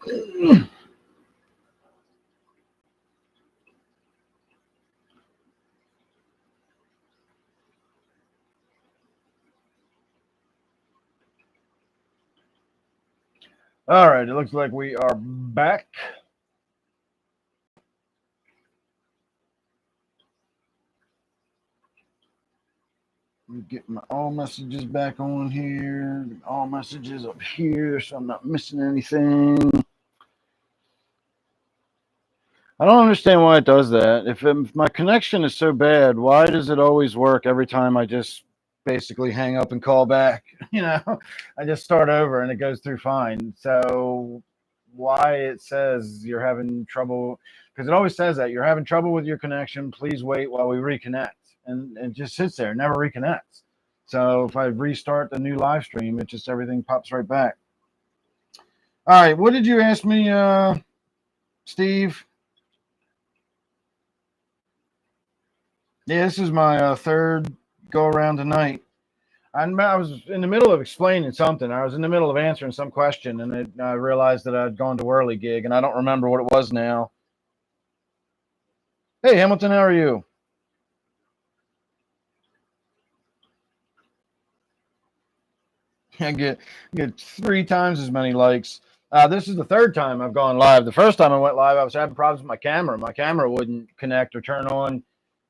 All right, it looks like we are back. Let me get my all messages back on here. All messages up here, so I'm not missing anything. I don't understand why it does that. If my connection is so bad, why does it always work every time I just basically hang up and call back? You know, I just start over and it goes through fine. So why it says you're having trouble, because it always says that you're having trouble with your connection, please wait while we reconnect. And it just sits there, never reconnects. So if I restart the new live stream, it just everything pops right back. All right, what did you ask me, Steve? Yeah, this is my third go around tonight. I was in the middle of explaining something. I was in the middle of answering some question, and I realized that I'd gone to whirly gig, and I don't remember what it was now. Hey, Hamilton, how are you? I get 3 times as many likes. This is the third time I've gone live. The first time I went live, I was having problems with my camera. My camera wouldn't connect or turn on,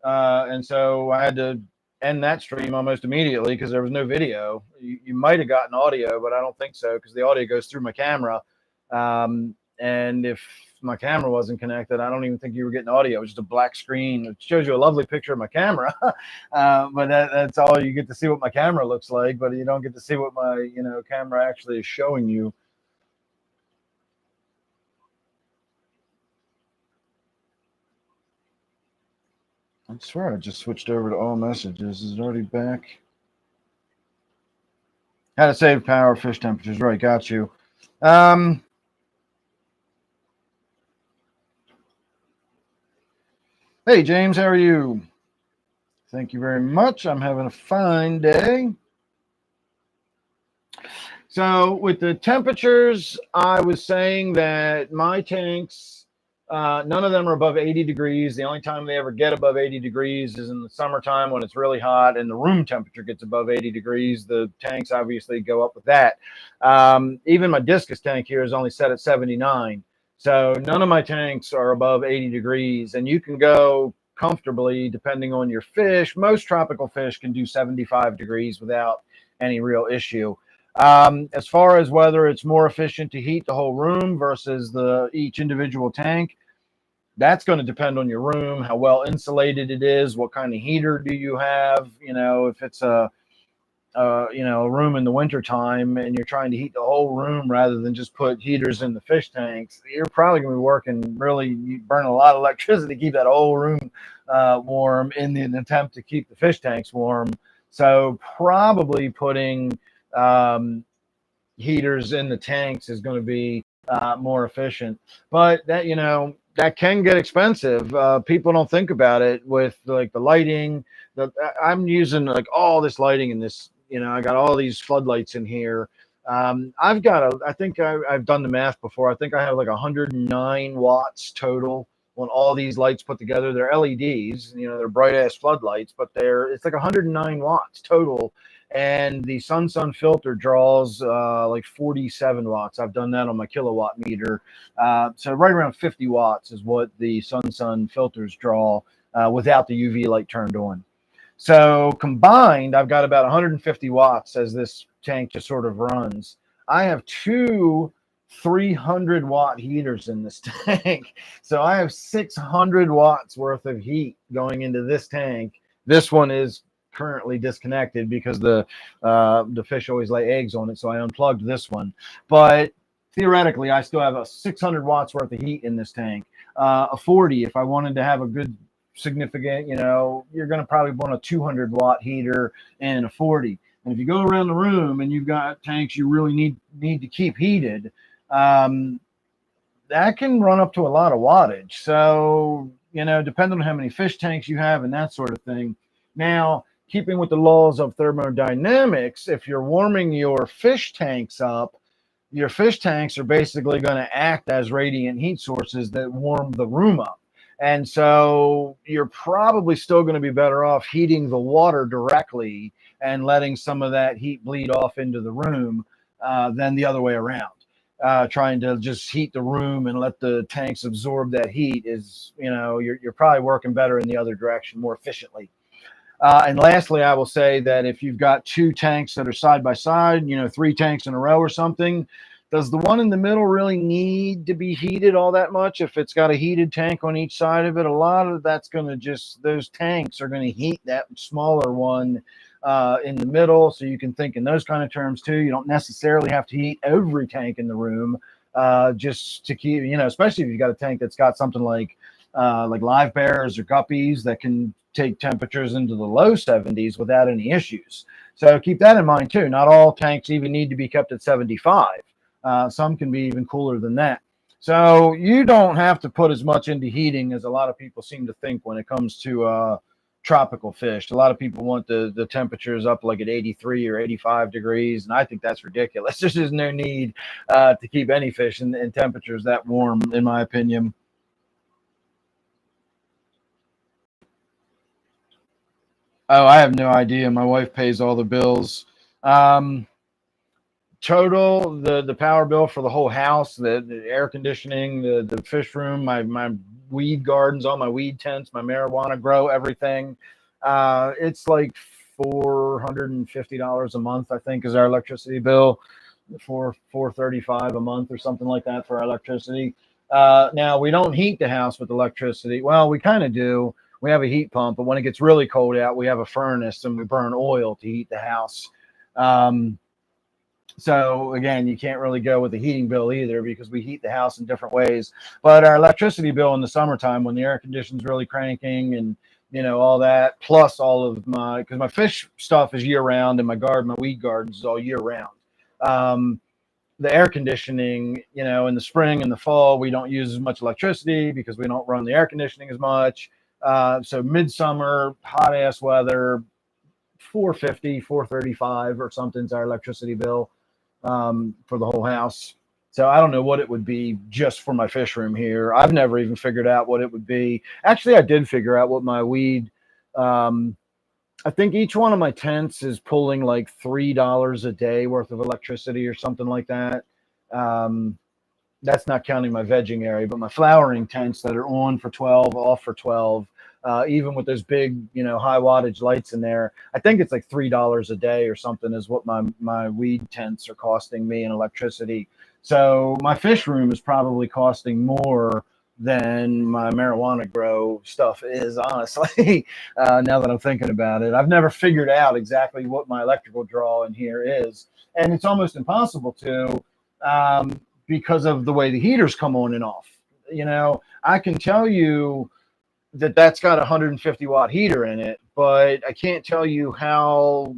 and so I had to end that stream almost immediately because there was no video. You might have gotten audio, but I don't think so because the audio goes through my camera. And if my camera wasn't connected, I don't even think you were getting audio. It was just a black screen. It shows you a lovely picture of my camera, but that's all you get to see what my camera looks like. But you don't get to see what my camera actually is showing you. I swear I just switched over to all messages. Is it already back? How to save power, fish temperatures. Right, got you. Hey, James, how are you? Thank you very much. I'm having a fine day. So with the temperatures, I was saying that my tanks, none of them are above 80 degrees. The only time they ever get above 80 degrees is in the summertime when it's really hot and the room temperature gets above 80 degrees. The tanks obviously go up with that. Even my discus tank here is only set at 79. So none of my tanks are above 80 degrees. And you can go comfortably, depending on your fish. Most tropical fish can do 75 degrees without any real issue. As far as whether it's more efficient to heat the whole room versus each individual tank, that's going to depend on your room, how well insulated it is, what kind of heater do you have. If it's a room in the wintertime and you're trying to heat the whole room rather than just put heaters in the fish tanks, you're probably going to be working really burning a lot of electricity to keep that whole room warm in an attempt to keep the fish tanks warm. So probably putting heaters in the tanks is going to be more efficient, but that can get expensive. People don't think about it with like the lighting. I'm using like all this lighting in this. I got all these floodlights in here. I think I've done the math before. I think I have like 109 watts total on all these lights put together. They're LEDs, they're bright ass floodlights, but it's like 109 watts total. And the Sun filter draws like 47 watts. I've done that on my kilowatt meter. So right around 50 watts is what the Sun filters draw without the UV light turned on. So combined, I've got about 150 watts as this tank just sort of runs. I have two 300 watt heaters in this tank. So I have 600 watts worth of heat going into this tank. This one is currently disconnected because the fish always lay eggs on it, so I unplugged this one. But theoretically, I still have a 600 watts worth of heat in this tank. A 40, if I wanted to have a good significant, you're going to probably want a 200 watt heater and a 40. And if you go around the room and you've got tanks you really need to keep heated, that can run up to a lot of wattage. So, depending on how many fish tanks you have and that sort of thing. Now, keeping with the laws of thermodynamics, if you're warming your fish tanks up, your fish tanks are basically going to act as radiant heat sources that warm the room up. And so you're probably still going to be better off heating the water directly and letting some of that heat bleed off into the room than the other way around. Trying to just heat the room and let the tanks absorb that heat is, you're probably working better in the other direction, more efficiently. And lastly, I will say that if you've got two tanks that are side by side, 3 tanks in a row or something, does the one in the middle really need to be heated all that much? If it's got a heated tank on each side of it, a lot of that's going to those tanks are going to heat that smaller one in the middle. So you can think in those kind of terms too. You don't necessarily have to heat every tank in the room just to keep, especially if you've got a tank that's got something like live bears or guppies that can take temperatures into the low 70s without any issues. So keep that in mind too. Not all tanks even need to be kept at 75. Some can be even cooler than that. So you don't have to put as much into heating as a lot of people seem to think when it comes to tropical fish. A lot of people want the temperatures up like at 83 or 85 degrees, and I think that's ridiculous. There's just no need to keep any fish in temperatures that warm, in my opinion. Oh, I have no idea. My wife pays all the bills. Um, Total, the power bill for the whole house, the air conditioning, the fish room, my weed gardens, all my weed tents, my marijuana grow, everything. It's like $450 a month, I think, is our electricity bill. $435 a month or something like that for our electricity. Now we don't heat the house with electricity. Well, we kind of do. We have a heat pump, but when it gets really cold out, we have a furnace and we burn oil to heat the house. So again, you can't really go with the heating bill either because we heat the house in different ways. But our electricity bill in the summertime, when the air conditioning's really cranking and all that, plus all of because my fish stuff is year round and my weed gardens is all year round. The air conditioning, in the spring and the fall, we don't use as much electricity because we don't run the air conditioning as much. So midsummer, hot ass weather, 450, 435 or something's our electricity bill for the whole house. So I don't know what it would be just for my fish room here. I've never even figured out what it would be. Actually, I did figure out what my weed. I think each one of my tents is pulling like $3 a day worth of electricity or something like that. That's not counting my vegging area, but my flowering tents that are on for 12, off for 12, even with those big, high wattage lights in there, I think it's like $3 a day or something is what my weed tents are costing me in electricity. So my fish room is probably costing more than my marijuana grow stuff is, honestly. Now that I'm thinking about it, I've never figured out exactly what my electrical draw in here is, and it's almost impossible to. Because of the way the heaters come on and off. I can tell you that's got a 150 watt heater in it, but I can't tell you how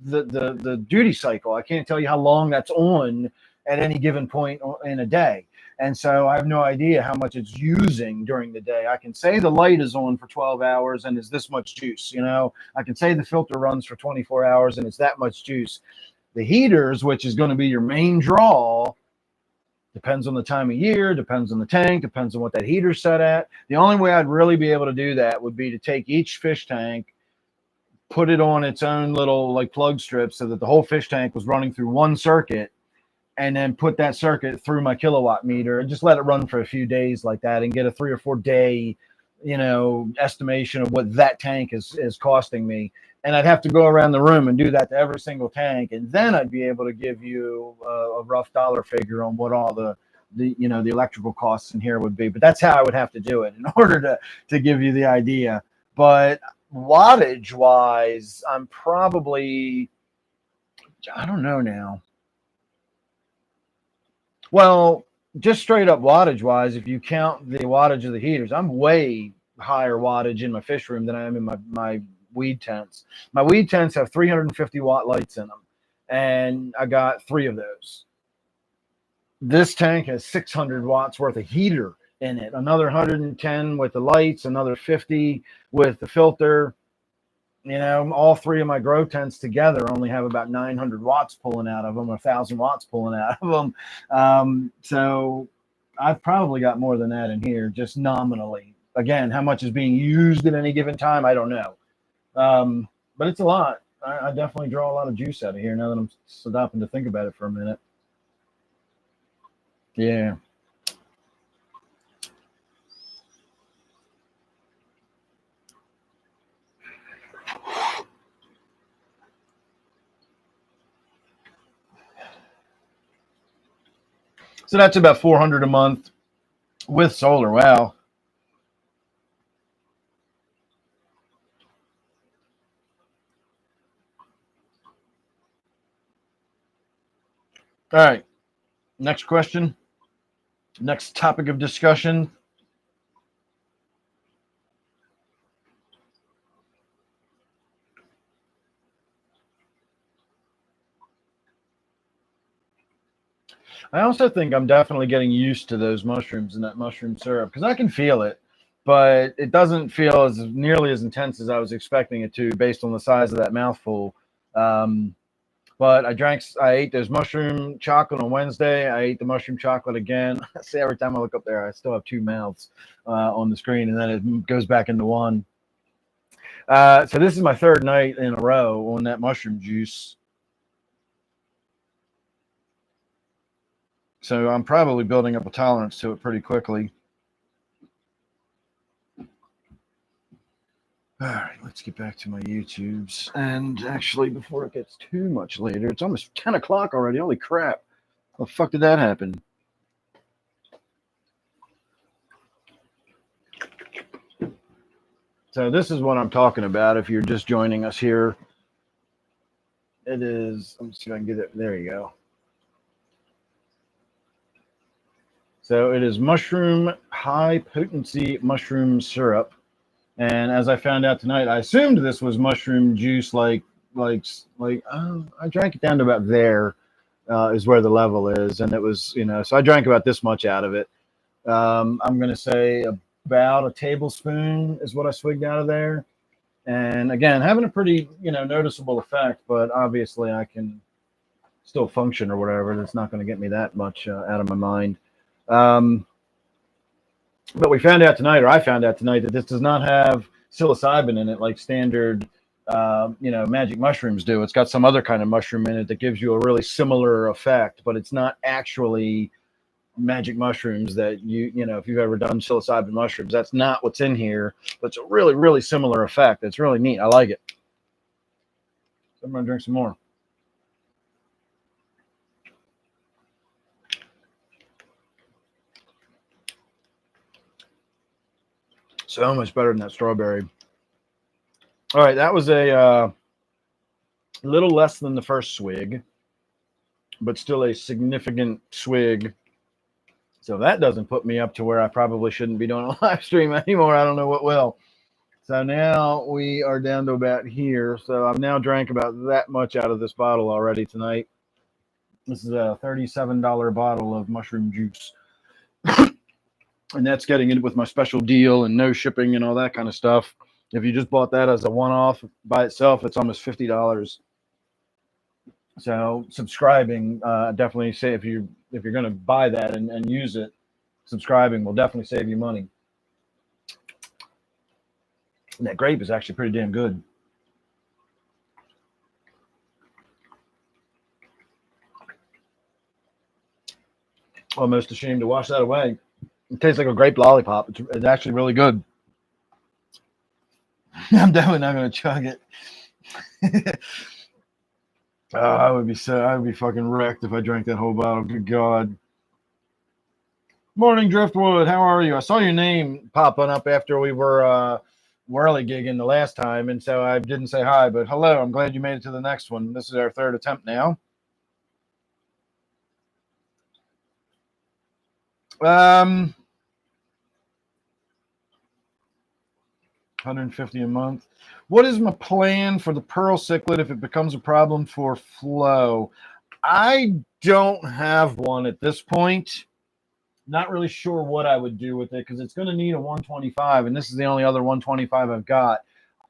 the duty cycle, I can't tell you how long that's on at any given point in a day. And so I have no idea how much it's using during the day. I can say the light is on for 12 hours and is this much juice. I can say the filter runs for 24 hours and it's that much juice. The heaters, which is going to be your main draw, depends on the time of year, depends on the tank, depends on what that heater's set at. The only way I'd really be able to do that would be to take each fish tank, put it on its own little like plug strip so that the whole fish tank was running through one circuit, and then put that circuit through my kilowatt meter and just let it run for a few days like that and get a 3 or 4 day, estimation of what that tank is costing me. And I'd have to go around the room and do that to every single tank. And then I'd be able to give you a rough dollar figure on what all the electrical costs in here would be. But that's how I would have to do it in order to give you the idea. But wattage wise, I'm probably, I don't know now. Well, just straight up wattage wise, if you count the wattage of the heaters, I'm way higher wattage in my fish room than I am in my weed tents. My weed tents have 350 watt lights in them, and I got 3 of those. This tank has 600 watts worth of heater in it, another 110 with the lights, another 50 with the filter. You know, all three of my grow tents together only have about 900 watts pulling out of them, 1,000 watts pulling out of them. So I've probably got more than that in here, just nominally. Again, how much is being used at any given time, I don't know. But it's a lot. I definitely draw a lot of juice out of here now that I'm stopping to think about it for a minute. Yeah. So that's about 400 a month with solar. Wow. All right. Next question. Next topic of discussion. I also think I'm definitely getting used to those mushrooms and that mushroom syrup because I can feel it, but it doesn't feel as nearly as intense as I was expecting it to based on the size of that mouthful. Um, but I ate those mushroom chocolate on Wednesday. I ate the mushroom chocolate again. See, every time I look up there, I still have two mouths on the screen, and then it goes back into one. So this is my third night in a row on that mushroom juice. So I'm probably building up a tolerance to it pretty quickly. All right, let's get back to my YouTubes. And actually, before it gets too much later, it's almost 10 o'clock already. Holy crap. How the fuck did that happen? So this is what I'm talking about. If you're just joining us here, it is, let me see if I can get it. There you go. So it is mushroom, high potency mushroom syrup. And as I found out tonight, I assumed this was mushroom juice, I drank it down to about there is where the level is. And it was, so I drank about this much out of it. I'm going to say about a tablespoon is what I swigged out of there. And again, having a pretty, noticeable effect, but obviously I can still function or whatever. That's not going to get me that much out of my mind. But we found out tonight, or I found out tonight, that this does not have psilocybin in it like standard, magic mushrooms do. It's got some other kind of mushroom in it that gives you a really similar effect, but it's not actually magic mushrooms that if you've ever done psilocybin mushrooms, that's not what's in here. But it's a really, really similar effect. It's really neat. I like it. So I'm going to drink some more. So much better than that strawberry. All right, that was a little less than the first swig, but still a significant swig. So that doesn't put me up to where I probably shouldn't be doing a live stream anymore. I don't know what will. So now we are down to about here. So I've now drank about that much out of this bottle already tonight. This is a $37 bottle of mushroom juice. And that's getting it with my special deal and no shipping and all that kind of stuff. If you just bought that as a one-off by itself, it's almost $50. So subscribing, definitely say if you're going to buy that and use it, subscribing will definitely save you money. And that grape is actually pretty damn good. Almost ashamed to wash that away. It tastes like a grape lollipop. It's actually really good. I'm definitely not going to chug it. I would be fucking wrecked if I drank that whole bottle. Good God. Morning, Driftwood. How are you? I saw your name popping up after we were whirly gigging the last time, and so I didn't say hi, but hello. I'm glad you made it to the next one. This is our third attempt now. 150 a month. What is my plan for the pearl cichlid if it becomes a problem for flow? I don't have one at this point. Not really sure what I would do with it because it's going to need a 125, and this is the only other 125 I've got.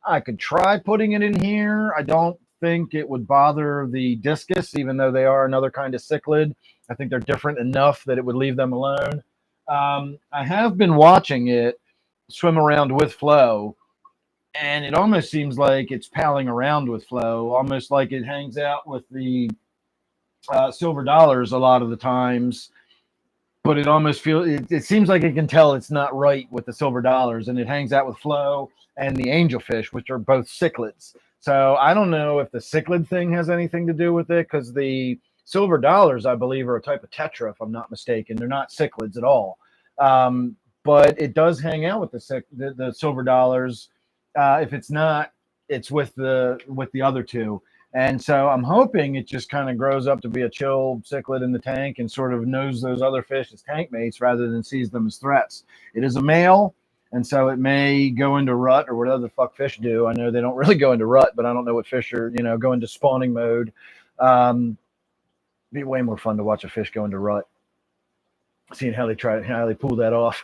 I could try putting it in here. I don't think it would bother the discus, even though they are another kind of cichlid. I think they're different enough that it would leave them alone. I have been watching it swim around with Flo, and it almost seems like it's palling around with Flo, almost like it hangs out with the silver dollars a lot of the times. But it almost feels it seems like it can tell it's not right with the silver dollars, and it hangs out with Flo and the angelfish, which are both cichlids. So I don't know if the cichlid thing has anything to do with it, because the silver dollars, I believe, are a type of tetra, if I'm not mistaken. They're not cichlids at all. But it does hang out with the silver dollars. If it's not, it's with the other two. And so I'm hoping it just kind of grows up to be a chill cichlid in the tank and sort of knows those other fish as tank mates rather than sees them as threats. It is a male, and so it may go into rut or whatever the fuck fish do. I know they don't really go into rut, but I don't know what fish are, go into spawning mode. Be way more fun to watch a fish go into rut, seeing how they pull that off.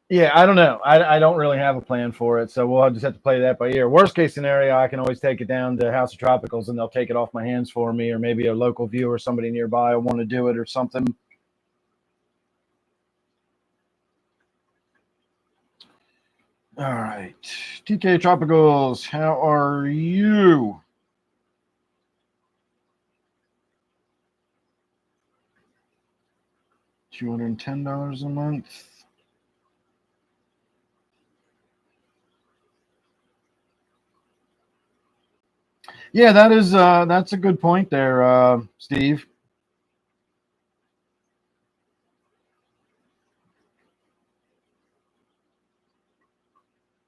Yeah, I don't know. I don't really have a plan for it, so we'll just have to play that by ear. Worst case scenario, I can always take it down to House of Tropicals, and they'll take it off my hands for me, or maybe a local viewer, somebody nearby will want to do it or something. All right. TK Tropicals, how are you? $210 a month. Yeah, that's a good point there, Steve.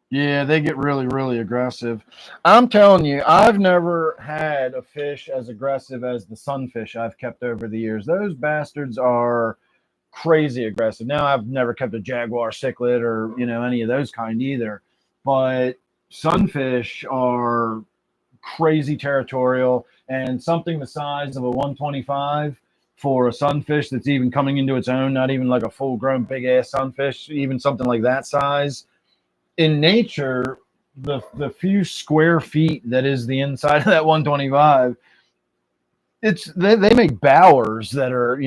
Yeah, they get really, really aggressive. I'm telling you, I've never had a fish as aggressive as the sunfish I've kept over the years. Those bastards are crazy aggressive. Now, I've never kept a jaguar cichlid or any of those kind either, but sunfish are crazy territorial, and something the size of a 125 for a sunfish that's even coming into its own, not even like a full grown big ass sunfish, even something like that size in nature, the few square feet that is the inside of that 125, they make bowers that are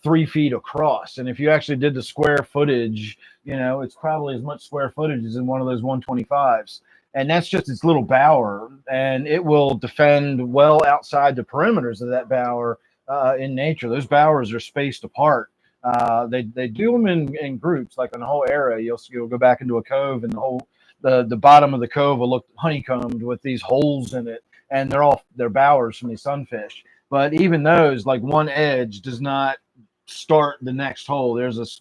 3 feet across, and if you actually did the square footage, it's probably as much square footage as in one of those 125s, and that's just its little bower, and it will defend well outside the perimeters of that bower. In nature, those bowers are spaced apart. They do them in groups, like in the whole area. You'll go back into a cove, and the bottom of the cove will look honeycombed with these holes in it, and they're bowers from these sunfish. But even those, like one edge, does not start the next hole. There's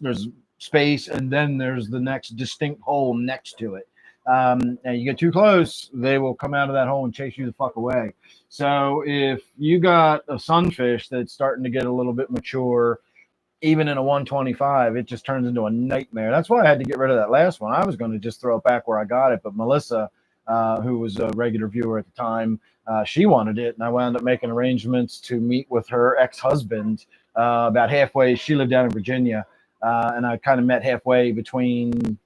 space, and then there's the next distinct hole next to it. And you get too close, they will come out of that hole and chase you the fuck away. So if you got a sunfish that's starting to get a little bit mature, even in a 125, it just turns into a nightmare. That's why I had to get rid of that last one. I was going to just throw it back where I got it, but Melissa, who was a regular viewer at the time, she wanted it, and I wound up making arrangements to meet with her ex-husband about halfway. She lived down in Virginia, and I kind of met halfway between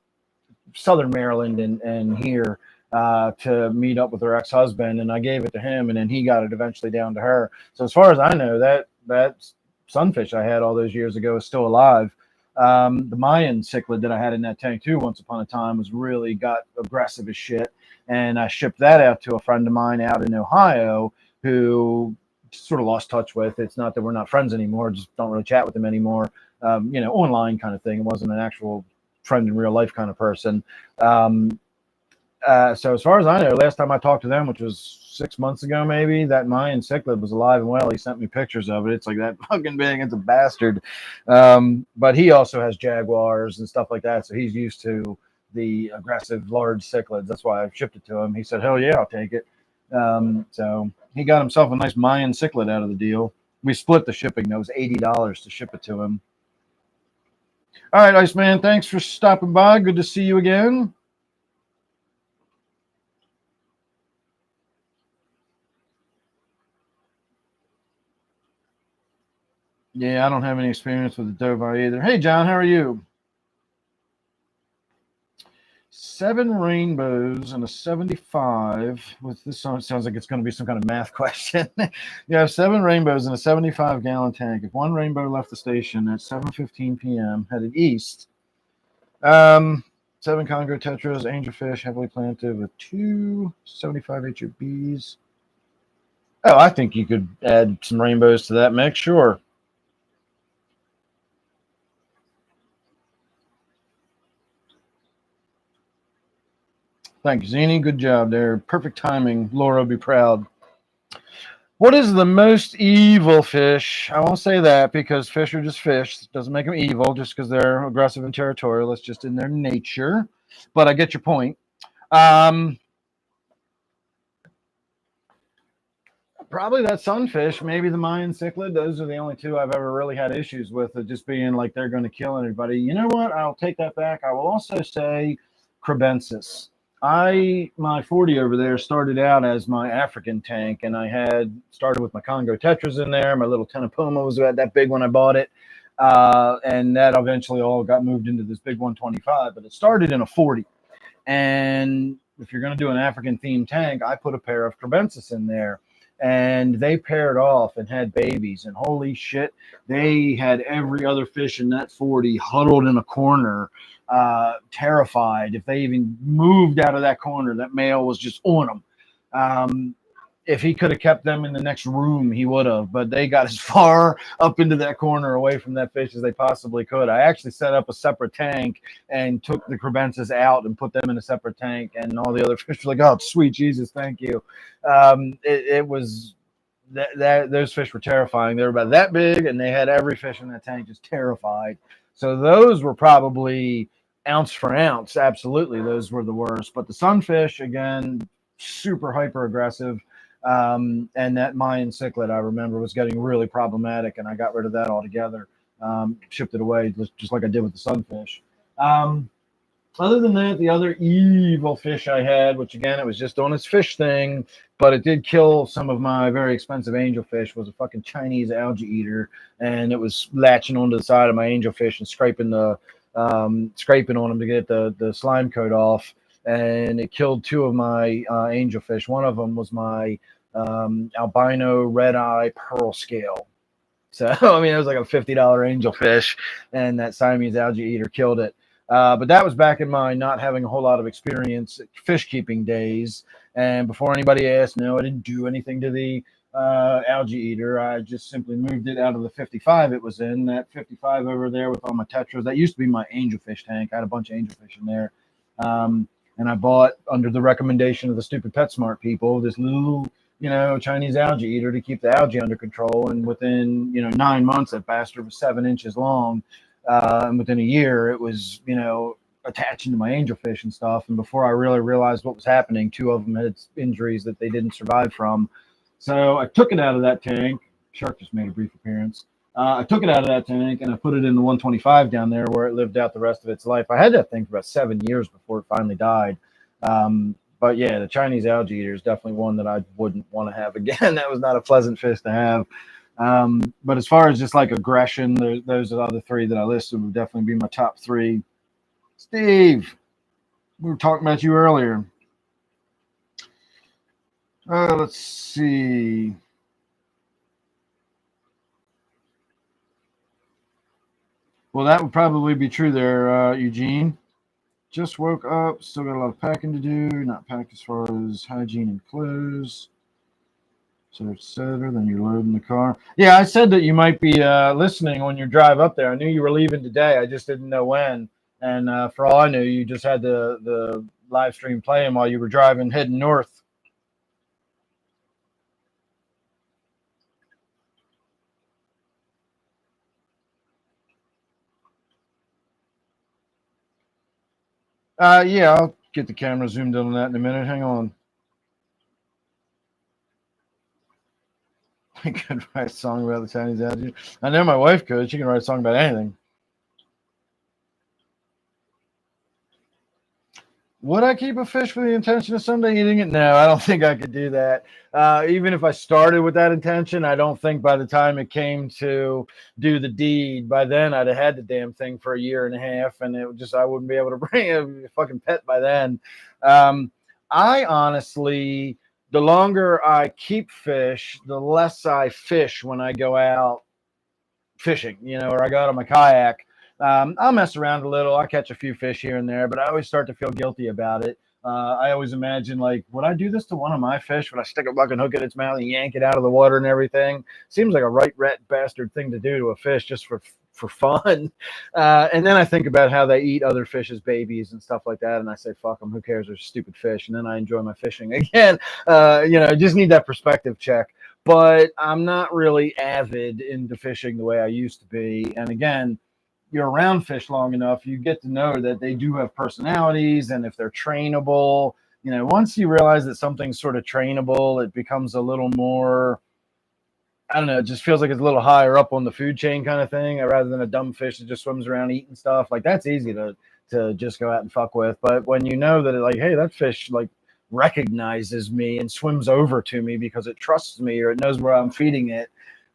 Southern Maryland and here to meet up with her ex-husband, and I gave it to him, and then he got it eventually down to her. So as far as I know, that sunfish I had all those years ago is still alive. The Mayan cichlid that I had in that tank too, once upon a time, was really got aggressive as shit, and I shipped that out to a friend of mine out in Ohio who sort of lost touch with. It's not that we're not friends anymore; just don't really chat with them anymore. Online kind of thing. It wasn't an actual friend in real life kind of person. So as far as I know, last time I talked to them, which was 6 months ago, maybe, that Mayan cichlid was alive and well. He sent me pictures of it. It's like that fucking big. It's a bastard. But he also has jaguars and stuff like that, so he's used to the aggressive large cichlids. That's why I shipped it to him. He said, "Hell yeah, I'll take it." So he got himself a nice Mayan cichlid out of the deal. We split the shipping. That was $80 to ship it to him. All right, Iceman, thanks for stopping by. Good to see you again. Yeah, I don't have any experience with the Dovi either. Hey, John, how are you? 7 rainbows and a 75 with this song. It sounds like it's going to be some kind of math question. You have 7 rainbows in a 75-gallon tank. If one rainbow left the station at 7:15 p.m. headed east, 7 Congo tetras, angelfish, heavily planted with 2 75 HOBs. Oh, I think you could add some rainbows to that mix. Sure. Thank you, Zini. Good job there. Perfect timing. Laura will be proud. What is the most evil fish? I won't say that because fish are just fish. It doesn't make them evil just because they're aggressive and territorial. It's just in their nature. But I get your point. Probably that sunfish, maybe the Mayan cichlid. Those are the only two I've ever really had issues with, it just being like they're going to kill anybody. You know what? I'll take that back. I will also say crebensis. My 40 over there started out as my African tank, and I had started with my Congo tetras in there. My little Tenopoma was that big when I bought it, and that eventually all got moved into this big 125. But it started in a 40, and if you're going to do an African themed tank, I put a pair of crebensis in there, and they paired off and had babies. And holy shit, they had every other fish in that 40 huddled in a corner, terrified. If they even moved out of that corner, that male was just on them. If he could have kept them in the next room, he would have. But they got as far up into that corner away from that fish as they possibly could. I actually set up a separate tank and took the crebensis out and put them in a separate tank. And all the other fish were like, "Oh, sweet Jesus, thank you." It was those fish were terrifying. They were about that big, and they had every fish in that tank just terrified. So those were probably ounce for ounce. Absolutely, those were the worst. But the sunfish, again, super hyper aggressive. And that Mayan cichlid, I remember, was getting really problematic, and I got rid of that altogether. Shipped it away just like I did with the sunfish. Other than that, the other evil fish I had, which again, it was just on its fish thing, but it did kill some of my very expensive angelfish, was a fucking Chinese algae eater, and it was latching onto the side of my angelfish and scraping on them to get the slime coat off. And it killed 2 of my angelfish. One of them was my albino red eye pearl scale. So, I mean, it was like a $50 angelfish, and that Siamese algae eater killed it. But that was back in my not having a whole lot of experience fish keeping days. And before anybody asked, no, I didn't do anything to the algae eater. I just simply moved it out of the 55 it was in. That 55 over there with all my tetras. That used to be my angelfish tank. I had a bunch of angelfish in there. And I bought, under the recommendation of the stupid PetSmart people, this little, Chinese algae eater to keep the algae under control. And within, 9 months, that bastard was 7 inches long. And within a year, it was, attaching to my angelfish and stuff. And before I really realized what was happening, 2 of them had injuries that they didn't survive from. So I took it out of that tank. Shark just made a brief appearance. I took it out of that tank and I put it in the 125 down there where it lived out the rest of its life. I had that thing for about 7 years before it finally died. But yeah, the Chinese algae eater is definitely one that I wouldn't want to have again. That was not a pleasant fish to have. But as far as just like aggression, those are the other 3 that I listed would definitely be my top 3. Steve, we were talking about you earlier. Let's see. Well, that would probably be true there, Eugene. Just woke up, still got a lot of packing to do, not packed as far as hygiene and clothes. So it's etc. Then you're loading the car. Yeah, I said that you might be listening on your drive up there. I knew you were leaving today. I just didn't know when. And for all I knew, you just had the live stream playing while you were driving, heading north. Yeah, I'll get the camera zoomed in on that in a minute. Hang on. I could write a song about the Chinese algae. I know my wife could. She can write a song about anything. Would I keep a fish with the intention of someday eating it? No, I don't think I could do that. Even if I started with that intention, I don't think by the time it came to do the deed, by then I'd have had the damn thing for a year and a half, and it would just I wouldn't be able to bring a fucking pet by then. Um, I honestly, the longer I keep fish, the less I fish when I go out fishing, or I go out on my kayak. I'll mess around a little. I catch a few fish here and there, but I always start to feel guilty about it. I always imagine, like, would I do this to one of my fish? Would I stick a fucking hook in its mouth and yank it out of the water and everything? Seems like a right rat bastard thing to do to a fish just for fun. And then I think about how they eat other fish's babies and stuff like that, and I say, fuck them. Who cares? They're stupid fish. And then I enjoy my fishing again. Just need that perspective check, but I'm not really avid into fishing the way I used to be. And again, you're around fish long enough, you get to know that they do have personalities, and if they're trainable, once you realize that something's sort of trainable, it becomes a little more, I don't know, it just feels like it's a little higher up on the food chain kind of thing, rather than a dumb fish that just swims around eating stuff. Like, that's easy to just go out and fuck with. But when you know that, like, hey, that fish like recognizes me and swims over to me because it trusts me or it knows where I'm feeding it,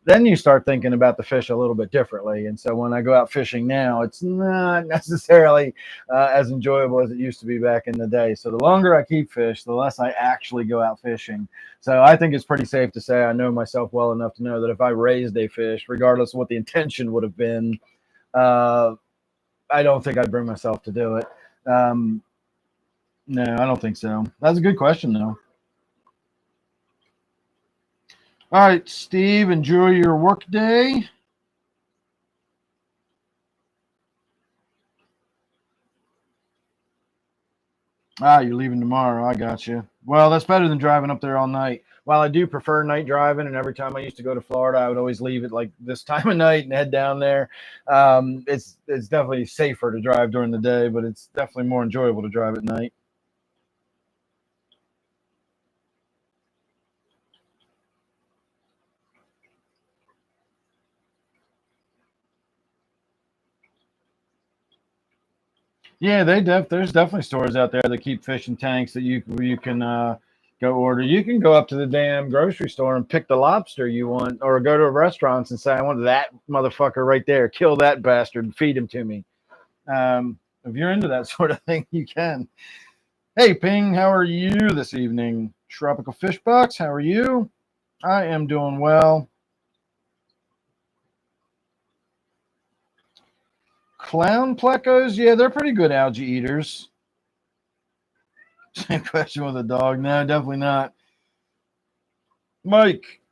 then you start thinking about the fish a little bit differently. And so when I go out fishing now, it's not necessarily as enjoyable as it used to be back in the day. So the longer I keep fish, the less I actually go out fishing. So I think it's pretty safe to say I know myself well enough to know that if I raised a fish, regardless of what the intention would have been, uh, I don't think I'd bring myself to do it. No, I don't think so. That's a good question, though. All right, Steve, enjoy your work day. Ah, you're leaving tomorrow. I got you. Well, that's better than driving up there all night. While I do prefer night driving, and every time I used to go to Florida, I would always leave at like this time of night and head down there. It's definitely safer to drive during the day, but it's definitely more enjoyable to drive at night. Yeah, there's definitely stores out there that keep fish in tanks that you can go order. You can go up to the damn grocery store and pick the lobster you want, or go to restaurants and say, I want that motherfucker right there. Kill that bastard and feed him to me. If you're into that sort of thing, you can. Hey, Ping, how are you this evening? Tropical Fish Box, how are you? I am doing well. Clown plecos, yeah, they're pretty good algae eaters. Same question with a dog. No, definitely not. Mike,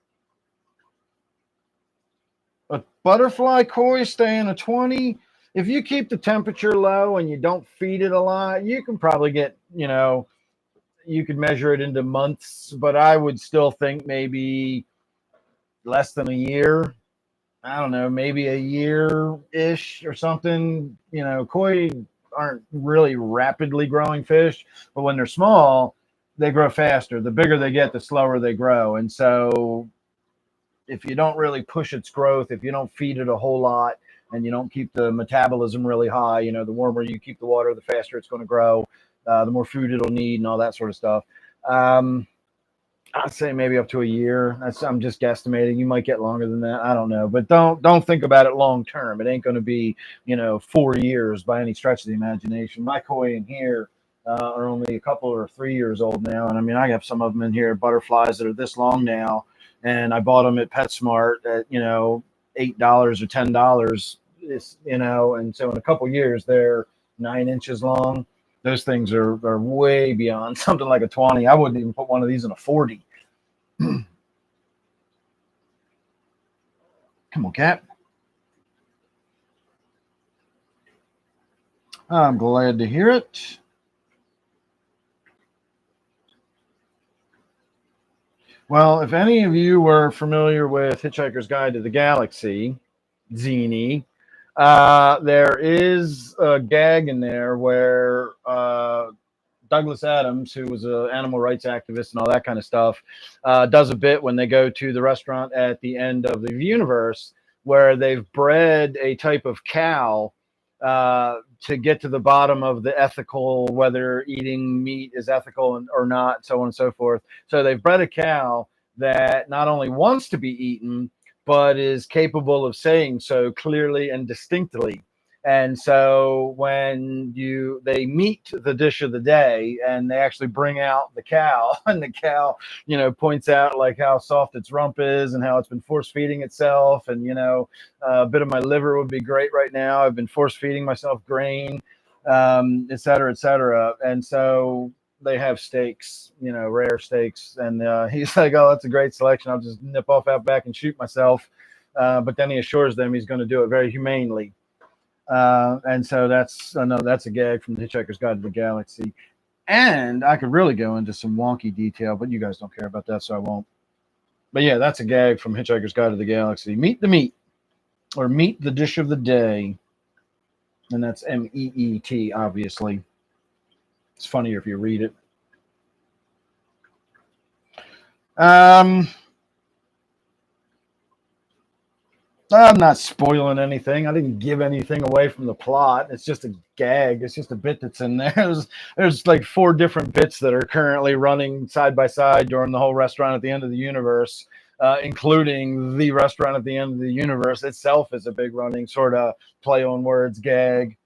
a butterfly koi staying a 20. If you keep the temperature low and you don't feed it a lot, you can probably get, you could measure it into months, but I would still think maybe less than a year. I don't know, maybe a year ish or something. Koi aren't really rapidly growing fish, but when they're small, they grow faster. The bigger they get, the slower they grow. And so if you don't really push its growth, if you don't feed it a whole lot, and you don't keep the metabolism really high, the warmer you keep the water, the faster it's going to grow, the more food it'll need, and all that sort of stuff. Um, I'd say maybe up to a year. I'm just guesstimating. You might get longer than that. I don't know, but don't think about it long term. It ain't going to be 4 years by any stretch of the imagination. My koi in here are only a couple or 3 years old now, and I mean I have some of them in here, butterflies that are this long now, and I bought them at PetSmart at $8 or $10. And so in a couple years they're 9 inches long. Those things are way beyond something like a 20. I wouldn't even put one of these in a 40. Come on, cat. I'm glad to hear it. Well, if any of you were familiar with Hitchhiker's Guide to the Galaxy, Zini, there is a gag in there where Douglas Adams, who was an animal rights activist and all that kind of stuff, does a bit when they go to the restaurant at the end of the universe where they've bred a type of cow to get to the bottom of the ethical, whether eating meat is ethical or not, so on and so forth. So they've bred a cow that not only wants to be eaten, but is capable of saying so clearly and distinctly. And so when they meet the dish of the day, and they actually bring out the cow, and the cow, points out like how soft its rump is and how it's been force feeding itself. And, a bit of my liver would be great right now. I've been force feeding myself grain, et cetera, et cetera. And so they have steaks, rare steaks. And he's like, oh, that's a great selection. I'll just nip off out back and shoot myself. But then he assures them he's going to do it very humanely. And so that's a gag from the Hitchhiker's Guide to the Galaxy. And I could really go into some wonky detail, but you guys don't care about that, so I won't. But yeah, that's a gag from Hitchhiker's Guide to the Galaxy. Meet the meat, or meet the dish of the day. And that's MEET, obviously. It's funnier if you read it. I'm not spoiling anything. I didn't give anything away from the plot. It's just a gag. It's just a bit that's in there. There's like 4 different bits that are currently running side by side during the whole restaurant at the end of the universe, including the restaurant at the end of the universe itself is a big running sort of play on words gag,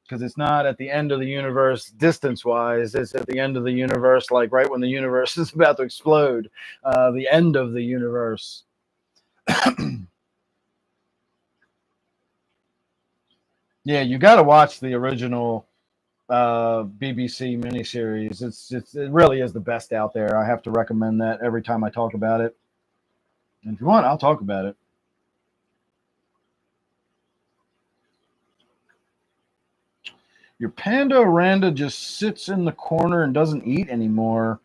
because it's not at the end of the universe distance-wise. It's at the end of the universe, like right when the universe is about to explode, the end of the universe. Yeah, you got to watch the original BBC miniseries. It really is the best out there. I have to recommend that every time I talk about it. And if you want, I'll talk about it. Your panda Randa just sits in the corner and doesn't eat anymore.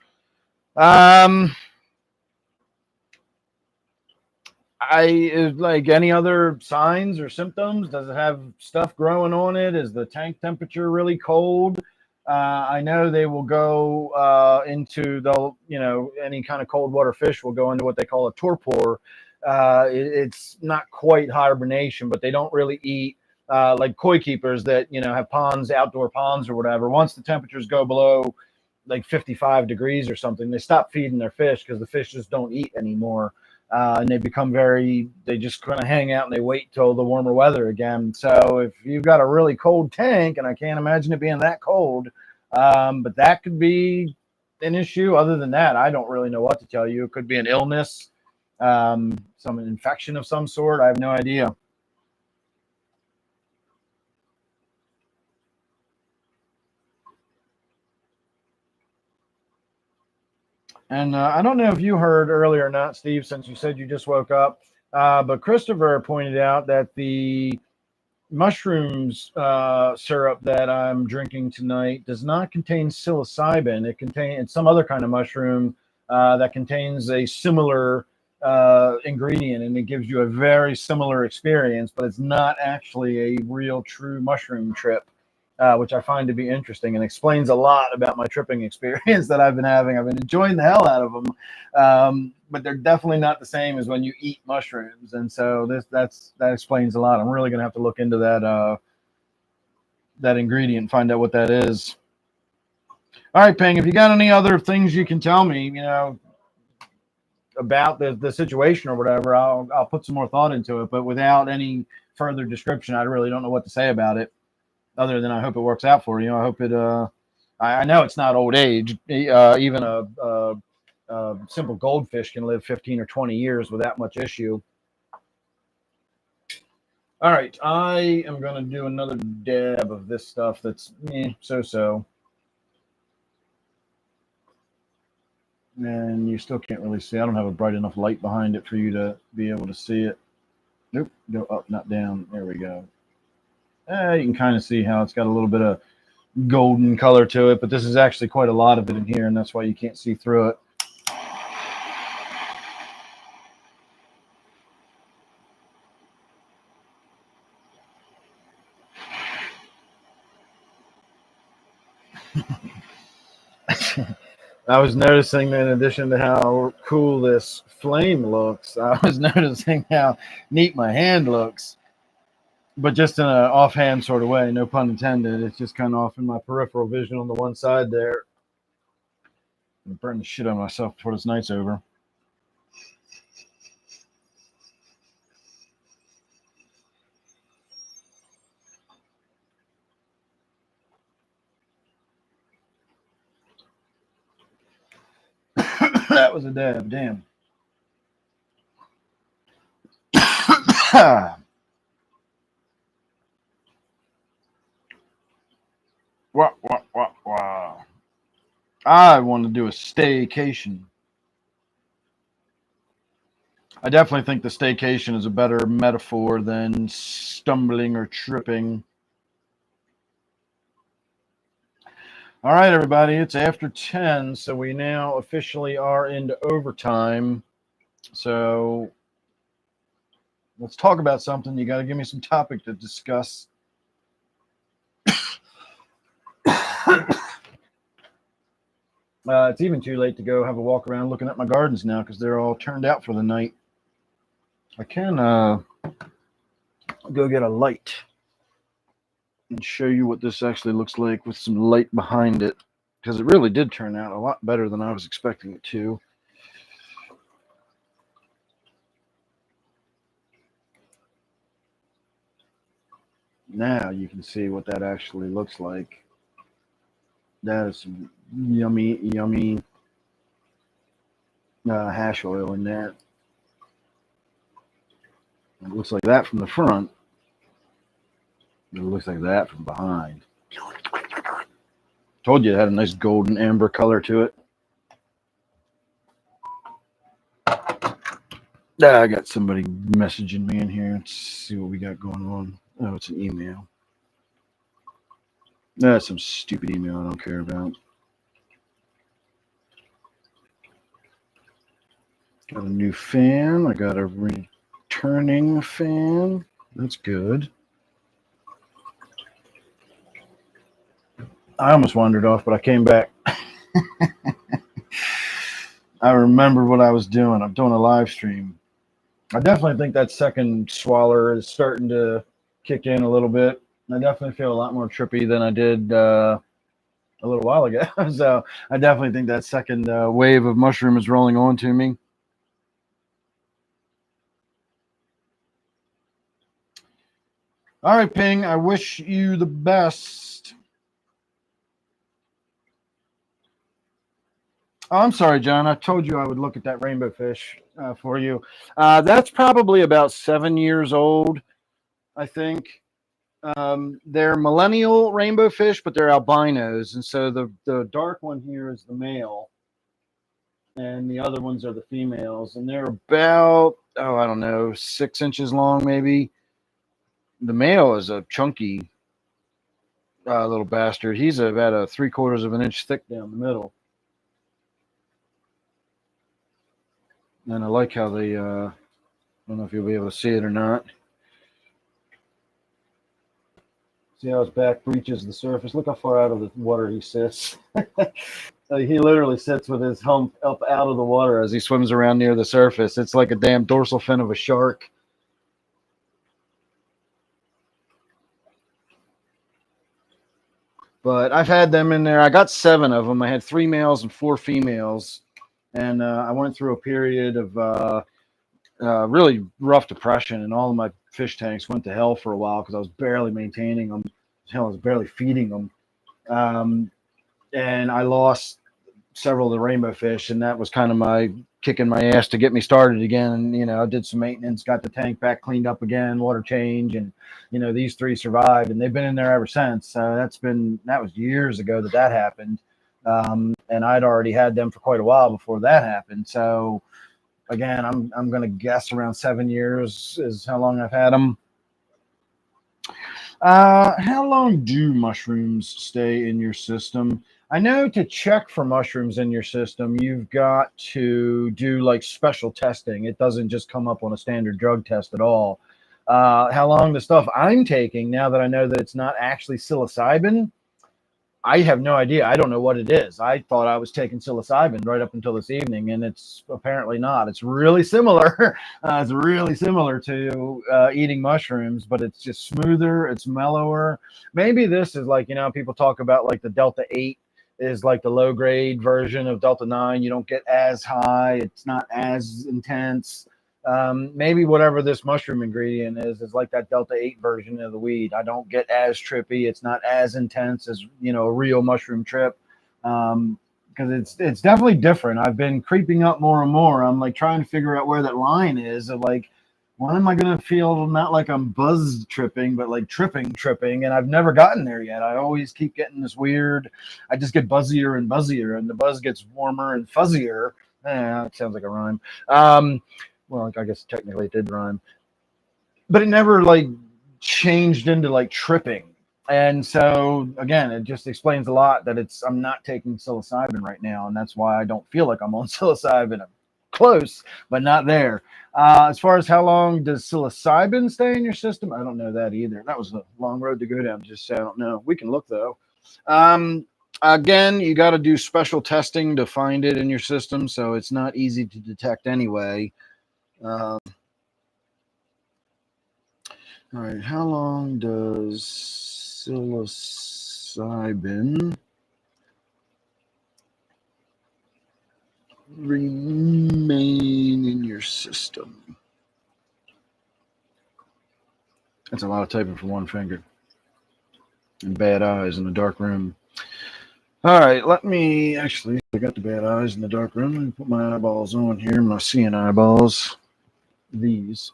Like any other signs or symptoms? Does it have stuff growing on it? Is the tank temperature really cold? I know they will go into any kind of cold water fish will go into what they call a torpor. It's not quite hibernation, but they don't really eat like koi keepers that have ponds, outdoor ponds or whatever. Once the temperatures go below like 55 degrees or something, they stop feeding their fish because the fish just don't eat anymore. And they just kind of hang out and they wait till the warmer weather again. So if you've got a really cold tank, and I can't imagine it being that cold, but that could be an issue. Other than that, I don't really know what to tell you. It could be an illness, some infection of some sort. I have no idea. And I don't know if you heard earlier or not, Steve, since you said you just woke up, but Christopher pointed out that the mushrooms syrup that I'm drinking tonight does not contain psilocybin. It's some other kind of mushroom that contains a similar ingredient, and it gives you a very similar experience, but it's not actually a real true mushroom trip. Which I find to be interesting and explains a lot about my tripping experience that I've been having. I've been enjoying the hell out of them, but they're definitely not the same as when you eat mushrooms. And so that explains a lot. I'm really going to have to look into that ingredient and find out what that is. All right, Ping, if you got any other things you can tell me, about the situation or whatever, I'll put some more thought into it. But without any further description, I really don't know what to say about it. Other than I hope it works out for you. I hope it. I know it's not old age. Even a simple goldfish can live 15 or 20 years without much issue. All right, I am going to do another dab of this stuff that's so. And you still can't really see. I don't have a bright enough light behind it for you to be able to see it. Nope, go up, not down. There we go. You can kind of see how it's got a little bit of golden color to it, but this is actually quite a lot of it in here, and that's why you can't see through it. I was noticing that in addition to how cool this flame looks, I was noticing how neat my hand looks. but just in an offhand sort of way, no pun intended. It's just kind of off in my peripheral vision on the one side there. I'm burning the shit out of myself before this night's over. That was a dab. Damn. Wow. I want to do a staycation. I definitely think the staycation is a better metaphor than stumbling or tripping. All right, everybody, it's after 10, so we now officially are into overtime. So let's talk about something. You got to give me some topic to discuss. It's even too late to go have a walk around looking at my gardens now because they're all turned out for the night. I can go get a light and show you what this actually looks like with some light behind it, because it really did turn out a lot better than I was expecting it to. Now you can see what that actually looks like. That is some yummy hash oil in there. It looks like that from the front. It looks like that from behind. Told you it had a nice golden amber color to it. I got somebody messaging me in here. Let's see what we got going on. Oh, it's an email. That's some stupid email I don't care about. Got a new fan. I got a returning fan. That's good. I almost wandered off, but I came back. I remember what I was doing. I'm doing a live stream. I definitely think that second swaller is starting to kick in a little bit. I definitely feel a lot more trippy than I did a little while ago. So I definitely think that second wave of mushroom is rolling on to me. All right, Ping, I wish you the best. Oh, I'm sorry, John. I told you I would look at that rainbow fish for you. That's probably about 7 years old, I think. They're millennial rainbow fish, but they're albinos. And so the dark one here is the male, and the other ones are the females. And they're about, I don't know, 6 inches long, maybe. The male is a chunky little bastard. He's about a 3/4 of an inch thick down the middle. And I like how they, I don't know if you'll be able to see it or not. See how his back breaches the surface? Look how far out of the water he sits. He literally sits with his hump up out of the water as he swims around near the surface. It's like a damn dorsal fin of a shark. But I've had them in there. I got 7 of them. I had 3 males and 4 females. And I went through a period of really rough depression, and all of my fish tanks went to hell for a while because I was barely maintaining them. Hell, I was barely feeding them. And I lost several of the rainbow fish, and that was kind of my kicking my ass to get me started again. And, you know, I did some maintenance, got the tank back cleaned up again, water change, and, you know, these 3 survived, and they've been in there ever since. So that was years ago that happened. And I'd already had them for quite a while before that happened. So again, I'm going to guess around 7 years is how long I've had them. How long do mushrooms stay in your system? I know to check for mushrooms in your system, you've got to do like special testing. It doesn't just come up on a standard drug test at all. How long the stuff I'm taking, now that I know that it's not actually psilocybin, I have no idea. I don't know what it is. I thought I was taking psilocybin right up until this evening, and it's apparently not. It's really similar. It's really similar to eating mushrooms, but it's just smoother. It's mellower. Maybe this is like, people talk about like the Delta 8 is like the low grade version of Delta 9. You don't get as high. It's not as intense. Maybe whatever this mushroom ingredient is like that Delta 8 version of the weed. I don't get as trippy. It's not as intense as, a real mushroom trip. Because it's definitely different. I've been creeping up more and more. I'm like trying to figure out where that line is of like, when am I going to feel not like I'm buzz tripping, but like tripping. And I've never gotten there yet. I always keep getting this weird, I just get buzzier and buzzier, and the buzz gets warmer and fuzzier. It sounds like a rhyme. Well, I guess technically it did rhyme, but it never like changed into like tripping. And so again, it just explains a lot that I'm not taking psilocybin right now, and that's why I don't feel like I'm on psilocybin. I'm close, but not there. As far as how long does psilocybin stay in your system, I don't know that either. That was a long road to go down. Just I don't know. We can look though. Again, you got to do special testing to find it in your system, so it's not easy to detect anyway. All right, how long does psilocybin remain in your system? That's a lot of typing for one finger. And bad eyes in a dark room. All right, let me actually, I got the bad eyes in the dark room. Let me put my eyeballs on here, my seeing eyeballs. These.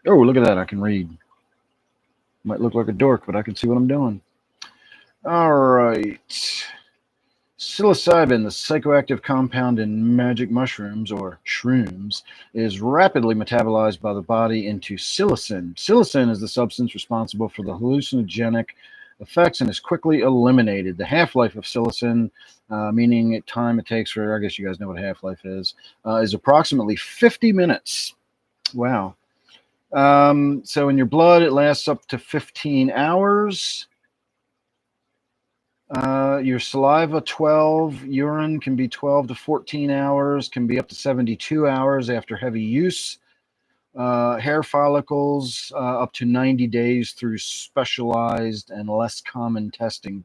Oh, look at that. I can read. Might look like a dork, but I can see what I'm doing. All right. Psilocybin, the psychoactive compound in magic mushrooms, or shrooms, is rapidly metabolized by the body into psilocin. Psilocin is the substance responsible for the hallucinogenic effects and is quickly eliminated. The half-life of psilocin, meaning time it takes for, I guess you guys know what half-life is approximately 50 minutes. Wow. So in your blood, it lasts up to 15 hours. Your saliva, 12. Urine can be 12 to 14 hours, can be up to 72 hours after heavy use. Hair follicles, up to 90 days through specialized and less common testing.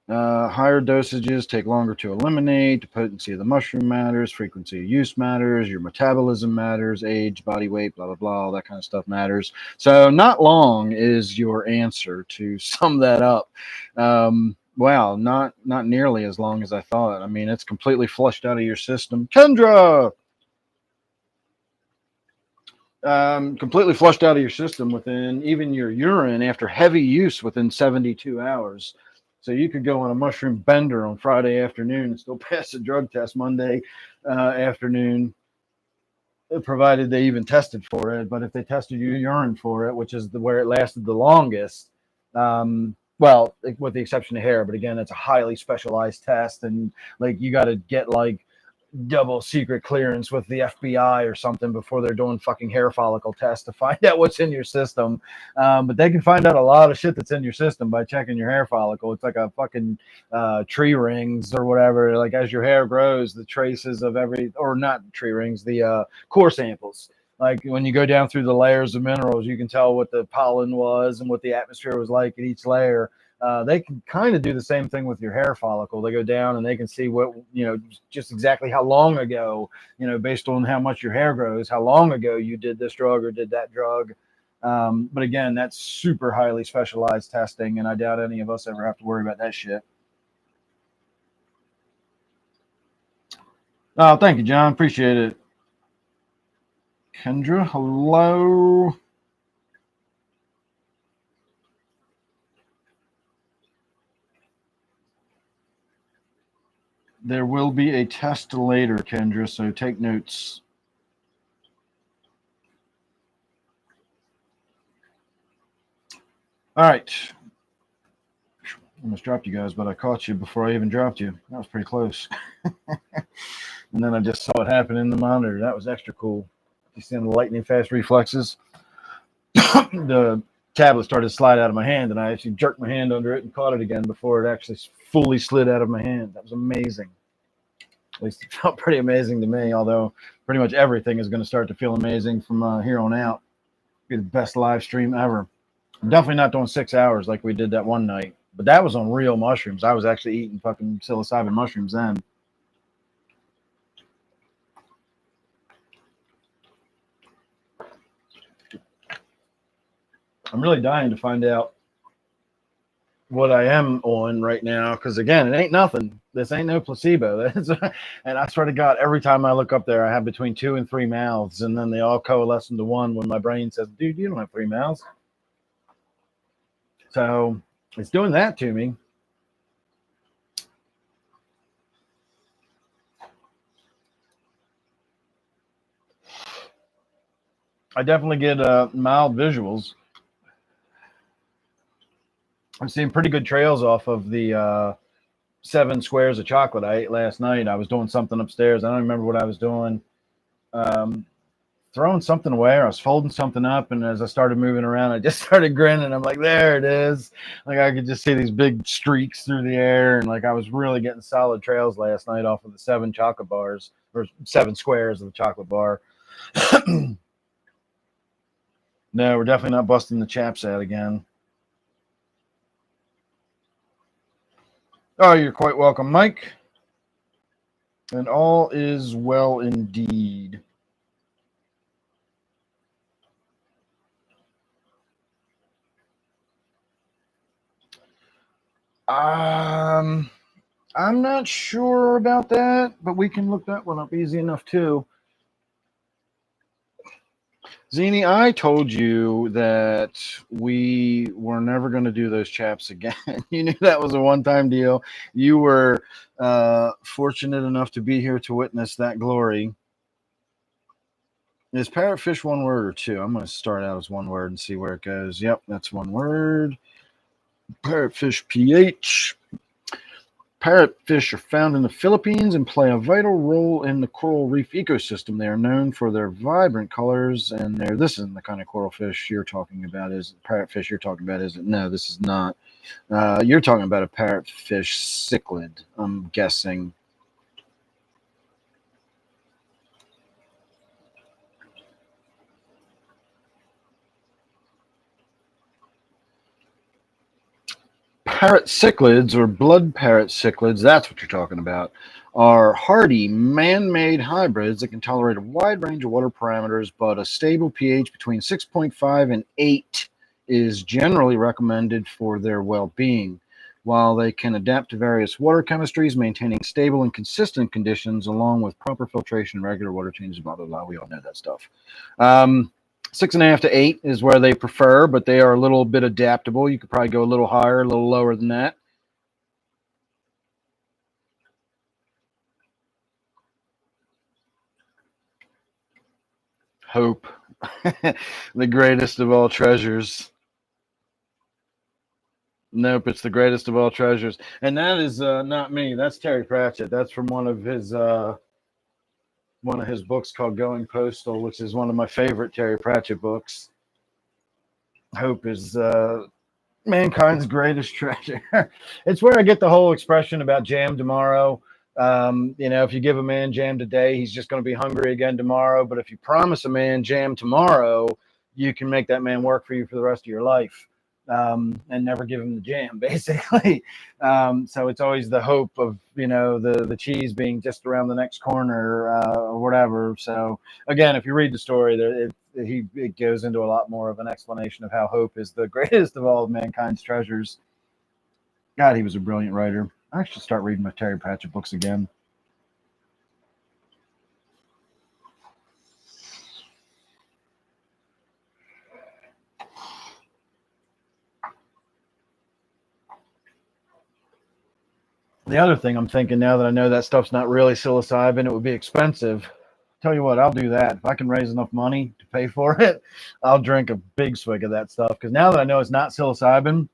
Higher dosages take longer to eliminate. The potency of the mushroom matters. Frequency of use matters. Your metabolism matters. Age, body weight, blah, blah, blah. All that kind of stuff matters. So not long is your answer to sum that up. Wow, not nearly as long as I thought. I mean, it's completely flushed out of your system. Kendra! Completely flushed out of your system within even your urine after heavy use within 72 hours. So you could go on a mushroom bender on Friday afternoon and still pass the drug test Monday afternoon, provided they even tested for it. But if they tested your urine for it, which is where it lasted the longest, well, with the exception of hair, but again, it's a highly specialized test, and like you got to get like double secret clearance with the FBI or something before they're doing fucking hair follicle tests to find out what's in your system. But they can find out a lot of shit that's in your system by checking your hair follicle. It's like a fucking tree rings or whatever. Like as your hair grows, the traces of or not tree rings, the core samples. Like when you go down through the layers of minerals, you can tell what the pollen was and what the atmosphere was like at each layer. They can kind of do the same thing with your hair follicle. They go down and they can see what, just exactly how long ago, based on how much your hair grows, how long ago you did this drug or did that drug. But again, that's super highly specialized testing, and I doubt any of us ever have to worry about that shit. Oh, thank you, John. Appreciate it. Kendra, hello. There will be a test later, Kendra, so take notes. All right. I almost dropped you guys, but I caught you before I even dropped you. That was pretty close. And then I just saw it happen in the monitor. That was extra cool. You see the lightning fast reflexes? The tablet started to slide out of my hand, and I actually jerked my hand under it and caught it again before it actually fully slid out of my hand. That was amazing. At least it felt pretty amazing to me, although pretty much everything is going to start to feel amazing from here on out. Be the best live stream ever. I'm definitely not doing 6 hours like we did that one night, but that was on real mushrooms. I was actually eating fucking psilocybin mushrooms then. I'm really dying to find out what I am on right now, because again, it ain't nothing. This ain't no placebo. And I swear to God, every time I look up there, I have between 2 and 3 mouths, and then they all coalesce into one when my brain says, dude, you don't have 3 mouths. So it's doing that to me. I definitely get mild visuals. I'm seeing pretty good trails off of the 7 squares of chocolate I ate last night. I was doing something upstairs. I don't remember what I was doing. Throwing something away, or I was folding something up, and as I started moving around, I just started grinning. I'm like, there it is. Like I could just see these big streaks through the air, and like I was really getting solid trails last night off of the 7 chocolate bars, or 7 squares of the chocolate bar. No, we're definitely not busting the chaps out again. Oh, you're quite welcome, Mike. And all is well indeed. I'm not sure about that, but we can look that one up easy enough too. Zini, I told you that we were never going to do those chaps again. You knew that was a one-time deal. You were fortunate enough to be here to witness that glory. Is parrotfish one word or two? I'm going to start out as one word and see where it goes. Yep, that's one word. Parrotfish PH. Parrotfish are found in the Philippines and play a vital role in the coral reef ecosystem. They are known for their vibrant colors, and this isn't the kind of coral fish you're talking about. Is it parrotfish you're talking about? Is it? No, this is not. You're talking about a parrotfish cichlid, I'm guessing. Parrot cichlids, or blood parrot cichlids, that's what you're talking about, are hardy man-made hybrids that can tolerate a wide range of water parameters, but a stable pH between 6.5 and 8 is generally recommended for their well-being. While they can adapt to various water chemistries, maintaining stable and consistent conditions along with proper filtration and regular water changes, blah, blah, blah. We all know that stuff. 6.5 to 8 is where they prefer, but they are a little bit adaptable. You could probably go a little higher, a little lower than that. Hope, the greatest of all treasures. Nope, it's the greatest of all treasures. And that is not me. That's Terry Pratchett. That's from one of his books called Going Postal, which is one of my favorite Terry Pratchett books. Hope is mankind's greatest treasure. It's where I get the whole expression about jam tomorrow. If you give a man jam today, he's just going to be hungry again tomorrow. But if you promise a man jam tomorrow, you can make that man work for you for the rest of your life. And never give him the jam, basically. So it's always the hope of, the cheese being just around the next corner or whatever. So again, if you read the story, it goes into a lot more of an explanation of how hope is the greatest of all of mankind's treasures. God, he was a brilliant writer. I should start reading my Terry Pratchett books again. The other thing I'm thinking now that I know that stuff's not really psilocybin, it would be expensive. Tell you what, I'll do that. If I can raise enough money to pay for it, I'll drink a big swig of that stuff. Because now that I know it's not psilocybin,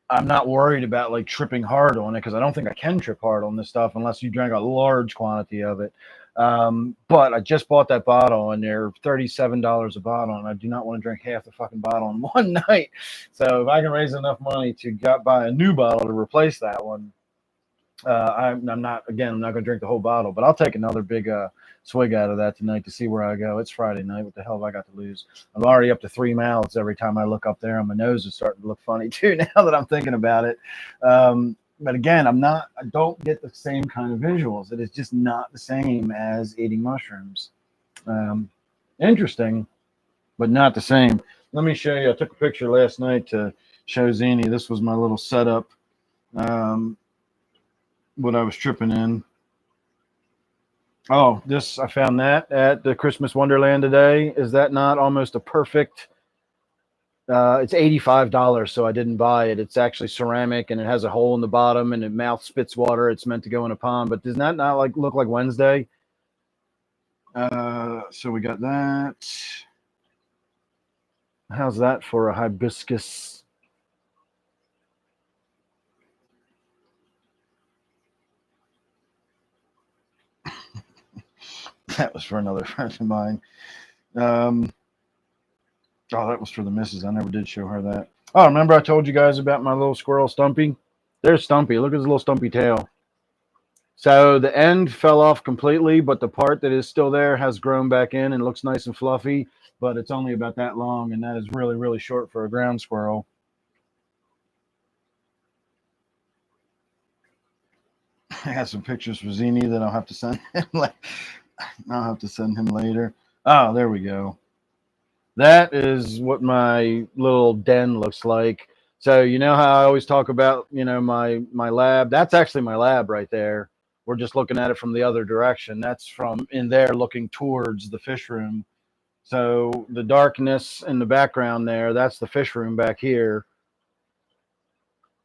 I'm not worried about like tripping hard on it, because I don't think I can trip hard on this stuff unless you drink a large quantity of it. But I just bought that bottle, and they're $37 a bottle, and I do not want to drink half the fucking bottle in one night. So if I can raise enough money to buy a new bottle to replace that one, I'm not going to drink the whole bottle, but I'll take another big swig out of that tonight to see where I go. It's Friday night. What the hell have I got to lose? I'm already up to 3 mouths every time I look up there, and my nose is starting to look funny too now that I'm thinking about it. But again, I don't get the same kind of visuals. It is just not the same as eating mushrooms. Interesting, but not the same. Let me show you. I took a picture last night to show Zini. This was my little setup. What I was tripping in. Oh, I found that at the Christmas Wonderland today. Is that not almost a perfect? It's $85, so I didn't buy it. It's actually ceramic, and it has a hole in the bottom, and the mouth spits water. It's meant to go in a pond, but does that not look like Wednesday? So we got that. How's that for a hibiscus? That was for another friend of mine. Oh, that was for the missus. I never did show her that. Oh, remember I told you guys about my little squirrel Stumpy? There's Stumpy. Look at his little stumpy tail. So the end fell off completely, but the part that is still there has grown back in and looks nice and fluffy, but it's only about that long, and that is really, really short for a ground squirrel. I got some pictures for Zini that I'll have to send him. I'll have to send him later. Oh, there we go. That is what my little den looks like. So you know how I always talk about, my lab? That's actually my lab right there. We're just looking at it from the other direction. That's from in there looking towards the fish room. So the darkness in the background there, that's the fish room back here.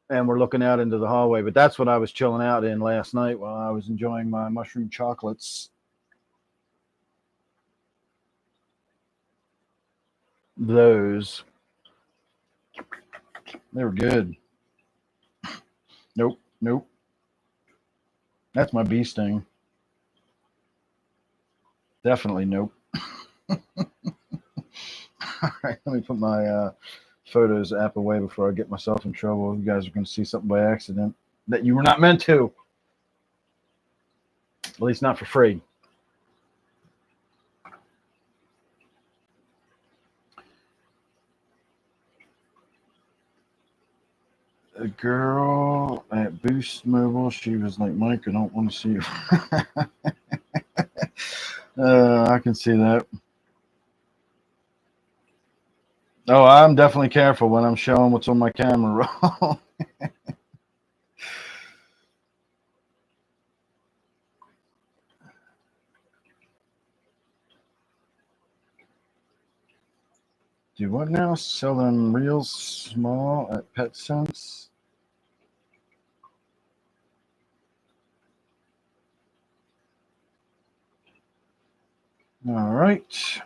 And we're looking out into the hallway. But that's what I was chilling out in last night while I was enjoying my mushroom chocolates. Those. They were good. Nope. That's my bee sting. Definitely nope. All right, let me put my Photos app away before I get myself in trouble. You guys are going to see something by accident that you were not meant to. At least not for free. A girl at Boost Mobile, she was like, Mike, I don't want to see you. I can see that. Oh, I'm definitely careful when I'm showing what's on my camera roll. Do what now? Sell them real small at PetSense? All right.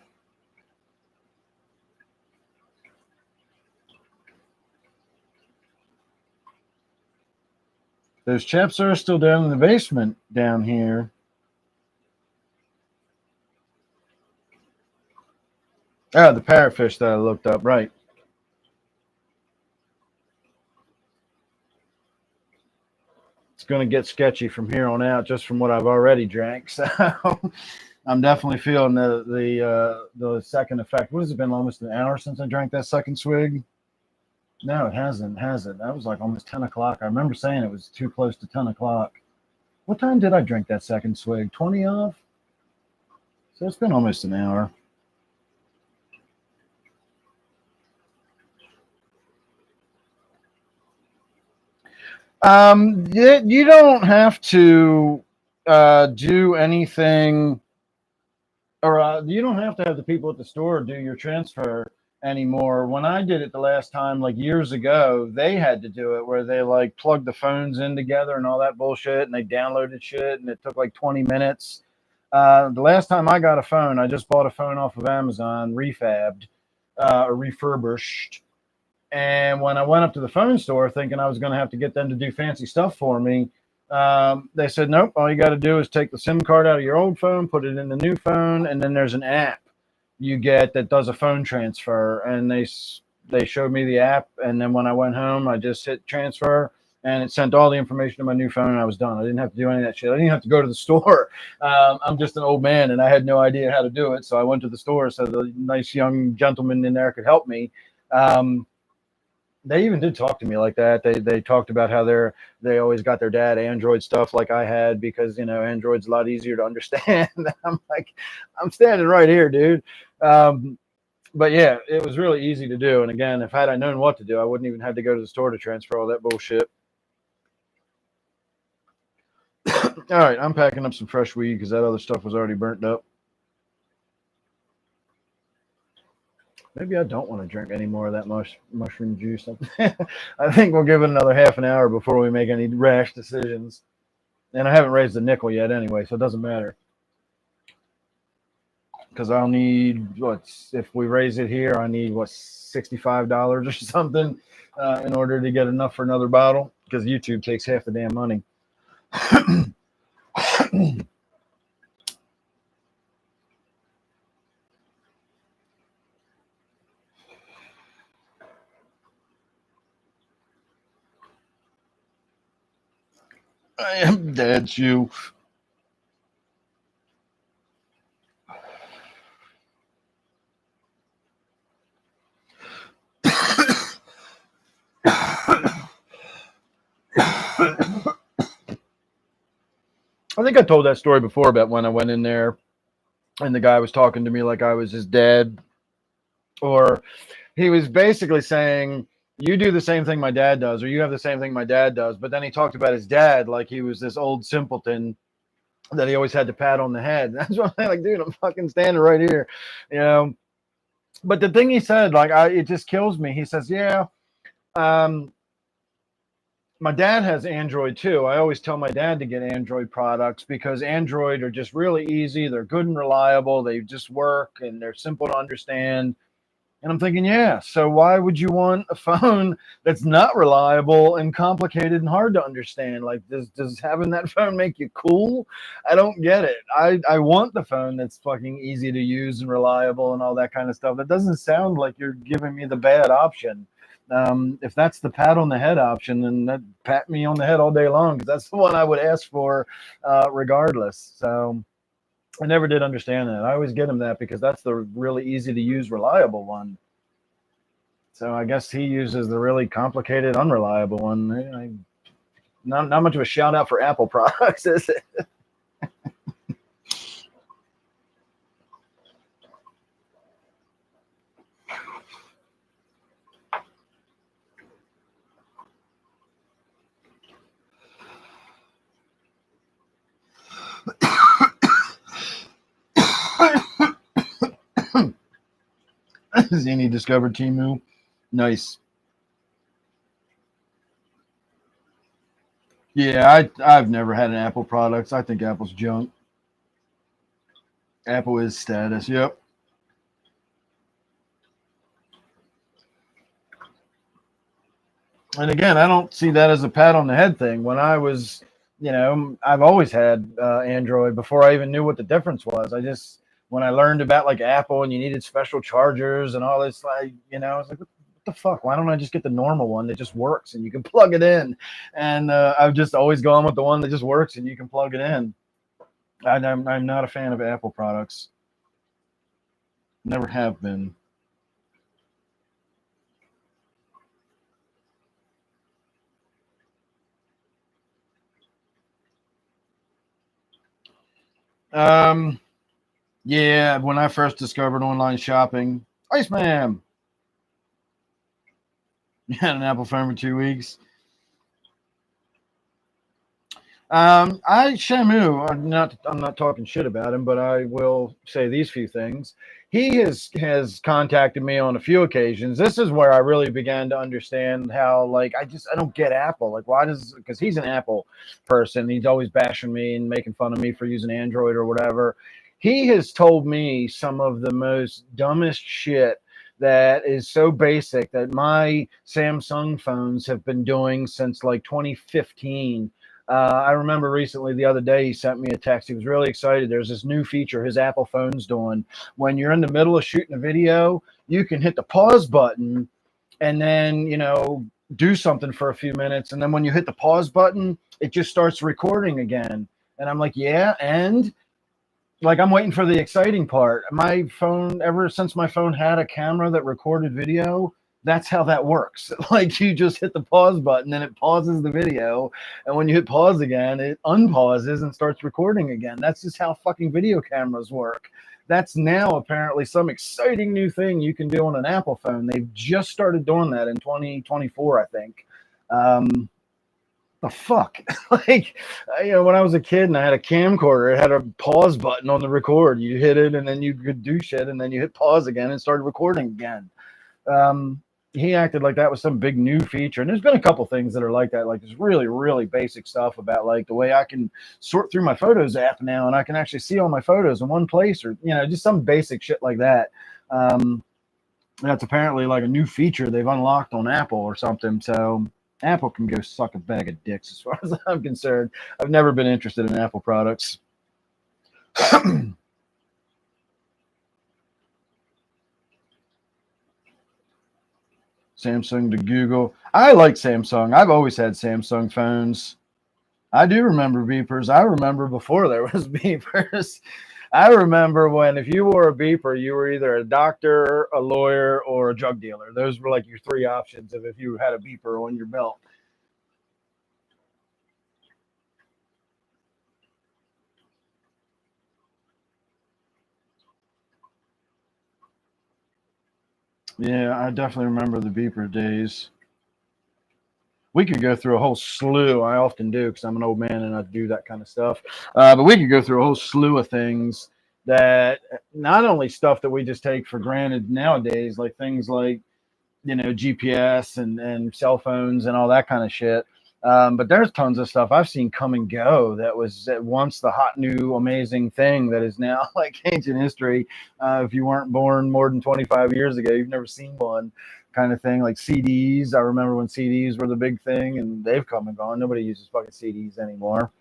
Those chaps are still down in the basement down here. Oh, the parrotfish that I looked up, right. It's going to get sketchy from here on out, just from what I've already drank. So I'm definitely feeling the second effect. What has it been? Almost an hour since I drank that second swig? No, it hasn't. That was like almost 10 o'clock. I remember saying it was too close to 10 o'clock. What time did I drink that second swig? 20 of? So it's been almost an hour. You don't have to do anything, or you don't have to have the people at the store do your transfer anymore. When I did it the last time, like years ago, they had to do it where they like plugged the phones in together and all that bullshit, and they downloaded shit, and it took like 20 minutes. The last time I got a phone, I just bought a phone off of Amazon, refabbed or refurbished. And when I went up to the phone store thinking I was going to have to get them to do fancy stuff for me, They said, nope, all you got to do is take the SIM card out of your old phone, put it in the new phone, and then there's an app you get that does a phone transfer. And they showed me the app, and then when I went home, I just hit transfer, and it sent all the information to my new phone, and I was done. I didn't have to do any of that shit. I didn't have to go to the store. I'm just an old man, and I had no idea how to do it, so I went to the store so the nice young gentleman in there could help me. Um, they even did talk to me like that. They talked about how they always got their dad Android stuff like I had because Android's a lot easier to understand. I'm like, I'm standing right here, dude. But yeah, it was really easy to do. And again, if had I known what to do, I wouldn't even have to go to the store to transfer all that bullshit. All right, I'm packing up some fresh weed because that other stuff was already burnt up. Maybe I don't want to drink any more of that mushroom juice. I think we'll give it another half an hour before we make any rash decisions. And I haven't raised the nickel yet anyway, so it doesn't matter. Because I'll need, if we raise it here, I need, $65 or something in order to get enough for another bottle. Because YouTube takes half the damn money. I am dead, you. I think I told that story before about when I went in there and the guy was talking to me like I was his dad. Or he was basically saying, you do the same thing my dad does, or you have the same thing my dad does. But then he talked about his dad like he was this old simpleton that he always had to pat on the head. That's what I'm like, dude, I'm fucking standing right here, you know. But the thing he said, like, it just kills me. He says, yeah, um, my dad has Android too. I always tell my dad to get Android products because Android are just really easy. They're good and reliable. They just work and they're simple to understand. And I'm thinking, yeah, so why would you want a phone that's not reliable and complicated and hard to understand? Like, does having that phone make you cool? I don't get it. I want the phone that's fucking easy to use and reliable and all that kind of stuff. That doesn't sound like you're giving me the bad option. If that's the pat on the head option, then that pat me on the head all day long because that's the one I would ask for regardless. So I never did understand that. I always get him that because that's the really easy to use, reliable one. So I guess he uses the really complicated, unreliable one. Not much of a shout out for Apple products, is it? Zini discovered Timu. Nice. Yeah, I've never had an Apple product. I think Apple's junk. Apple is status. Yep. And again, I don't see that as a pat on the head thing. When I was, I've always had Android before I even knew what the difference was. When I learned about like Apple and you needed special chargers and all this, I was like, what the fuck? Why don't I just get the normal one that just works and you can plug it in? And I've just always gone with the one that just works and you can plug it in. I'm not a fan of Apple products. Never have been. Yeah, when I first discovered online shopping, Iceman, you had an Apple phone for 2 weeks. Shamu, I'm not talking shit about him, but I will say these few things. He has contacted me on a few occasions. This is where I really began to understand how, like, I don't get Apple. Like, because he's an Apple person. He's always bashing me and making fun of me for using Android or whatever. He has told me some of the most dumbest shit that is so basic that my Samsung phones have been doing since like 2015. I remember recently the other day he sent me a text. He was really excited. There's this new feature his Apple phone's doing. When you're in the middle of shooting a video, you can hit the pause button and then, do something for a few minutes. And then when you hit the pause button, it just starts recording again. And I'm like, yeah. And like, I'm waiting for the exciting part. My phone, ever since my phone had a camera that recorded video, that's how that works. Like, you just hit the pause button and it pauses the video. And when you hit pause again, it unpauses and starts recording again. That's just how fucking video cameras work. That's now apparently some exciting new thing you can do on an Apple phone. They've just started doing that in 2024, I think. The fuck? Like, when I was a kid and I had a camcorder, it had a pause button on the record. You hit it and then you could do shit, and then you hit pause again and started recording again. He acted like that was some big new feature. And there's been a couple things that are like that. Like, there's really, really basic stuff about like the way I can sort through my Photos app now, and I can actually see all my photos in one place, or, just some basic shit like that. That's apparently like a new feature they've unlocked on Apple or something. So Apple can go suck a bag of dicks as far as I'm concerned. I've never been interested in Apple products. Samsung to Google. I like Samsung. I've always had Samsung phones. I do remember beepers. I remember before there was beepers. I remember when, if you wore a beeper, you were either a doctor, a lawyer, or a drug dealer. Those were like your three options of if you had a beeper on your belt. Yeah, I definitely remember the beeper days. We could go through a whole slew. I often do because I'm an old man and I do that kind of stuff. But we could go through a whole slew of things that, not only stuff that we just take for granted nowadays, like things like, GPS and cell phones and all that kind of shit. But there's tons of stuff I've seen come and go that was at once the hot new amazing thing that is now like ancient history. If you weren't born more than 25 years ago, you've never seen one, kind of thing. Like CDs. I remember when CDs were the big thing, and they've come and gone. Nobody uses fucking CDs anymore.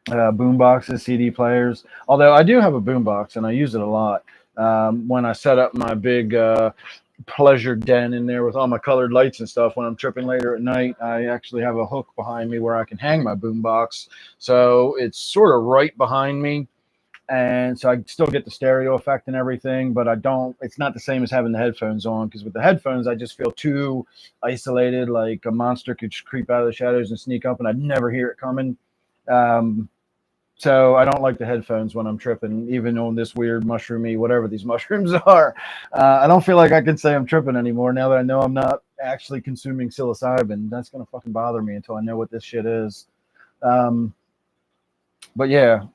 Boom boxes, CD players. Although I do have a boom box and I use it a lot. When I set up my big pleasure den in there with all my colored lights and stuff, when I'm tripping later at night, I actually have a hook behind me where I can hang my boom box. So it's sort of right behind me. And so I still get the stereo effect and everything, but it's not the same as having the headphones on, because with the headphones, I just feel too isolated. Like a monster could creep out of the shadows and sneak up and I'd never hear it coming. Um, so I don't like the headphones when I'm tripping, even on this weird mushroomy, whatever these mushrooms are. I don't feel like I can say I'm tripping anymore now that I know I'm not actually consuming psilocybin. That's going to fucking bother me until I know what this shit is. But yeah,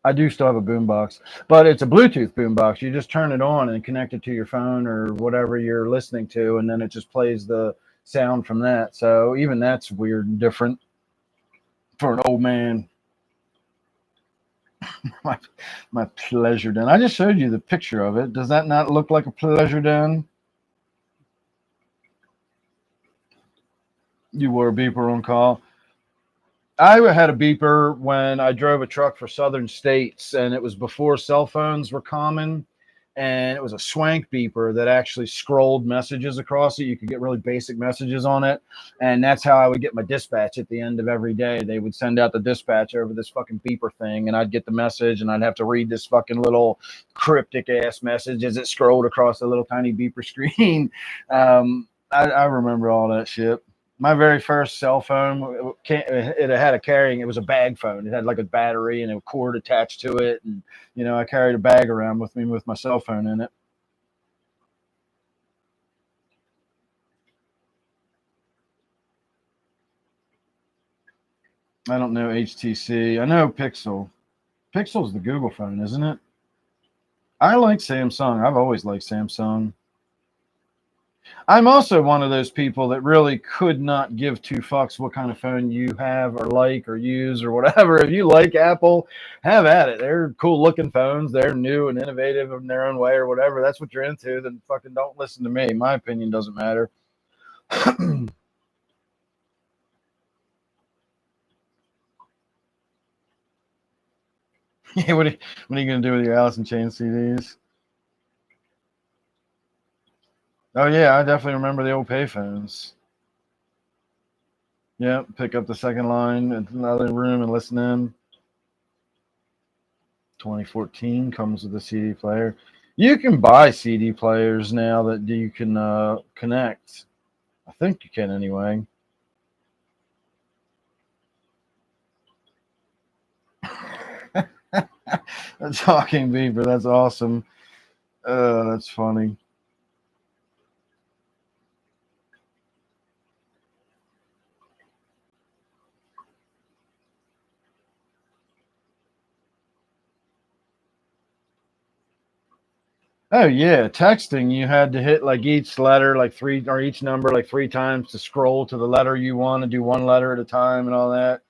I do still have a boombox, but it's a Bluetooth boombox. You just turn it on and connect it to your phone or whatever you're listening to, and then it just plays the sound from that. So even that's weird and different for an old man. my pleasure den. I just showed you the picture of it. Does that not look like a pleasure den? You wore a beeper on call. I had a beeper when I drove a truck for Southern States, and it was before cell phones were common. And it was a swank beeper that actually scrolled messages across it. You could get really basic messages on it. And that's how I would get my dispatch at the end of every day. They would send out the dispatch over this fucking beeper thing, and I'd get the message, and I'd have to read this fucking little cryptic ass message as it scrolled across the little tiny beeper screen. I remember all that shit. My very first cell phone, it had a carrying, it was a bag phone. It had like a battery and a cord attached to it. And, I carried a bag around with me with my cell phone in it. I don't know HTC. I know Pixel. Pixel's the Google phone, isn't it? I like Samsung. I've always liked Samsung. I'm also one of those people that really could not give two fucks what kind of phone you have or like or use or whatever. If you like Apple, have at it. They're cool looking phones. They're new and innovative in their own way or whatever. That's what you're into. Then fucking don't listen to me. My opinion doesn't matter. Yeah, what are you gonna do with your Alice in Chains CDs? Oh yeah, I definitely remember the old payphones. Yeah, pick up the second line in another room and listen in. 2014 comes with a CD player. You can buy CD players now that you can connect. I think you can anyway. A talking beaver. That's awesome. That's funny. Oh yeah, texting you had to hit like each letter like three or each number like three times to scroll to the letter you want to do one letter at a time and all that.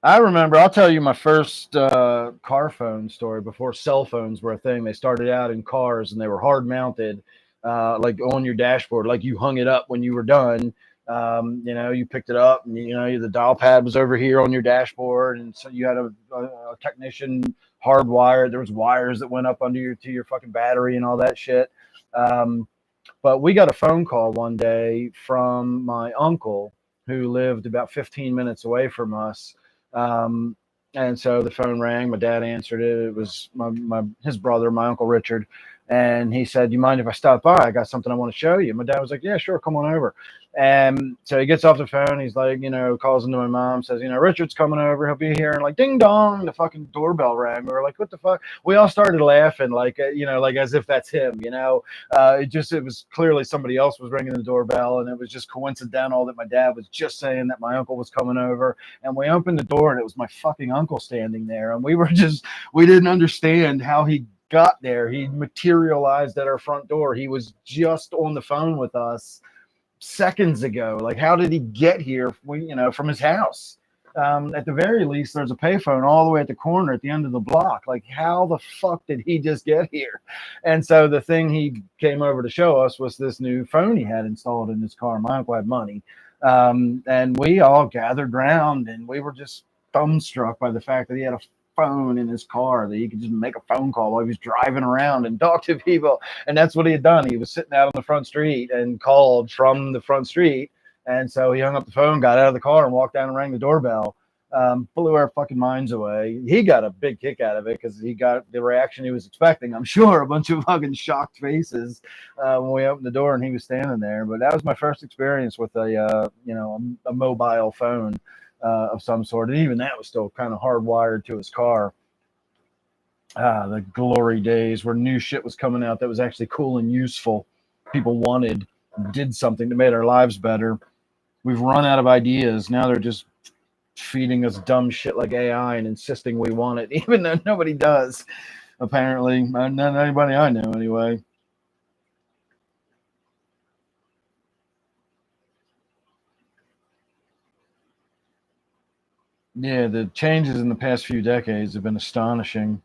I remember. I'll tell you my first car phone story before cell phones were a thing. They started out in cars and they were hard mounted, like on your dashboard. Like you hung it up when you were done. You picked it up and the dial pad was over here on your dashboard, and so you had a technician hardwired. There was wires that went up under your fucking battery and all that shit. Um, but we got a phone call one day from my uncle who lived about 15 minutes away from us. Um, and so the phone rang. My dad answered it. It was his brother, my uncle Richard. And he said, "You mind if I stop by? I got something I want to show you." My dad was like, "Yeah, sure, come on over." And so he gets off the phone. He's like, calls into my mom, says, "Richard's coming over. He'll be here." And like, ding dong, the fucking doorbell rang. We were like, "What the fuck?" We all started laughing, like, like as if that's him. It was clearly somebody else was ringing the doorbell, and it was just coincidental that my dad was just saying that my uncle was coming over. And we opened the door, and it was my fucking uncle standing there, and we didn't understand how he got there. He materialized at our front door. He was just on the phone with us seconds ago. Like, how did he get here? From his house. At the very least, there's a payphone all the way at the corner at the end of the block. Like, how the fuck did he just get here? And so the thing he came over to show us was this new phone he had installed in his car. My uncle had money. And we all gathered round, and we were just dumbstruck by the fact that he had a phone in his car, that he could just make a phone call while he was driving around and talk to people. And that's what he had done. He was sitting out on the front street and called from the front street. And so he hung up the phone, got out of the car, and walked down and rang the doorbell. Blew our fucking minds away. He got a big kick out of it because he got the reaction he was expecting. I'm sure a bunch of fucking shocked faces when we opened the door and he was standing there. But that was my first experience with a mobile phone of some sort, and even that was still kind of hardwired to his car. The glory days where new shit was coming out that was actually cool and useful. People did something that made our lives better. We've run out of ideas. Now they're just feeding us dumb shit like AI and insisting we want it, even though nobody does, apparently. Not anybody I know, anyway. Yeah, the changes in the past few decades have been astonishing.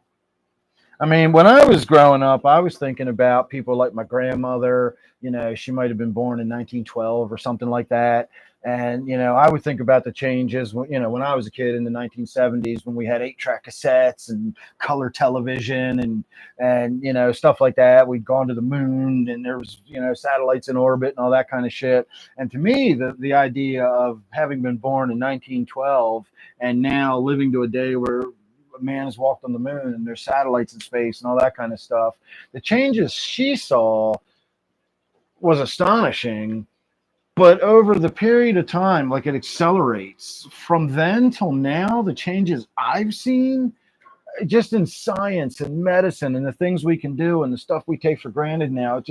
I mean, when I was growing up, I was thinking about people like my grandmother. She might have been born in 1912 or something like that. And, I would think about the changes, when I was a kid in the 1970s, when we had 8-track cassettes and color television and stuff like that. We'd gone to the moon and there was, satellites in orbit and all that kind of shit. And to me, the idea of having been born in 1912 and now living to a day where man has walked on the moon and there's satellites in space and all that kind of stuff. The changes she saw was astonishing, but over the period of time, like it accelerates from then till now, the changes I've seen just in science and medicine and the things we can do and the stuff we take for granted now, it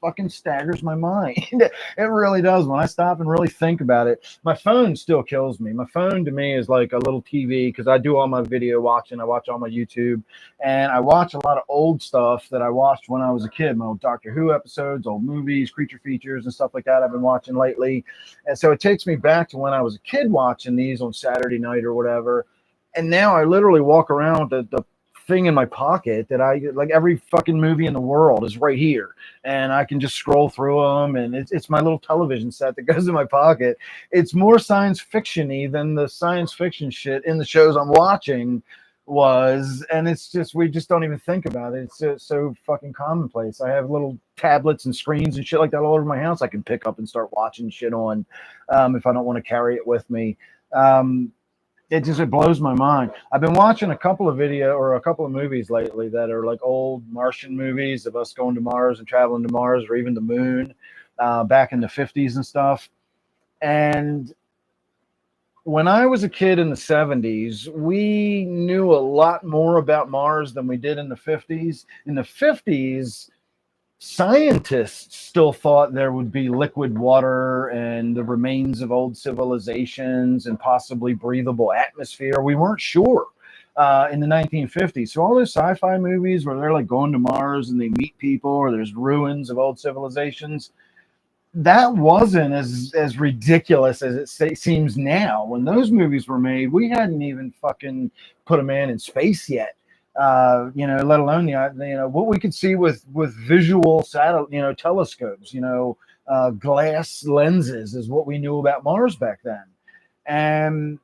fucking staggers my mind. It really does. When I stop and really think about it, my phone still kills me. My phone to me is like a little TV because I do all my video watching. I watch all my YouTube, and I watch a lot of old stuff that I watched when I was a kid, my old Doctor Who episodes, old movies, creature features, and stuff like that I've been watching lately. And so it takes me back to when I was a kid watching these on Saturday night or whatever. And now I literally walk around with the thing in my pocket that I like. Every fucking movie in the world is right here, and I can just scroll through them. And it's my little television set that goes in my pocket. It's more science fiction-y than the science fiction shit in the shows I'm watching was, and it's just we just don't even think about it. It's so fucking commonplace. I have little tablets and screens and shit like that all over my house. I can pick up and start watching shit on if I don't want to carry it with me. It blows my mind. I've been watching a couple of movies lately that are like old Martian movies of us going to Mars and traveling to Mars or even the moon back in the 50s and stuff. And when I was a kid in the 70s, we knew a lot more about Mars than we did in the 50s. In the 50s, scientists still thought there would be liquid water and the remains of old civilizations and possibly breathable atmosphere. We weren't sure in the 1950s. So all those sci-fi movies where they're like going to Mars and they meet people or there's ruins of old civilizations, that wasn't as ridiculous as it seems now. When those movies were made, we hadn't even fucking put a man in space yet. Let alone what we could see with visual satellite, telescopes, glass lenses is what we knew about Mars back then. And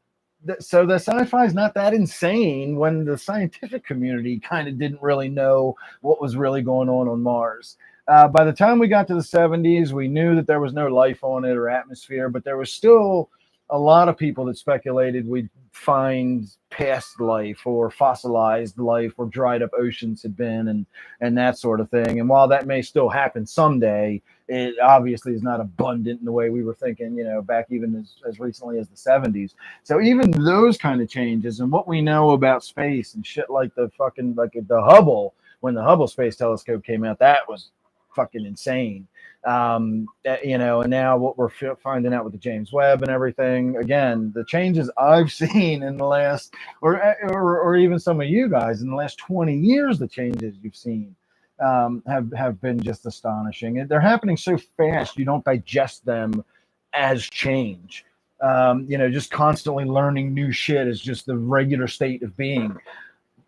so the sci-fi is not that insane when the scientific community kind of didn't really know what was really going on Mars. By the time we got to the 70s, we knew that there was no life on it or atmosphere, but there was still a lot of people that speculated we'd find past life or fossilized life where dried up oceans had been and that sort of thing. And while that may still happen someday, it obviously is not abundant in the way we were thinking, back even as recently as the 70s. So even those kind of changes and what we know about space and shit like the Hubble, when the Hubble Space Telescope came out, that was fucking insane. And now what we're finding out with the James Webb and everything, again, the changes I've seen in the last, or even some of you guys in the last 20 years, the changes you've seen have been just astonishing. And they're happening so fast, you don't digest them as change. Just constantly learning new shit is just the regular state of being.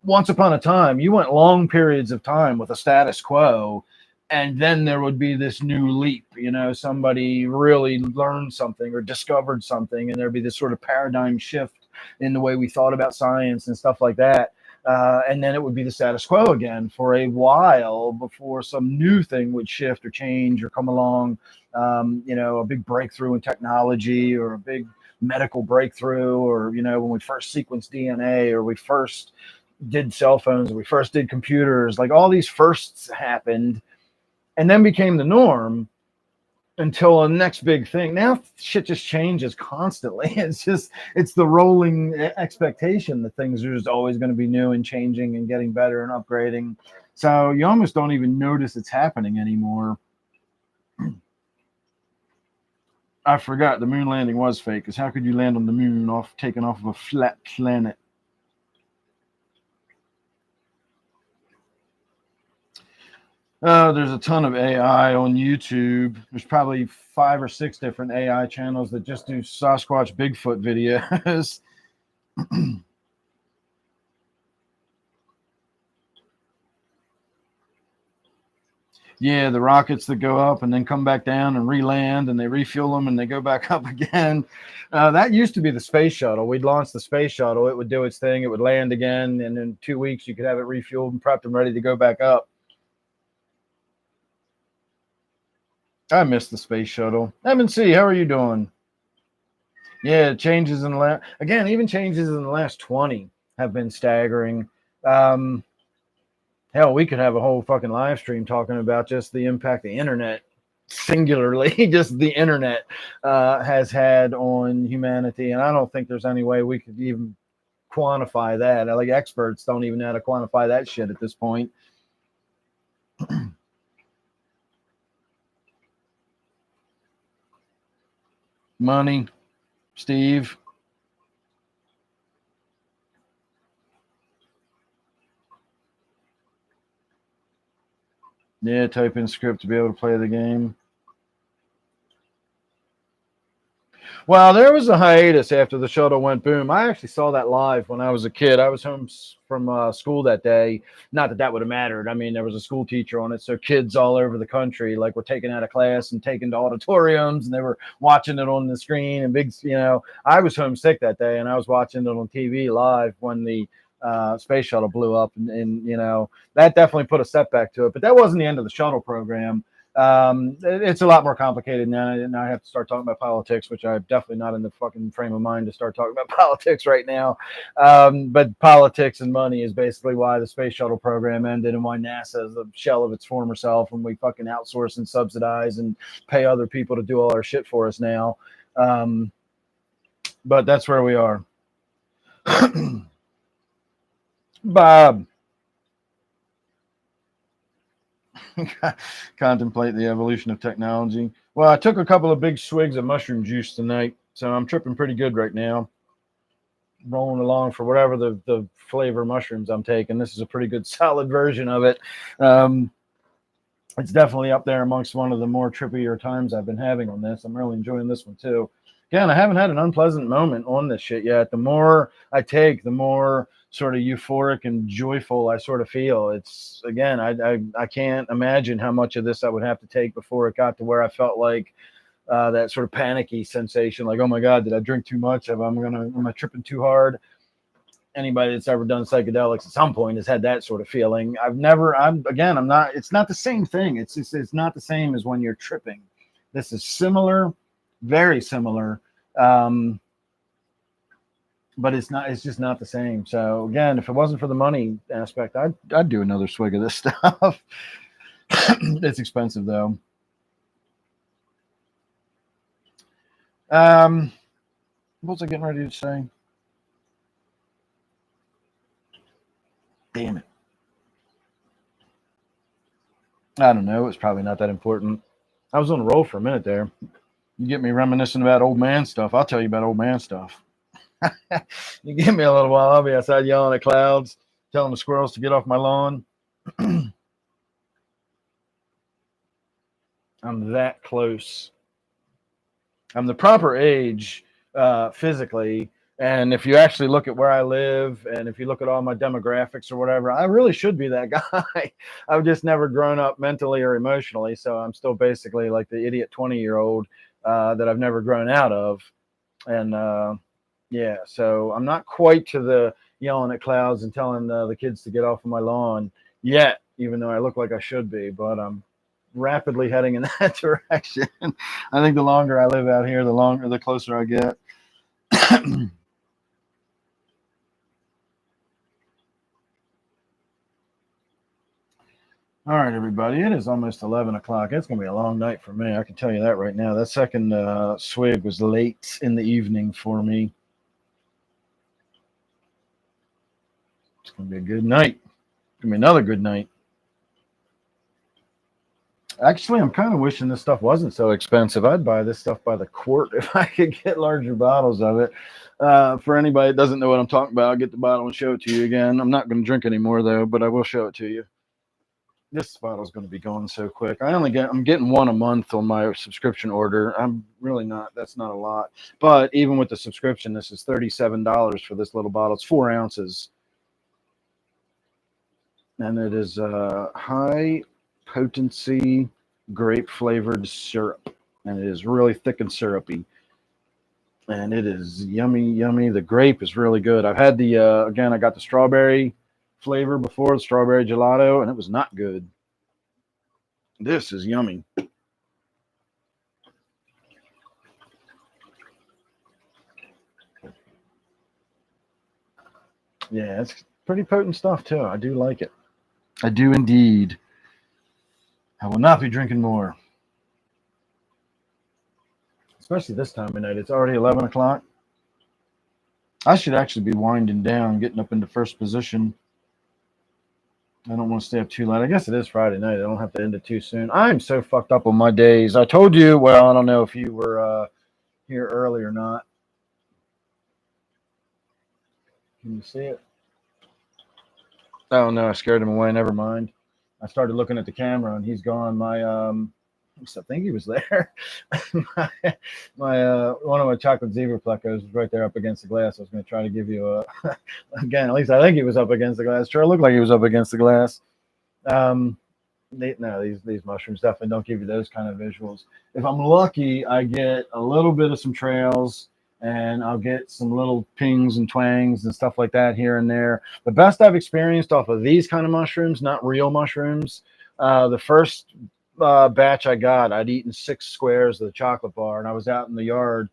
Once upon a time, you went long periods of time with a status quo, and then there would be this new leap. Somebody really learned something or discovered something, and there'd be this sort of paradigm shift in the way we thought about science and stuff like that. And then it would be the status quo again for a while before some new thing would shift or change or come along. A big breakthrough in technology or a big medical breakthrough, or when we first sequenced DNA, or we first did cell phones, or we first did computers. Like all these firsts happened and then became the norm until the next big thing. Now shit just changes constantly. It's the rolling expectation that things are just always going to be new and changing and getting better and upgrading. So you almost don't even notice it's happening anymore. I forgot the moon landing was fake, because how could you land on the moon taken off of a flat planet? There's a ton of AI on YouTube. There's probably 5 or 6 different AI channels that just do Sasquatch Bigfoot videos. Yeah, the rockets that go up and then come back down and re-land, and they refuel them and they go back up again. That used to be the space shuttle. We'd launch the space shuttle. It would do its thing. It would land again. And in 2 weeks, you could have it refueled and prepped and ready to go back up. I miss the space shuttle. M&C, how are you doing? Yeah, changes in the last, again, even changes in the last 20 have been staggering. Hell, we could have a whole fucking live stream talking about just the impact the internet, singularly, just the internet has had on humanity. And I don't think there's any way we could even quantify that. Like experts don't even know how to quantify that shit at this point. Money, Steve. Yeah, type in script to be able to play the game. Well, there was a hiatus after the shuttle went boom. I actually saw that live when I was a kid. I was home from school that day. Not that that would have mattered. I mean, there was a school teacher on it, so kids all over the country like were taken out of class and taken to auditoriums, and they were watching it on the screen. And big, I was homesick that day, and I was watching it on TV live when the space shuttle blew up, and that definitely put a setback to it. But that wasn't the end of the shuttle program. It's a lot more complicated now, and I have to start talking about politics, which I'm definitely not in the fucking frame of mind to start talking about politics right now. But politics and money is basically why the space shuttle program ended and why NASA is a shell of its former self, and we fucking outsource and subsidize and pay other people to do all our shit for us now. But that's where we are. Bob. Contemplate the evolution of technology. Well, I took a couple of big swigs of mushroom juice tonight, so I'm tripping pretty good right now. Rolling along for whatever the flavor mushrooms I'm taking. This is a pretty good solid version of it. It's definitely up there amongst one of the more trippier times I've been having on this. I'm really enjoying this one too. Again, I haven't had an unpleasant moment on this shit yet. The more I take, the more sort of euphoric and joyful I sort of feel. It's, again, I can't imagine how much of this I would have to take before it got to where I felt like that sort of panicky sensation, like, oh my God, did I drink too much? Am I tripping too hard? Anybody that's ever done psychedelics at some point has had that sort of feeling. I'm not, it's not the same thing. It's not the same as when you're tripping. This is similar, very similar. But it's just not the same. So again, if it wasn't for the money aspect, I'd do another swig of this stuff. It's expensive though. What was I getting ready to say? Damn it. I don't know. It's probably not that important. I was on a roll for a minute there. You get me reminiscing about old man stuff. I'll tell you about old man stuff. You give me a little while, I'll be outside yelling at clouds, telling the squirrels to get off my lawn. I'm that close. I'm the proper age physically. And if you actually look at where I live and if you look at all my demographics or whatever, I really should be that guy. I've just never grown up mentally or emotionally. So I'm still basically like the idiot 20-year-old that I've never grown out of. And yeah, so I'm not quite to the yelling at clouds and telling the kids to get off of my lawn yet, even though I look like I should be. But I'm rapidly heading in that direction. I think the longer I live out here, the closer I get. All right, everybody. It is almost 11 o'clock. It's going to be a long night for me. I can tell you that right now. That second swig was late in the evening for me. It's going to be a good night. It's going to be another good night. Actually, I'm kind of wishing this stuff wasn't so expensive. I'd buy this stuff by the quart if I could get larger bottles of it. For anybody that doesn't know what I'm talking about, I'll get the bottle and show it to you again. I'm not going to drink anymore, though, but I will show it to you. This bottle's going to be going so quick. I'm getting one a month on my subscription order. I'm really not, that's not a lot. But even with the subscription, this is $37 for this little bottle. It's 4 ounces. And it is high potency grape flavored syrup. And it is really thick and syrupy. And it is yummy, yummy. The grape is really good. I've had again, I got the strawberry flavor before, the strawberry gelato, and it was not good. This is yummy. Yeah, it's pretty potent stuff too. I do like it. I do indeed. I will not be drinking more. Especially this time of night. It's already 11 o'clock. I should actually be winding down, getting up into first position. I don't want to stay up too late. I guess it is Friday night. I don't have to end it too soon. I'm so fucked up on my days. I told you, well, I don't know if you were here early or not. Can you see it? Oh, no, I scared him away. Never mind. I started looking at the camera, and he's gone. I think he was there. One of my chocolate zebra plecos was right there up against the glass. I was going to try to give you a again. At least I think he was up against the glass. Sure, looked like he was up against the glass. Um, no, these mushrooms definitely don't give you those kind of visuals. If I'm lucky, I get a little bit of some trails, and I'll get some little pings and twangs and stuff like that here and there. The best I've experienced off of these kind of mushrooms, not real mushrooms. The first batch I got, I'd eaten 6 squares of the chocolate bar, and I was out in the yard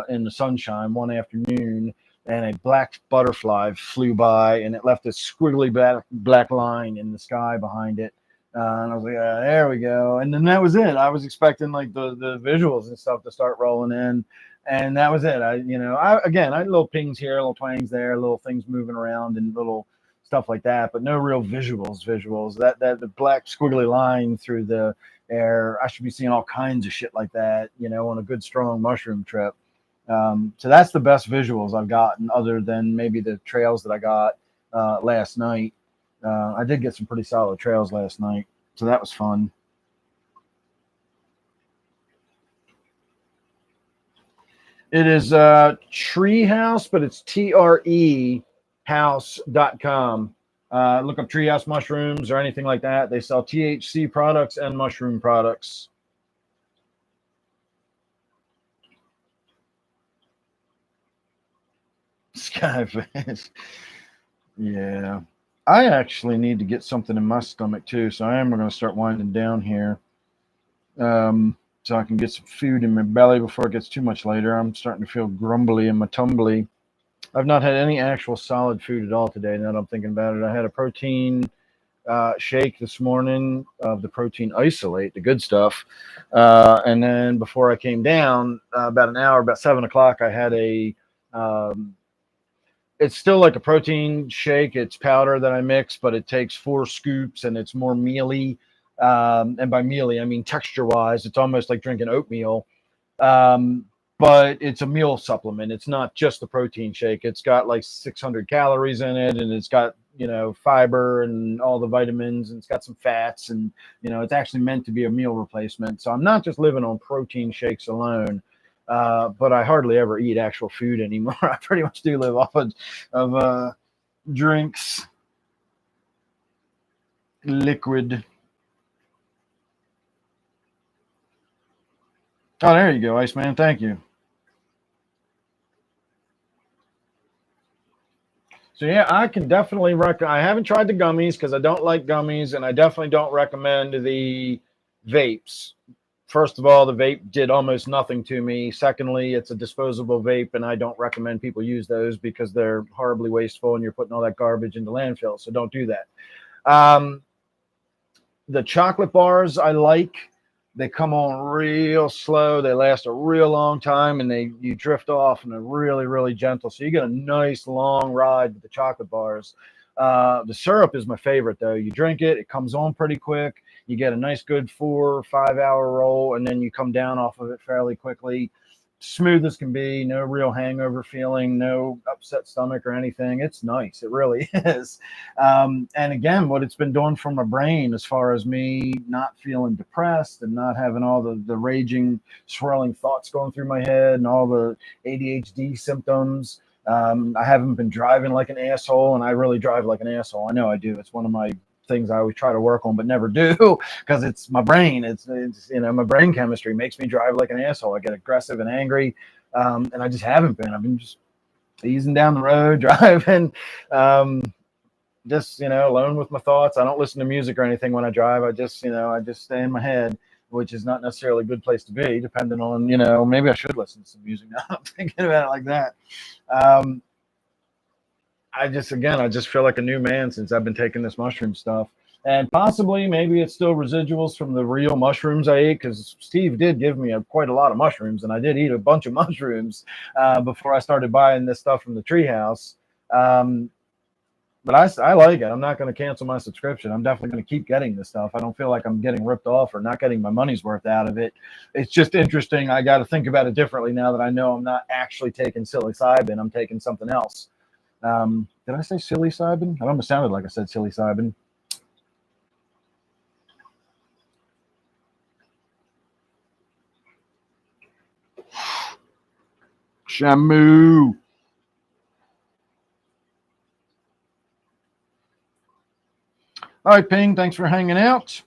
in the sunshine one afternoon, and a black butterfly flew by, and it left a squiggly black line in the sky behind it. And I was like, there we go. And then that was it. I was expecting like the visuals and stuff to start rolling in. And that was it. I had little pings here, little twangs there, little things moving around and little stuff like that, but no real visuals. That the black squiggly line through the air, I should be seeing all kinds of shit like that, on a good strong mushroom trip. So that's the best visuals I've gotten, other than maybe the trails that I got last night. I did get some pretty solid trails last night, so that was fun. It is Treehouse, but it's trehouse.com. Look up Treehouse mushrooms or anything like that. They sell THC products and mushroom products. Skyfish. Yeah. I actually need to get something in my stomach too, so I am going to start winding down here. So I can get some food in my belly before it gets too much later. I'm starting to feel grumbly in my tumbly. I've not had any actual solid food at all today, now that I'm thinking about it. I had a protein shake this morning of the protein isolate, the good stuff. And then before I came down, about an hour, about 7 o'clock, I had it's still like a protein shake. It's powder that I mix, but it takes 4 scoops and it's more mealy. And by mealy, I mean texture wise, it's almost like drinking oatmeal. Um, but it's a meal supplement. It's not just the protein shake. It's got like 600 calories in it, and it's got fiber and all the vitamins, and it's got some fats, and it's actually meant to be a meal replacement. So I'm not just living on protein shakes alone. But I hardly ever eat actual food anymore. I pretty much do live off of drinks, liquid. Oh, there you go, Iceman. Thank you. So yeah, I can definitely I haven't tried the gummies because I don't like gummies, and I definitely don't recommend the vapes. First of all, the vape did almost nothing to me. Secondly, it's a disposable vape, and I don't recommend people use those because they're horribly wasteful, and you're putting all that garbage into landfill. So don't do that. Um, the chocolate bars I like. They come on real slow. They last a real long time, and you drift off, and they're really, really gentle. So you get a nice long ride with the chocolate bars. The syrup is my favorite, though. You drink it, it comes on pretty quick. You get a nice, good 4 or 5 hour roll, and then you come down off of it fairly quickly. Smooth as can be, no real hangover feeling, no upset stomach or anything. It's nice. It really is. And again, what it's been doing for my brain, as far as me not feeling depressed and not having all the raging, swirling thoughts going through my head and all the ADHD symptoms. I haven't been driving like an asshole, and I really drive like an asshole. I know I do. It's one of my things I always try to work on but never do because it's my brain. It's my brain chemistry makes me drive like an asshole. I get aggressive and angry, and I just haven't been. I've been just easing down the road, driving, just alone with my thoughts. I don't listen to music or anything when I drive. I just stay in my head, which is not necessarily a good place to be, depending on maybe I should listen to some music now. I'm thinking about it like that. I just feel like a new man since I've been taking this mushroom stuff. And possibly, maybe it's still residuals from the real mushrooms I ate, because Steve did give me quite a lot of mushrooms, and I did eat a bunch of mushrooms before I started buying this stuff from the treehouse. But I like it. I'm not going to cancel my subscription. I'm definitely going to keep getting this stuff. I don't feel like I'm getting ripped off or not getting my money's worth out of it. It's just interesting. I got to think about it differently now that I know I'm not actually taking psilocybin. I'm taking something else. Did I say psilocybin? It almost sounded like I said psilocybin. Shamu. All right, Ping, thanks for hanging out.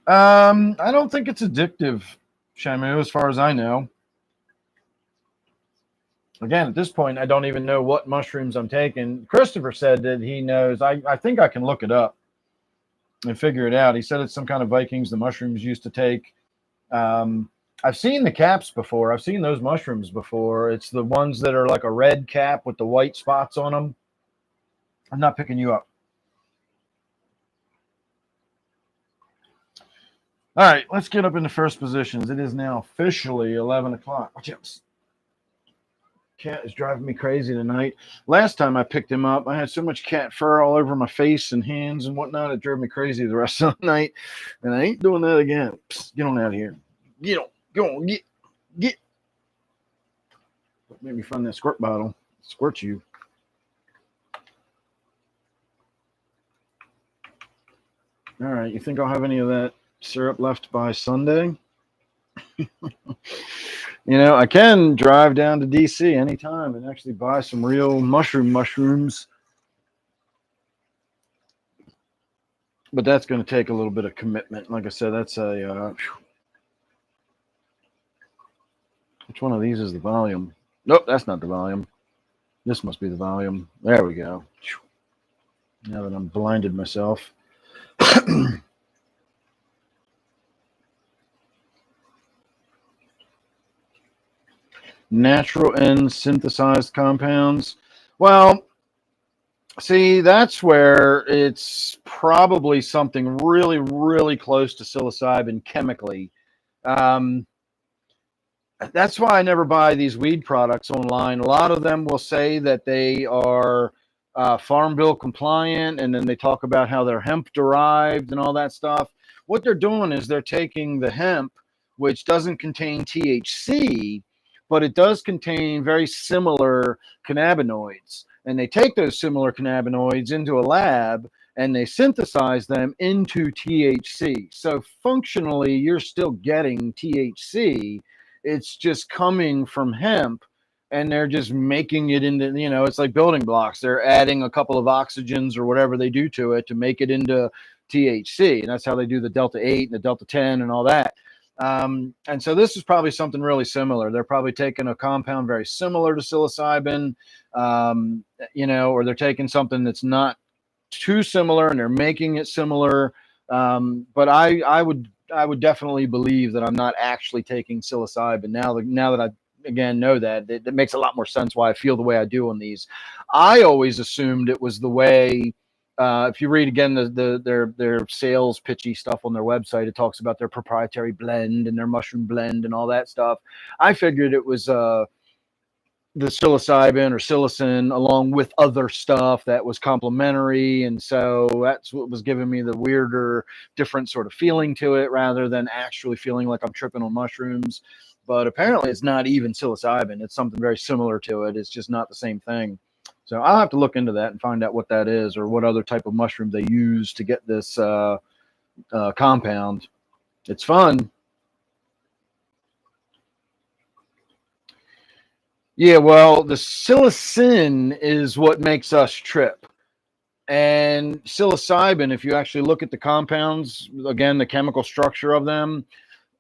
I don't think it's addictive, Shamu, as far as I know. Again, at this point, I don't even know what mushrooms I'm taking. Christopher said that he knows. I think I can look it up and figure it out. He said it's some kind of Vikings the mushrooms used to take. I've seen the caps before. I've seen those mushrooms before. It's the ones that are like a red cap with the white spots on them. I'm not picking you up. All right, let's get up into first positions. It is now officially 11 o'clock. Watch out. Cat is driving me crazy tonight. Last time I picked him up, I had so much cat fur all over my face and hands and whatnot. It drove me crazy the rest of the night. And I ain't doing that again. Psst, get on out of here. Get on. Go on. Get. Let me find that squirt bottle. Squirt you. All right. You think I'll have any of that syrup left by Sunday? You know, I can drive down to DC anytime and actually buy some real mushrooms. But that's going to take a little bit of commitment. Like I said, that's a... which one of these is the volume? Nope, that's not the volume. This must be the volume. There we go. Now that I'm blinded myself. Natural and synthesized compounds. Well, see, that's where it's probably something really, really close to psilocybin chemically. That's why I never buy these weed products online. A lot of them will say that they are Farm Bill compliant, and then they talk about how they're hemp derived and all that stuff. What they're doing is they're taking the hemp, which doesn't contain THC, but it does contain very similar cannabinoids. And they take those similar cannabinoids into a lab and they synthesize them into THC. So functionally, you're still getting THC. It's just coming from hemp, and they're just making it into, you know, it's like building blocks. They're adding a couple of oxygens or whatever they do to it to make it into THC. And that's how they do the Delta 8 and the Delta 10 and all that. And so this is probably something really similar. They're probably taking a compound very similar to psilocybin, you know, or they're taking something that's not too similar and they're making it similar. But I would definitely believe that I'm not actually taking psilocybin now that I again know that it makes a lot more sense why I feel the way I do on these. I always assumed it was the way. If you read again their sales pitchy stuff on their website, it talks about their proprietary blend and their mushroom blend and all that stuff. I figured it was the psilocybin or psilocin along with other stuff that was complementary, and so that's what was giving me the weirder, different sort of feeling to it rather than actually feeling like I'm tripping on mushrooms. But apparently it's not even psilocybin. It's something very similar to it. It's just not the same thing. So I'll have to look into that and find out what that is or what other type of mushroom they use to get this compound. It's fun. Yeah, well, the psilocin is what makes us trip. And psilocybin, if you actually look at the compounds, again, the chemical structure of them,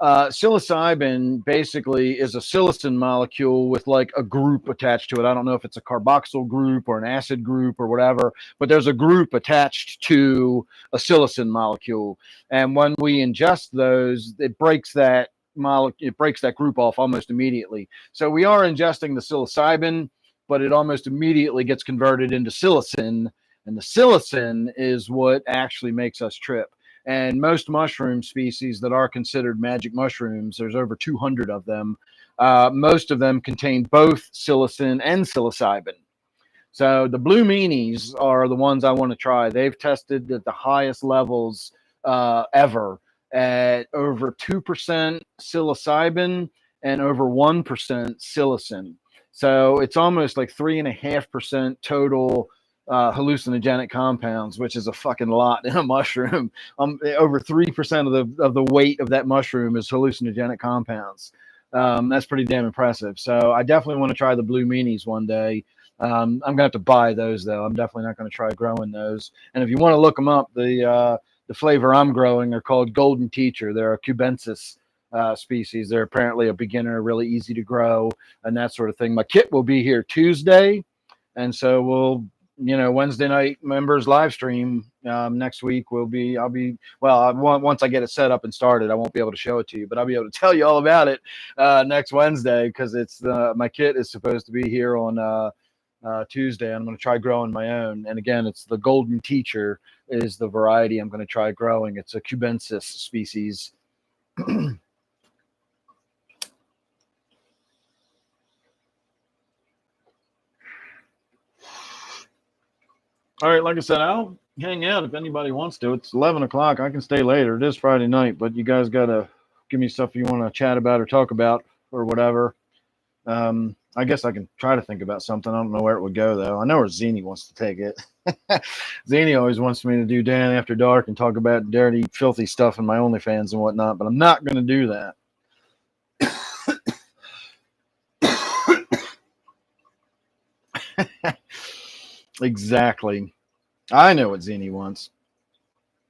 psilocybin basically is a psilocin molecule with like a group attached to it. I don't know if it's a carboxyl group or an acid group or whatever, but there's a group attached to a psilocin molecule. And when we ingest those, it breaks that group off almost immediately. So we are ingesting the psilocybin, but it almost immediately gets converted into psilocin. And the psilocin is what actually makes us trip. And most mushroom species that are considered magic mushrooms, there's over 200 of them. Most of them contain both psilocin and psilocybin. So the blue meanies are the ones I want to try. They've tested at the highest levels ever at over 2% psilocybin and over 1% psilocin. So it's almost like 3.5% total hallucinogenic compounds, which is a fucking lot in a mushroom. Over 3% of the weight of that mushroom is hallucinogenic compounds. That's pretty damn impressive. So I definitely want to try the blue meanies one day. I'm gonna have to buy those though. I'm definitely not gonna try growing those. And if you want to look them up, the flavor I'm growing are called Golden Teacher. They're a cubensis species. They're apparently a beginner, really easy to grow, and that sort of thing. My kit will be here Tuesday, and so we'll, Wednesday night members live stream next week. I'll be, well, once I get it set up and started, I won't be able to show it to you, but I'll be able to tell you all about it next Wednesday, because my kit is supposed to be here on Tuesday, and I'm going to try growing my own. And again, it's the Golden Teacher is the variety I'm going to try growing. It's a cubensis species. All right, like I said, I'll hang out if anybody wants to. It's 11 o'clock. I can stay later. It is Friday night, but you guys got to give me stuff you want to chat about or talk about or whatever. I guess I can try to think about something. I don't know where it would go, though. I know where Zini wants to take it. Zini always wants me to do Dan After Dark and talk about dirty, filthy stuff in my OnlyFans and whatnot, but I'm not going to do that. Exactly. I know what Zini wants.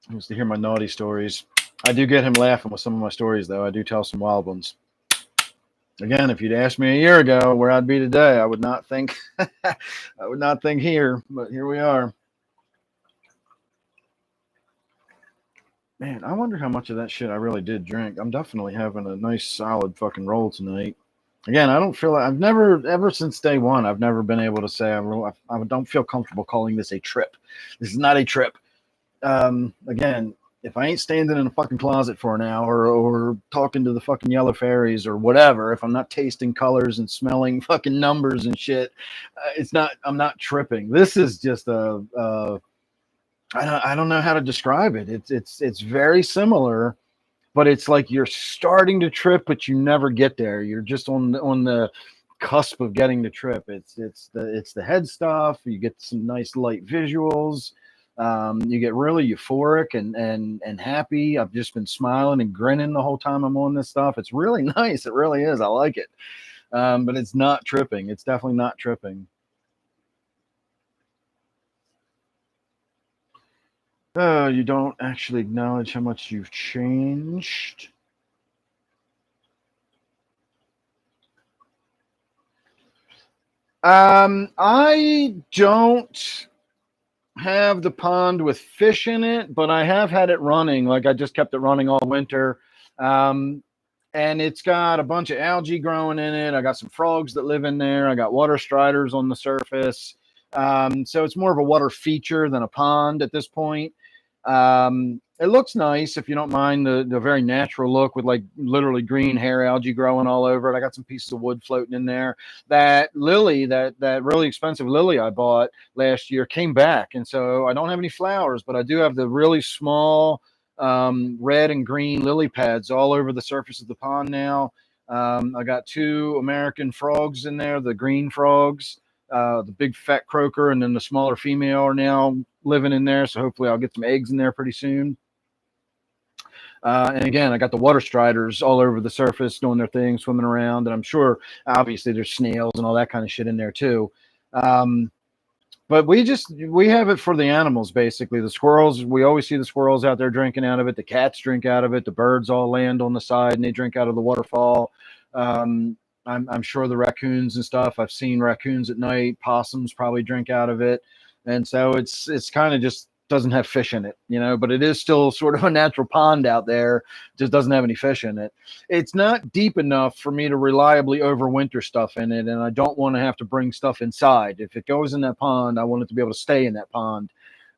He wants to hear my naughty stories. I do get him laughing with some of my stories, though. I do tell some wild ones. Again, if you'd asked me a year ago where I'd be today, I would not think I would not think here, but here we are. Man, I wonder how much of that shit I really did drink. I'm definitely having a nice solid fucking roll tonight. Again, I don't feel like I've never, ever since day one, I've never been able to say I don't feel comfortable calling this a trip. This is not a trip. Again, if I ain't standing in a fucking closet for an hour or talking to the fucking yellow fairies or whatever, if I'm not tasting colors and smelling fucking numbers and shit, I'm not tripping. This is just I don't know how to describe it. It's very similar, but it's like you're starting to trip, but you never get there. You're just on the cusp of getting to trip. It's the head stuff. You get some nice light visuals. You get really euphoric and happy. I've just been smiling and grinning the whole time I'm on this stuff. It's really nice. It really is. I like it. But it's not tripping. It's definitely not tripping. Oh, you don't actually acknowledge how much you've changed. I don't have the pond with fish in it, but I have had it running. Like I just kept it running all winter. And it's got a bunch of algae growing in it. I got some frogs that live in there. I got water striders on the surface. So it's more of a water feature than a pond at this point. It looks nice if you don't mind the very natural look with like literally green hair algae growing all over it. I got some pieces of wood floating in there. That lily, that really expensive lily I bought last year came back, and so I don't have any flowers, but I do have the really small red and green lily pads all over the surface of the pond now. I got 2 American frogs in there, the green frogs. The big fat croaker and then the smaller female are now living in there. So hopefully I'll get some eggs in there pretty soon. And again, I got the water striders all over the surface doing their thing, swimming around. And I'm sure, obviously, there's snails and all that kind of shit in there too. But we have it for the animals, basically. The squirrels, we always see the squirrels out there drinking out of it. The cats drink out of it. The birds all land on the side and they drink out of the waterfall. I'm sure the raccoons and stuff, I've seen raccoons at night. Possums probably drink out of it. And so it's kind of just doesn't have fish in it, but it is still sort of a natural pond out there. Just doesn't have any fish in it. It's not deep enough for me to reliably overwinter stuff in it. And I don't want to have to bring stuff inside. If it goes in that pond, I want it to be able to stay in that pond.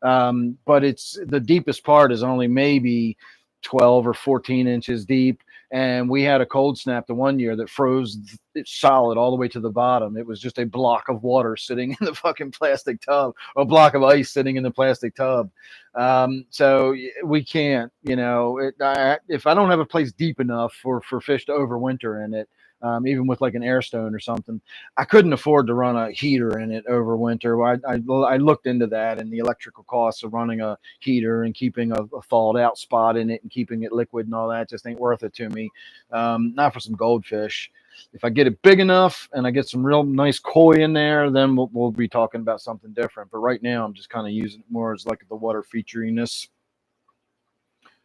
But it's the deepest part is only maybe 12 or 14 inches deep. And we had a cold snap the one year that froze it's solid all the way to the bottom. It was just a block of water sitting in the fucking plastic tub, or a block of ice sitting in the plastic tub. So we can't, if I don't have a place deep enough for fish to overwinter in it, even with like an air stone or something, I couldn't afford to run a heater in it over winter. I looked into that, and the electrical costs of running a heater and keeping a thawed out spot in it and keeping it liquid and all that just ain't worth it to me. Not for some goldfish. If I get it big enough and I get some real nice koi in there, then we'll be talking about something different. But right now, I'm just kind of using it more as like the water featuriness.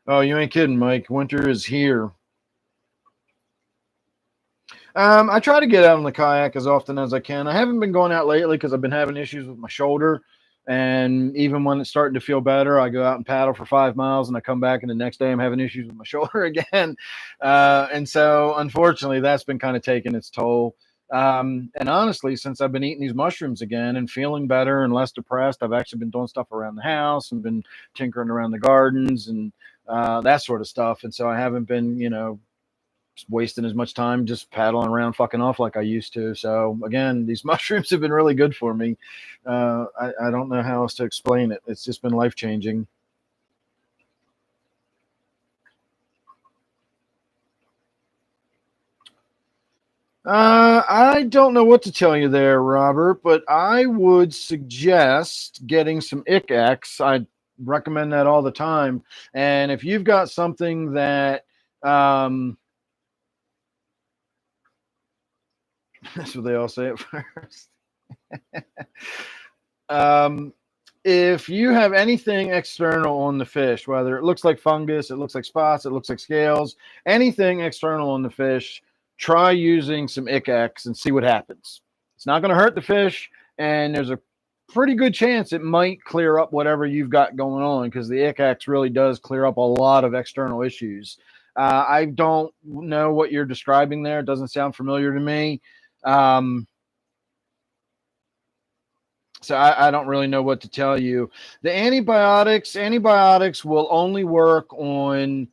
Oh, you ain't kidding, Mike. Winter is here. I try to get out on the kayak as often as I can. I haven't been going out lately because I've been having issues with my shoulder. And even when it's starting to feel better, I go out and paddle for 5 miles and I come back, and the next day I'm having issues with my shoulder again. And so, unfortunately, that's been kind of taking its toll. And honestly, since I've been eating these mushrooms again and feeling better and less depressed, I've actually been doing stuff around the house and been tinkering around the gardens and that sort of stuff. And so I haven't been, wasting as much time just paddling around fucking off like I used to. So again, these mushrooms have been really good for me. I don't know how else to explain it. It's just been life-changing. I don't know what to tell you there, Robert, but I would suggest getting some Ick-X. I recommend that all the time. And if you've got something that that's what they all say at first. If you have anything external on the fish, whether it looks like fungus, it looks like spots, it looks like scales, anything external on the fish, try using some Ick-X and see what happens. It's not going to hurt the fish, and there's a pretty good chance it might clear up whatever you've got going on, because the Ick-X really does clear up a lot of external issues. I don't know what you're describing there. It doesn't sound familiar to me. So I don't really know what to tell you. The antibiotics will only work on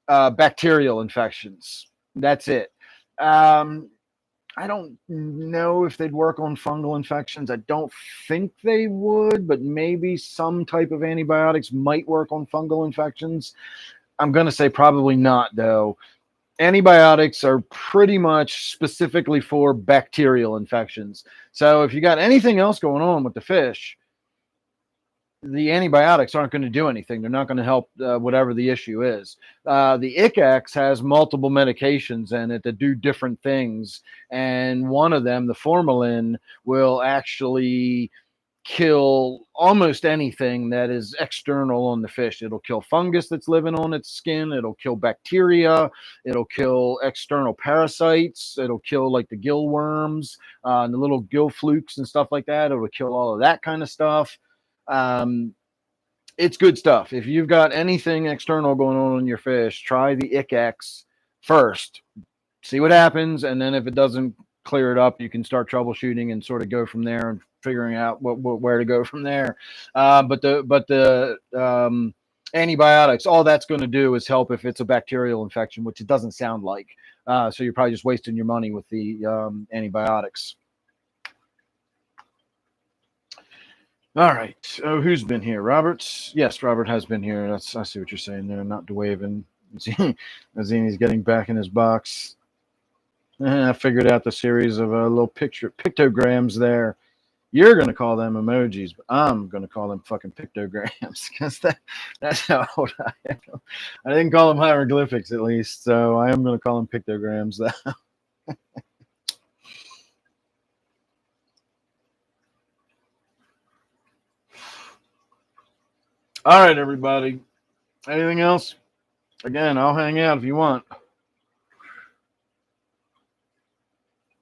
bacterial infections. That's it. I don't know if they'd work on fungal infections. I don't think they would, but maybe some type of antibiotics might work on fungal infections. I'm going to say probably not, though. Antibiotics are pretty much specifically for bacterial infections. So if you got anything else going on with the fish, the antibiotics aren't going to do anything. They're not going to help whatever the issue is. The Ick-X has multiple medications in it that do different things. And one of them, the formalin, will actually kill almost anything that is external on the fish. It'll kill fungus that's living on its skin. It'll kill bacteria. It'll kill external parasites. It'll kill like the gill worms and the little gill flukes and stuff like that. It'll kill all of that kind of stuff. It's good stuff. If you've got anything external going on in your fish, try the Ick-X first. See what happens, and then if it doesn't clear it up, you can start troubleshooting and sort of go from there and figuring out where to go from there. But the antibiotics, all that's going to do is help if it's a bacterial infection, which it doesn't sound like. So you're probably just wasting your money with the antibiotics. All right. Oh, who's been here? Roberts? Yes, Robert has been here. I see what you're saying there. Not waving. Azini's getting back in his box. I figured out the series of little pictograms there. You're going to call them emojis, but I'm going to call them fucking pictograms, because that's how old I am. I didn't call them hieroglyphics, at least, so I am going to call them pictograms now. All right, everybody. Anything else? Again, I'll hang out if you want.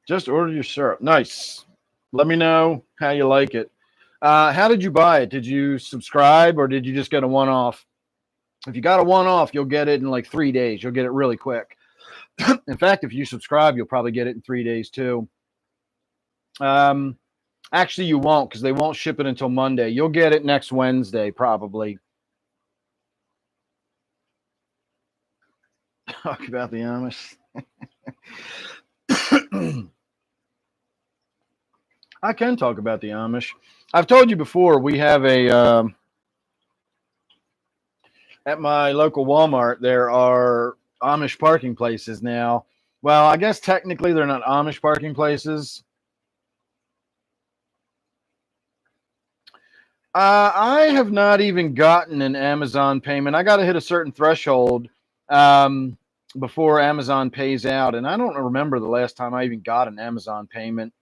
Just order your syrup. Nice. Let me know how you like it. How did you buy it? Did you subscribe, or did you just get a one-off? If you got a one-off, you'll get it in like 3 days. You'll get it really quick. In fact, if you subscribe, you'll probably get it in 3 days too. Actually, you won't, because they won't ship it until Monday. You'll get it next Wednesday, probably. Talk about the Amish. I can talk about the Amish. I've told you before, we have at my local Walmart, there are Amish parking places now. Well, I guess technically they're not Amish parking places. I have not even gotten an Amazon payment. I got to hit a certain threshold um, before Amazon pays out, and I don't remember the last time I even got an Amazon payment.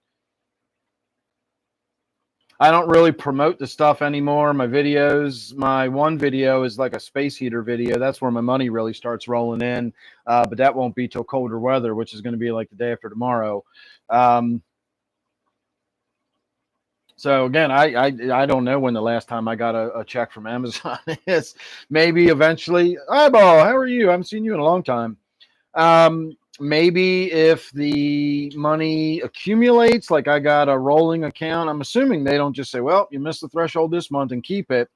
I don't really promote the stuff anymore. My videos, my one video is like a space heater video. That's where my money really starts rolling in. But that won't be till colder weather, which is going to be like the day after tomorrow. Um, so again, I don't know when the last time I got a check from Amazon is. Maybe eventually. Eyeball, how are you? I haven't seen you in a long time. Maybe if the money accumulates, like I got a rolling account, I'm assuming they don't just say, well, you missed the threshold this month and keep it.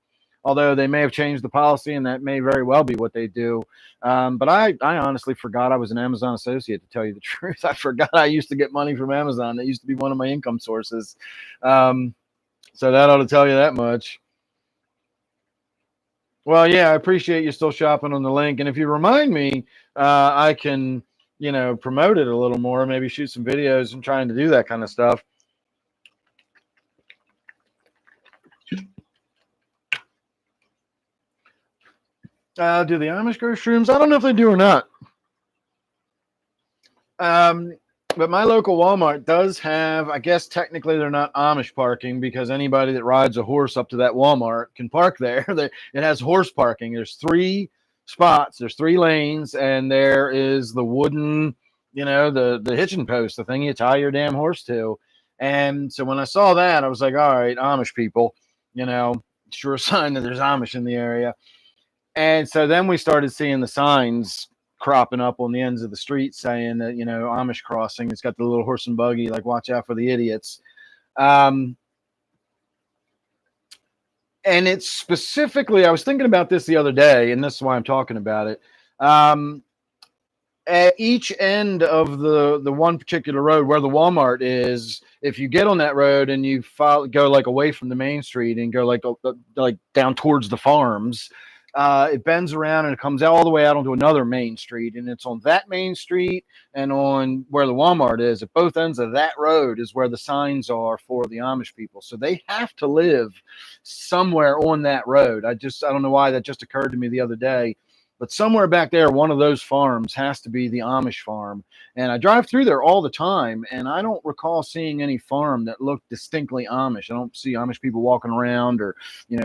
Although they may have changed the policy, and that may very well be what they do. But I honestly forgot I was an Amazon associate, to tell you the truth. I forgot I used to get money from Amazon. That used to be one of my income sources. So that ought to tell you that much. Well, yeah, I appreciate you still shopping on the link. And if you remind me, I can, promote it a little more, maybe shoot some videos and trying to do that kind of stuff. Do the Amish grow shrooms? I don't know if they do or not. But my local Walmart does have, I guess technically they're not Amish parking, because anybody that rides a horse up to that Walmart can park there. It has horse parking. There's 3 spots, there's 3 lanes, and there is the wooden, the hitching post, the thing you tie your damn horse to. And so when I saw that, I was like, all right, Amish people, sure sign that there's Amish in the area. And so then we started seeing the signs cropping up on the ends of the street saying that, Amish crossing. It's got the little horse and buggy, like, watch out for the idiots. And it's specifically, I was thinking about this the other day, and this is why I'm talking about it. At each end of the one particular road where the Walmart is, if you get on that road and you go like away from the main street and go like down towards the farms, it bends around and it comes out all the way out onto another main street, and it's on that main street and on where the Walmart is. At both ends of that road is where the signs are for the Amish people, so they have to live somewhere on that road. I don't know why that just occurred to me the other day, but somewhere back there, one of those farms has to be the Amish farm. And I drive through there all the time, and I don't recall seeing any farm that looked distinctly Amish. I don't see Amish people walking around, or,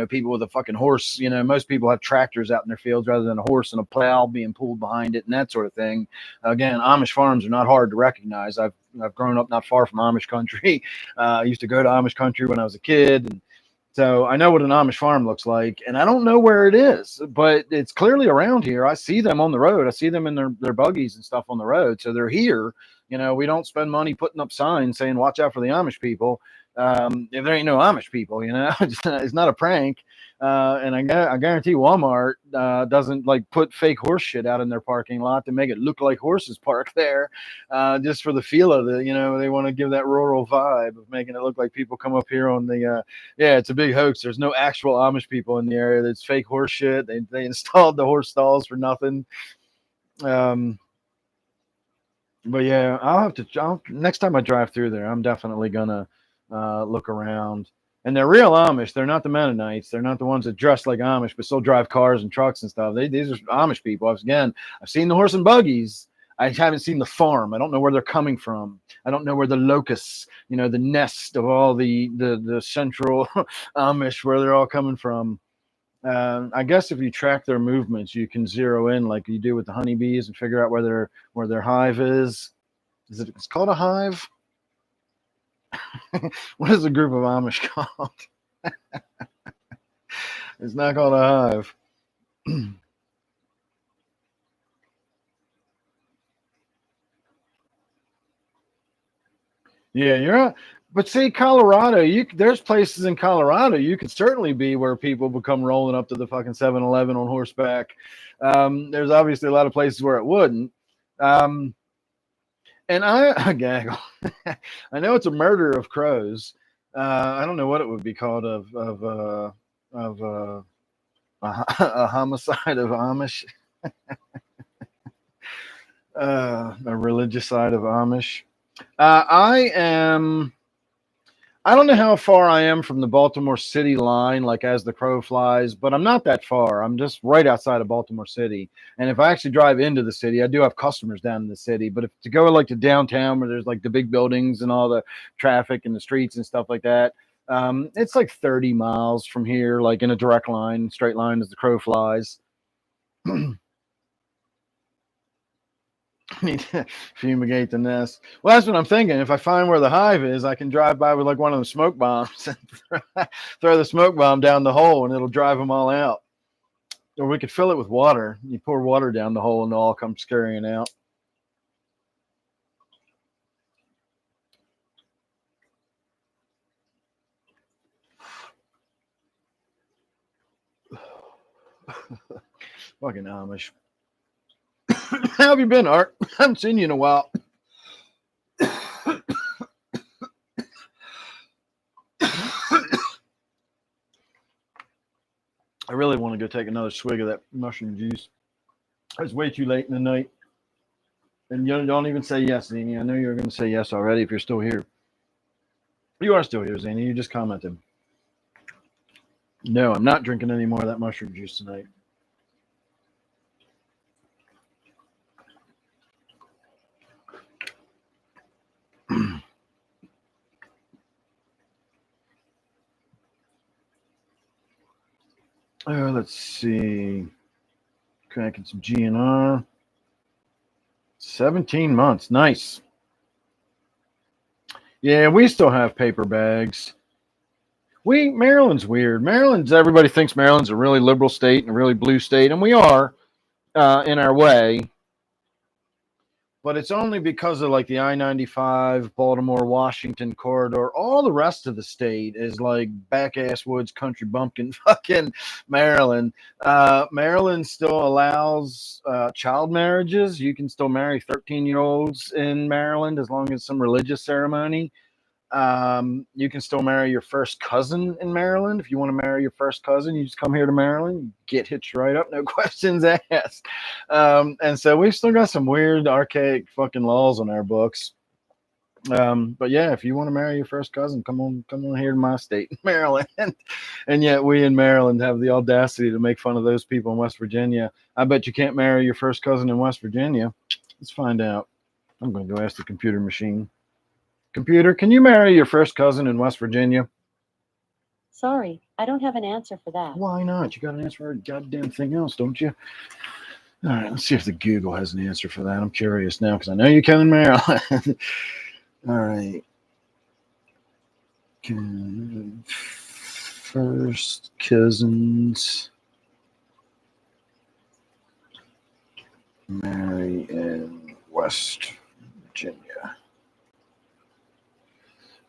people with a fucking horse. Most people have tractors out in their fields rather than a horse and a plow being pulled behind it and that sort of thing. Again, Amish farms are not hard to recognize. I've grown up not far from Amish country. I used to go to Amish country when I was a kid, and so I know what an Amish farm looks like, and I don't know where it is, but it's clearly around here. I see them on the road. I see them in their buggies and stuff on the road. So they're here. We don't spend money putting up signs saying, watch out for the Amish people. If there ain't no Amish people, it's not a prank. And I guarantee Walmart doesn't like put fake horse shit out in their parking lot to make it look like horses park there, just for the feel of it. They want to give that rural vibe of making it look like people come up here on the, yeah, it's a big hoax. There's no actual Amish people in the area. That's fake horse shit. They installed the horse stalls for nothing. But yeah, next time I drive through there, I'm definitely gonna look around. And they're real Amish. They're not the Mennonites. They're not the ones that dress like Amish but still drive cars and trucks and stuff. These are Amish people. I've seen the horse and buggies. I haven't seen the farm. I don't know where they're coming from. I don't know where the locusts, the nest of all the central Amish, where they're all coming from. I guess if you track their movements, you can zero in like you do with the honeybees and figure out where their hive is. It's called a hive? What is a group of Amish called? It's not called a hive. Yeah, you're right. But see, Colorado, there's places in Colorado you could certainly be where people become rolling up to the fucking 7-Eleven on horseback. There's obviously a lot of places where it wouldn't. And I gaggle. I know it's a murder of crows. I don't know what it would be called of a homicide of Amish, a religious side of Amish. I am. I don't know how far I am from the Baltimore City line, like as the crow flies, but I'm not that far. I'm just right outside of Baltimore City. And if I actually drive into the city, I do have customers down in the city. But if to go like to downtown where there's like the big buildings and all the traffic and the streets and stuff like that, it's like 30 miles from here, like in a direct line, straight line as the crow flies. Need to fumigate the nest. Well, that's what I'm thinking. If I find where the hive is, I can drive by with like one of them smoke bombs and throw the smoke bomb down the hole, and it'll drive them all out. Or we could fill it with water. You pour water down the hole, and they'll all come scurrying out. Fucking Amish. How have you been, Art? I haven't seen you in a while. I really want to go take another swig of that mushroom juice. It's way too late in the night. And you don't even say yes, Zany. I know you're going to say yes already if you're still here. You are still here, Zany. You just commented. No, I'm not drinking any more of that mushroom juice tonight. Let's see. Cracking some GNR. 17 months. Nice. Yeah, we still have paper bags. Maryland's weird. Everybody thinks Maryland's a really liberal state and a really blue state, and we are in our way. But it's only because of like the I-95, Baltimore, Washington corridor. All the rest of the state is like back ass woods, country bumpkin, fucking Maryland. Maryland still allows child marriages. You can still marry 13-year-olds in Maryland as long as some religious ceremony. You can still marry your first cousin in Maryland. If you want to marry your first cousin, you just come here to Maryland, get hitched right up, no questions asked. And so we've still got some weird, archaic fucking laws on our books. But yeah, if you want to marry your first cousin, come on here to my state, Maryland. And yet we in Maryland have the audacity to make fun of those people in West Virginia. I bet you can't marry your first cousin in West Virginia. Let's find out. I'm going to go ask the computer machine. Computer, can you marry your first cousin in West Virginia? Sorry, I don't have an answer for that. Why not? You got an answer for a goddamn thing else, don't you? All right, let's see if the Google has an answer for that. I'm curious now because I know you can in Maryland. All right. First cousins marry in West Virginia.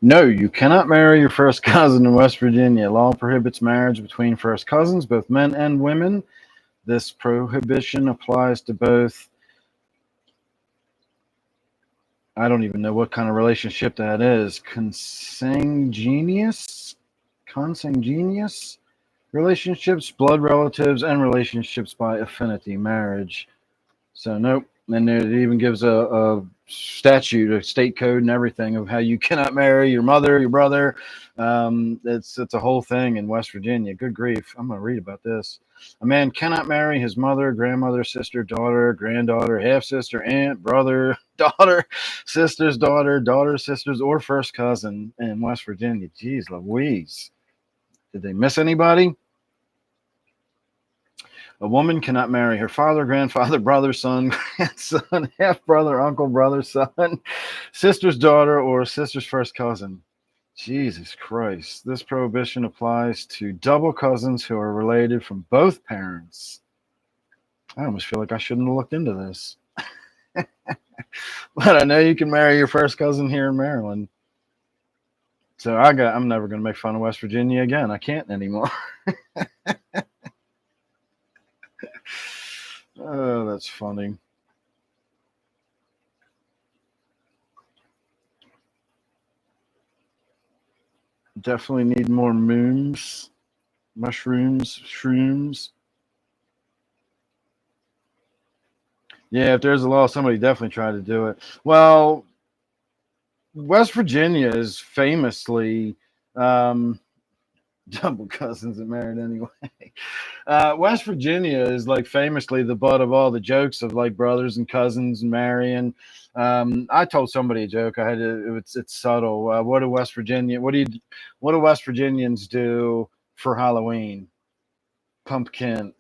No, you cannot marry your first cousin in West Virginia. Law prohibits marriage between first cousins, both men and women. This prohibition applies to both. I don't even know what kind of relationship that is. Consanguineous relationships, blood relatives, and relationships by affinity, marriage. So nope. And it even gives a statute, a state code, and everything of how you cannot marry your mother, your brother. It's a whole thing in West Virginia. Good grief! I'm gonna read about this. A man cannot marry his mother, grandmother, sister, daughter, granddaughter, half sister, aunt, brother, daughter, sister's daughter, daughter, sisters, or first cousin in West Virginia. Jeez Louise! Did they miss anybody? A woman cannot marry her father, grandfather, brother, son, grandson, half brother, uncle, brother, son, sister's daughter, or sister's first cousin. Jesus Christ. This prohibition applies to double cousins who are related from both parents. I almost feel like I shouldn't have looked into this. But I know you can marry your first cousin here in Maryland. So I'm never going to make fun of West Virginia again. I can't anymore. Oh, that's funny. Definitely need more mushrooms, shrooms. Yeah, if there's a law, somebody definitely tried to do it. Well, West Virginia is famously um, double cousins that married anyway. West Virginia is like famously the butt of all the jokes of like brothers and cousins marrying. I told somebody a joke. I had to. It's subtle. What do West Virginians do for Halloween? Pumpkin.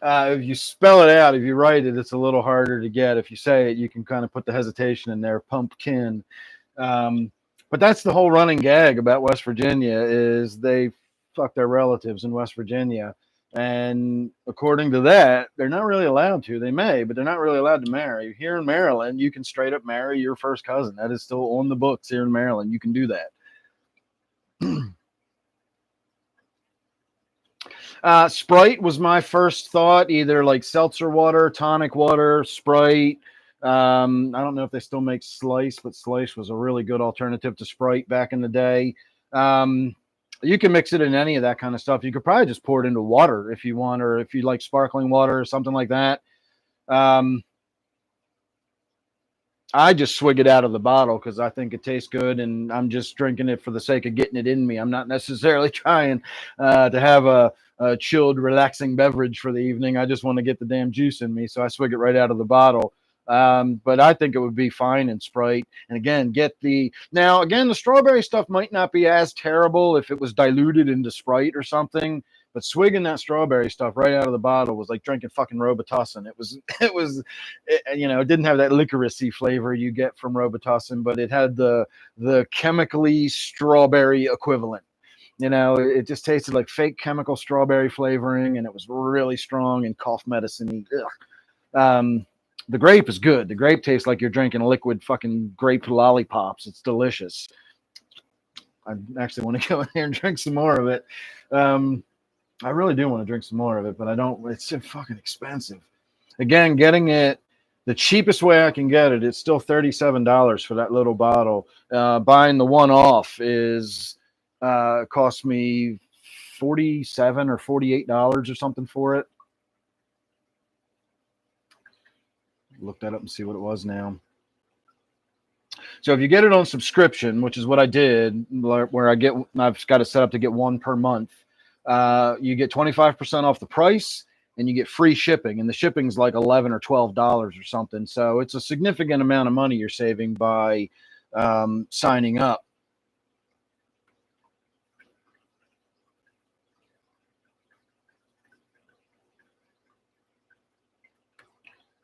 If you spell it out, if you write it, it's a little harder to get. If you say it, you can kind of put the hesitation in there. Pumpkin. Um, but that's the whole running gag about West Virginia is they fuck their relatives in West Virginia. And according to that, they're not really allowed to. They may, but they're not really allowed to marry. Here in Maryland, you can straight up marry your first cousin. That is still on the books here in Maryland. You can do that. Sprite was my first thought, either like seltzer water, tonic water, Sprite. I don't know if they still make Slice, but Slice was a really good alternative to Sprite back in the day. You can mix it in any of that kind of stuff. You could probably just pour it into water if you want, or if you like sparkling water or something like that. Um, I just swig it out of the bottle because I think it tastes good, and I'm just drinking it for the sake of getting it in me. I'm not necessarily trying to have a chilled, relaxing beverage for the evening. I just want to get the damn juice in me, so I swig it right out of the bottle. But I think it would be fine in Sprite. And again, the strawberry stuff might not be as terrible if it was diluted into Sprite or something. But swigging that strawberry stuff right out of the bottle was like drinking fucking Robitussin. It didn't have that licoricey flavor you get from Robitussin, but it had the chemically strawberry equivalent. It just tasted like fake chemical strawberry flavoring, and it was really strong and cough medicine-y. The grape is good. The grape tastes like you're drinking liquid fucking grape lollipops. It's delicious. I actually want to go in here and drink some more of it. I really do want to drink some more of it, but I don't. It's so fucking expensive. Again, getting it the cheapest way I can get it, it's still $37 for that little bottle. Buying the one off is cost me $47 or $48 or something for it. Look that up and see what it was now. So if you get it on subscription, which is what I did, where I've got it set up to get one per month, you get 25% off the price, and you get free shipping, and the shipping's like $11 or $12 or something. So it's a significant amount of money you're saving by signing up.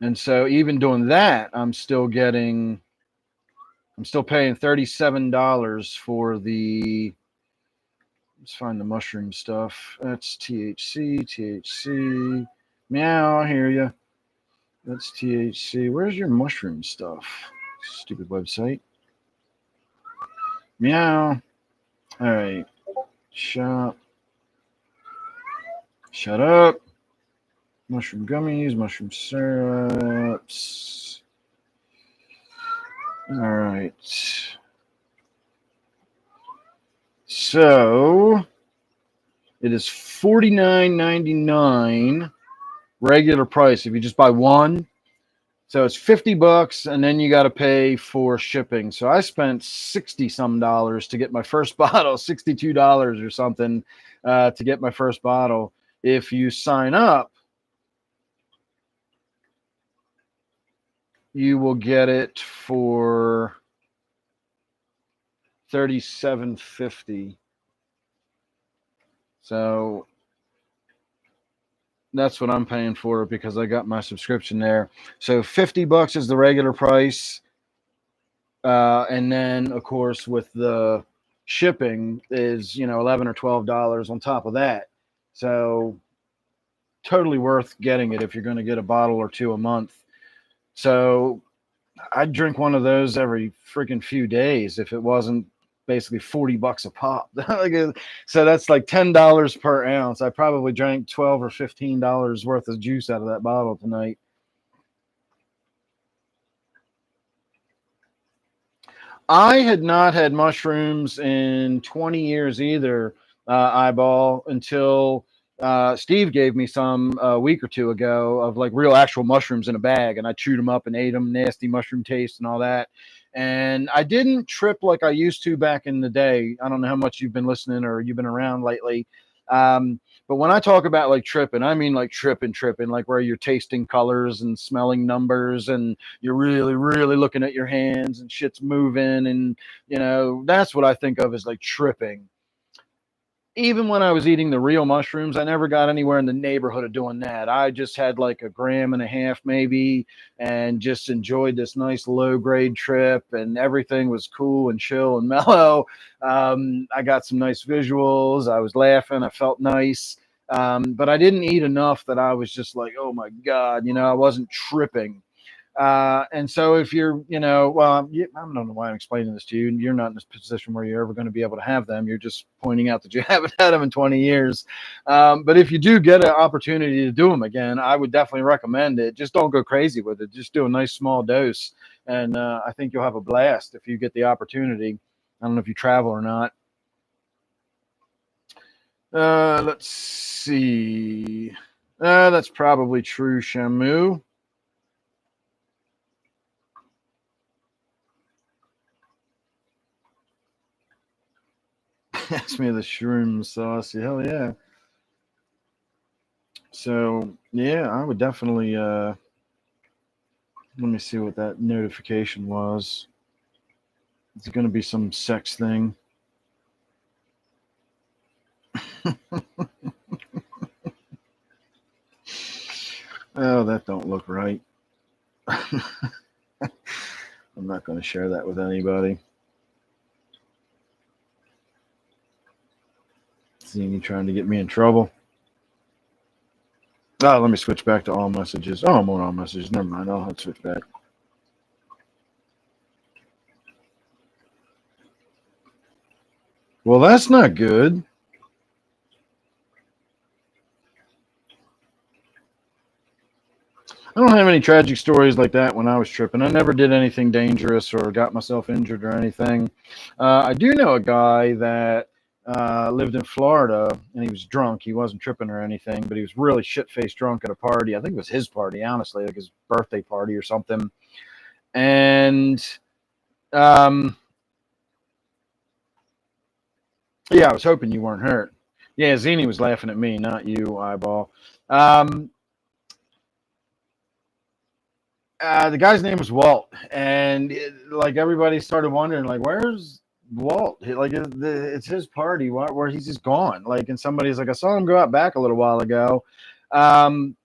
And so even doing that, I'm still paying $37 for the. Let's find the mushroom stuff. That's THC. Meow, I hear you. That's THC. Where's your mushroom stuff? Stupid website. Meow. All right. Shut up. Mushroom gummies, mushroom syrups. All right. So it is $49.99 regular price if you just buy one. So it's $50, and then you got to pay for shipping. So I spent $60 to get my first bottle, $62 or something to get my first bottle. If you sign up, you will get it for $37.50. So that's what I'm paying for because I got my subscription there. So $50 is the regular price. And then of course with the shipping is, $11 or $12 on top of that. So totally worth getting it if you're going to get a bottle or two a month. So I'd drink one of those every freaking few days if it wasn't basically $40 a pop. So that's like $10 per ounce. I probably drank $12 or $15 worth of juice out of that bottle tonight. I had not had mushrooms in 20 years either, eyeball, until Steve gave me some a week or two ago of like real actual mushrooms in a bag, and I chewed them up and ate them, nasty mushroom taste and all that. And I didn't trip like I used to back in the day. I don't know how much you've been listening or you've been around lately. Um, but when I talk about like tripping, I mean like tripping, like where you're tasting colors and smelling numbers and you're really, really looking at your hands and shit's moving. And, that's what I think of as like tripping. Even when I was eating the real mushrooms, I never got anywhere in the neighborhood of doing that. I just had like a gram and a half, maybe, and just enjoyed this nice low grade trip, and everything was cool and chill and mellow. I got some nice visuals. I was laughing. I felt nice. But I didn't eat enough that I was just like, oh my God, I wasn't tripping. And so if you're, well, I don't know why I'm explaining this to you. You're not in this position where you're ever going to be able to have them. You're just pointing out that you haven't had them in 20 years. But if you do get an opportunity to do them again, I would definitely recommend it. Just don't go crazy with it. Just do a nice small dose. And I think you'll have a blast if you get the opportunity. I don't know if you travel or not. Let's see. That's probably true, Shamu. Ask me the shroom sauce. Hell yeah. So yeah, I would definitely let me see what that notification was. It's gonna be some sex thing. Oh, that don't look right. I'm not gonna share that with anybody. Seeing you trying to get me in trouble. Oh, let me switch back to all messages. Oh, I'm on all messages. Never mind. I'll have to switch back. Well, that's not good. I don't have any tragic stories like that when I was tripping. I never did anything dangerous or got myself injured or anything. I do know a guy that lived in Florida, and he was drunk. He wasn't tripping or anything, but he was really shit-faced drunk at a party. I think it was his party, honestly, like his birthday party or something. And um, yeah, I was hoping you weren't hurt. Yeah, Zini was laughing at me, not you, eyeball. The guy's name was Walt, and like everybody started wondering, like, where's Walt? Like, it's his party. Where he's just gone? Like, and somebody's like, I saw him go out back a little while ago. Um,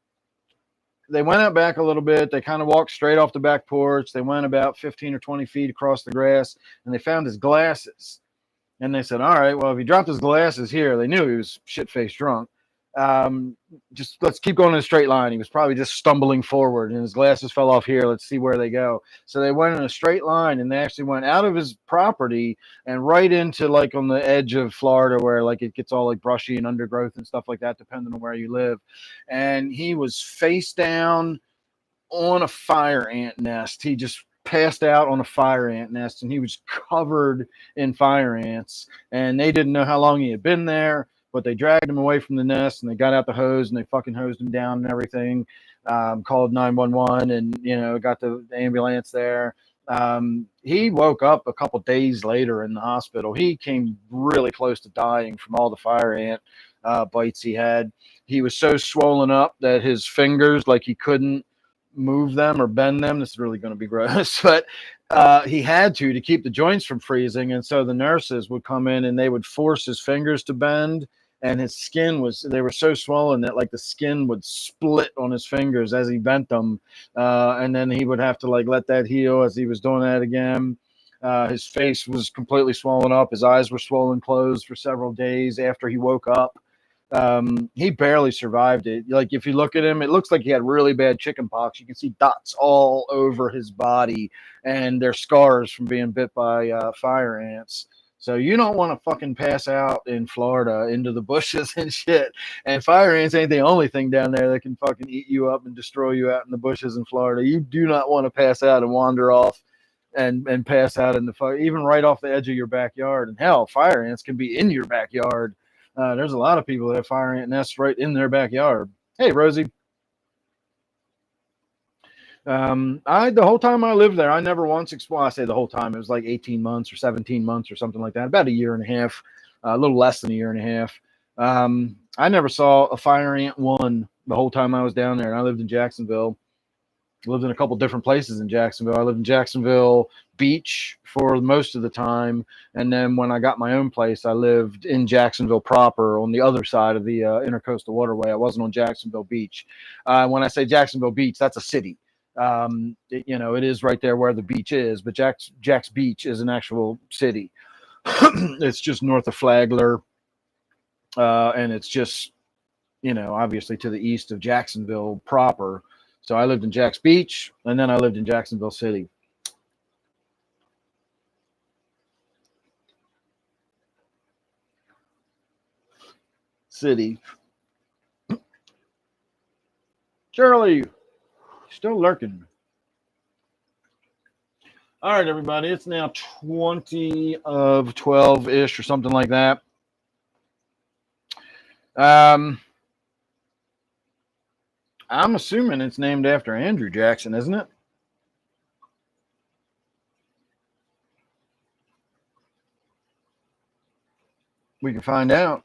they went out back a little bit. They kind of walked straight off the back porch. They went about 15 or 20 feet across the grass, and they found his glasses. And they said, all right, well, if he dropped his glasses here, they knew he was shit-faced drunk. Just let's keep going in a straight line. He was probably just stumbling forward and his glasses fell off here. Let's see where they go. So they went in a straight line and they actually went out of his property and right into like on the edge of Florida where like it gets all like brushy and undergrowth and stuff like that, depending on where you live. And he was face down on a fire ant nest. He just passed out on a fire ant nest and he was covered in fire ants. And they didn't know how long he had been there, but they dragged him away from the nest and they got out the hose and they fucking hosed him down and everything. Called 911 and, got the ambulance there. He woke up a couple days later in the hospital. He came really close to dying from all the fire ant bites he had. He was so swollen up that his fingers, like he couldn't move them or bend them. This is really going to be gross, but he had to keep the joints from freezing. And so the nurses would come in and they would force his fingers to bend. And his skin they were so swollen that like the skin would split on his fingers as he bent them. And then he would have to like let that heal as he was doing that again. His face was completely swollen up. His eyes were swollen closed for several days after he woke up. He barely survived it. Like if you look at him, it looks like he had really bad chicken pox. You can see dots all over his body, and they're scars from being bit by fire ants. So you don't want to fucking pass out in Florida into the bushes and shit. And fire ants ain't the only thing down there that can fucking eat you up and destroy you out in the bushes in Florida. You do not want to pass out and wander off and pass out in the fire, even right off the edge of your backyard. And hell, fire ants can be in your backyard. There's a lot of people that have fire ant nests right in their backyard. Hey, Rosie. The whole time I lived there, I never once I say the whole time, it was like 18 months or 17 months or something like that, about a year and a half, a little less than a year and a half. I never saw a fire ant one the whole time I was down there. And I lived in Jacksonville. Lived in a couple different places in Jacksonville. I lived in Jacksonville Beach for most of the time, and then when I got my own place, I lived in Jacksonville proper on the other side of the Intercoastal Waterway. I wasn't on Jacksonville Beach. When I say Jacksonville Beach, that's a city. It is right there where the beach is, but Jack's Beach is an actual city. It's just north of Flagler, and it's just obviously to the east of Jacksonville proper. So I lived in Jack's Beach, and then I lived in Jacksonville City. Shirley, still lurking. All right, everybody. It's now 20 of 12-ish or something like that. I'm assuming it's named after Andrew Jackson, isn't it? We can find out.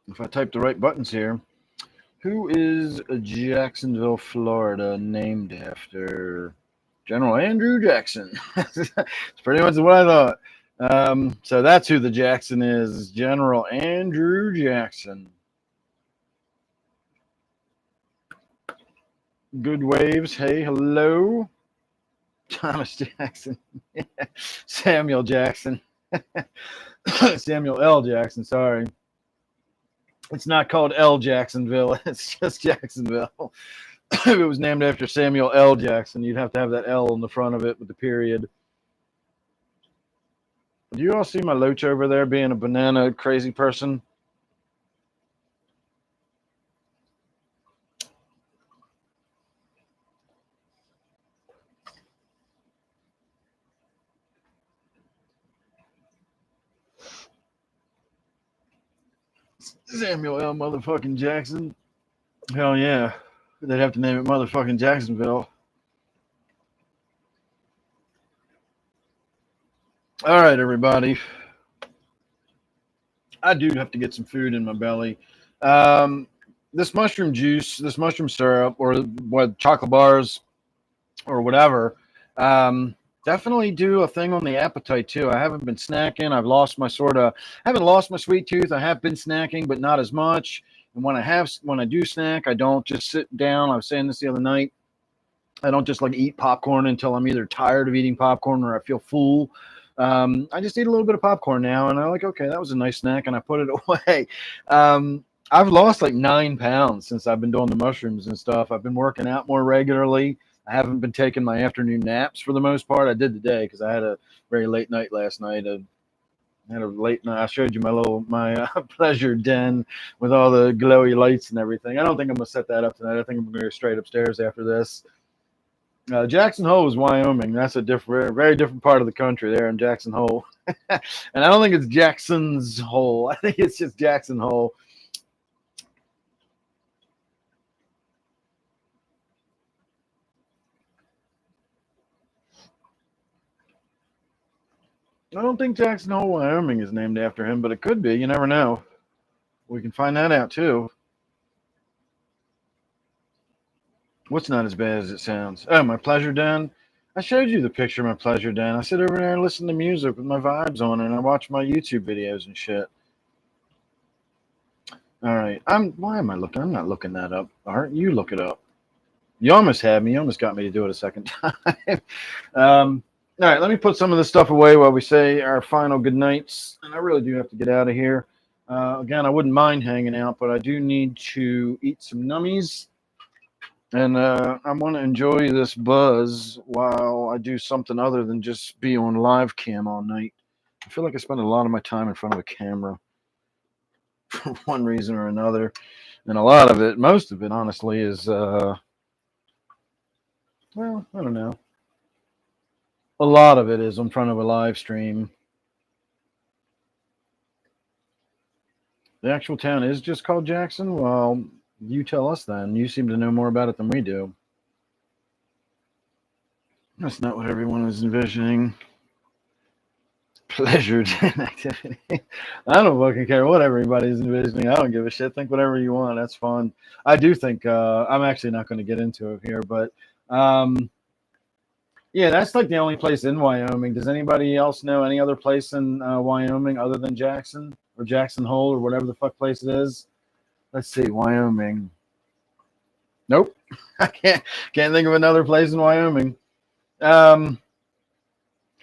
If I type the right buttons here. Who is Jacksonville, Florida, named after? General Andrew Jackson. It's pretty much what I thought. So that's who the Jackson is. General Andrew Jackson. Good waves. Hey, hello. Thomas Jackson. Samuel Jackson. Samuel L. Jackson, sorry. It's not called L. Jacksonville. It's just Jacksonville. If it was named after Samuel L. Jackson, you'd have to have that L in the front of it with the period. Do you all see my loach over there being a banana crazy person? Samuel L. motherfucking Jackson. Hell yeah. They'd have to name it motherfucking Jacksonville. All right, everybody. I do have to get some food in my belly. This mushroom juice, this mushroom syrup, or what chocolate bars, or whatever, definitely do a thing on the appetite too. I haven't been snacking. I've lost my haven't lost my sweet tooth. I have been snacking, but not as much. And when I do snack, I don't just sit down. I was saying this the other night. I don't just like eat popcorn until I'm either tired of eating popcorn or I feel full. I just eat a little bit of popcorn now, and I'm like, okay, that was a nice snack, and I put it away. I've lost like 9 pounds since I've been doing the mushrooms and stuff. I've been working out more regularly. I haven't been taking my afternoon naps for the most part. I did today because I had a very late night last night. I had a late night. I showed you my pleasure den with all the glowy lights and everything. I don't think I'm gonna set that up tonight. I think I'm gonna go straight upstairs after this. Jackson Hole is Wyoming. That's a very different part of the country there in Jackson Hole. And I don't think it's Jackson's Hole. I think it's just Jackson Hole. I don't think Jackson Hole, Wyoming is named after him, but it could be. You never know. We can find that out too. What's not as bad as it sounds? Oh, my pleasure den. I showed you the picture of my pleasure den. I sit over there and listen to music with my vibes on, and I watch my YouTube videos and shit. All right. Why am I looking? I'm not looking that up. Art, you look it up. You almost had me. You almost got me to do it a second time. All right. Let me put some of this stuff away while we say our final good nights. And I really do have to get out of here. Again, I wouldn't mind hanging out, but I do need to eat some nummies. And I want to enjoy this buzz while I do something other than just be on live cam all night. I feel like I spend a lot of my time in front of a camera. for one reason or another. And a lot of it, most of it, honestly, is, well, I don't know. A lot of it is in front of a live stream. The actual town is just called Jackson? Well, you tell us then. You seem to know more about it than we do. That's not what everyone is envisioning. Pleasure activity. I don't fucking care what everybody's envisioning. I don't give a shit. Think whatever you want. That's fun. I do think I'm actually not going to get into it here, but yeah, that's like the only place in Wyoming. Does anybody else know any other place in Wyoming other than Jackson or Jackson Hole or whatever the fuck place it is? Let's see, Wyoming. Nope, I can't think of another place in Wyoming.